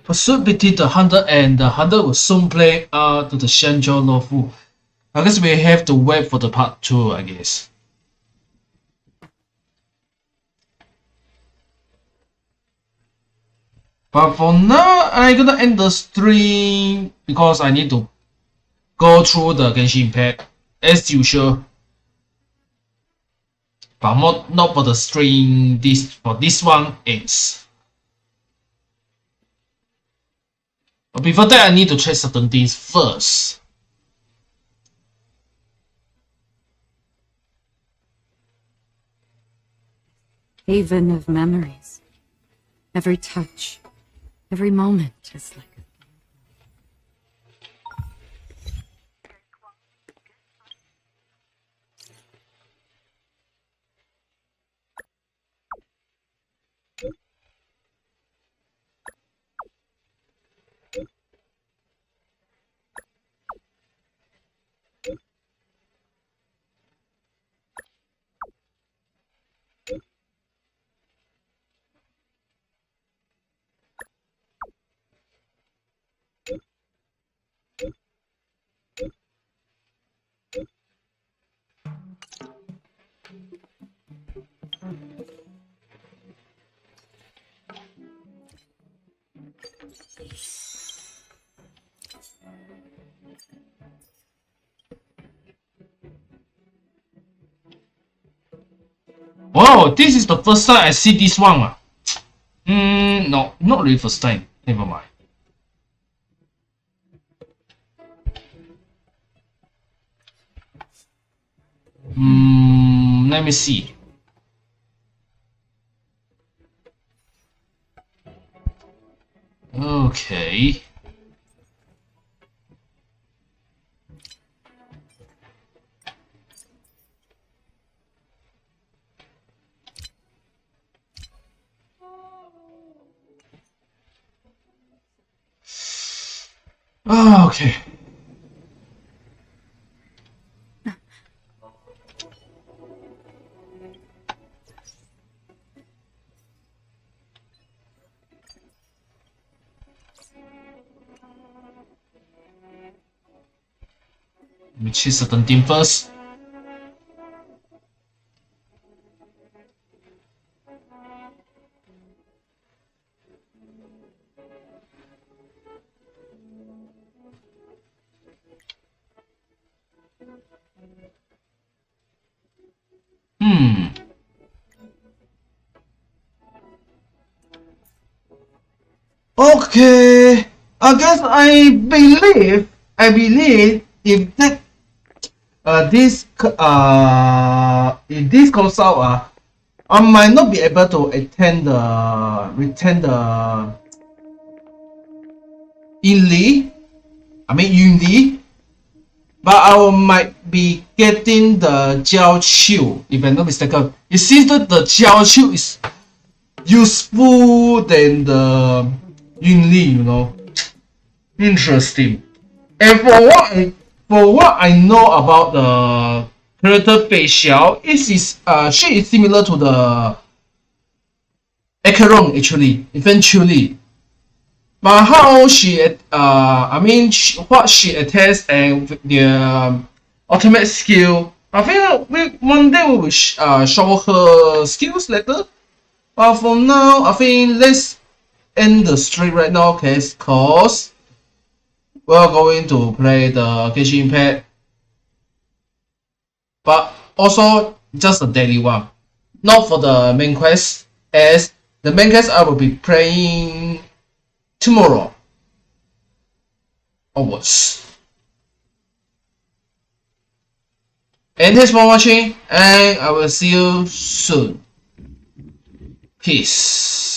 Pursuit between the hunter and the hunter will soon play out to the Xianzhou Lawfu. I guess we have to wait for the part 2, I guess. But for now, I'm gonna end the stream because I need to go through the Genshin Impact as usual. But not for the stream for this one ends. But before that, I need to check certain things first. Haven of memories. Every touch, every moment is like Wow, this is the first time I see this one. No, not really first time. Never mind. Let me see. Okay. Okay. Let me check certain thing first. Okay. I guess I believe if that if this goes out, I might not be able to return the Yunli, but I might be getting the Jiao Qiu, if I'm not mistaken. It seems that the Jiao Qiu is useful than the Yunli, you know. Interesting. And for what I know about the character Bei Xiao, she is similar to the Acheron actually, eventually. But how what she attests and the ultimate skill, I think one day we will show her skills later. But for now, I think let's end the stream right now, cause we're going to play the Genshin Impact, but also just the daily one, not for the main quest, as the main quest I will be playing tomorrow onwards. And thanks for watching, and I will see you soon. Peace.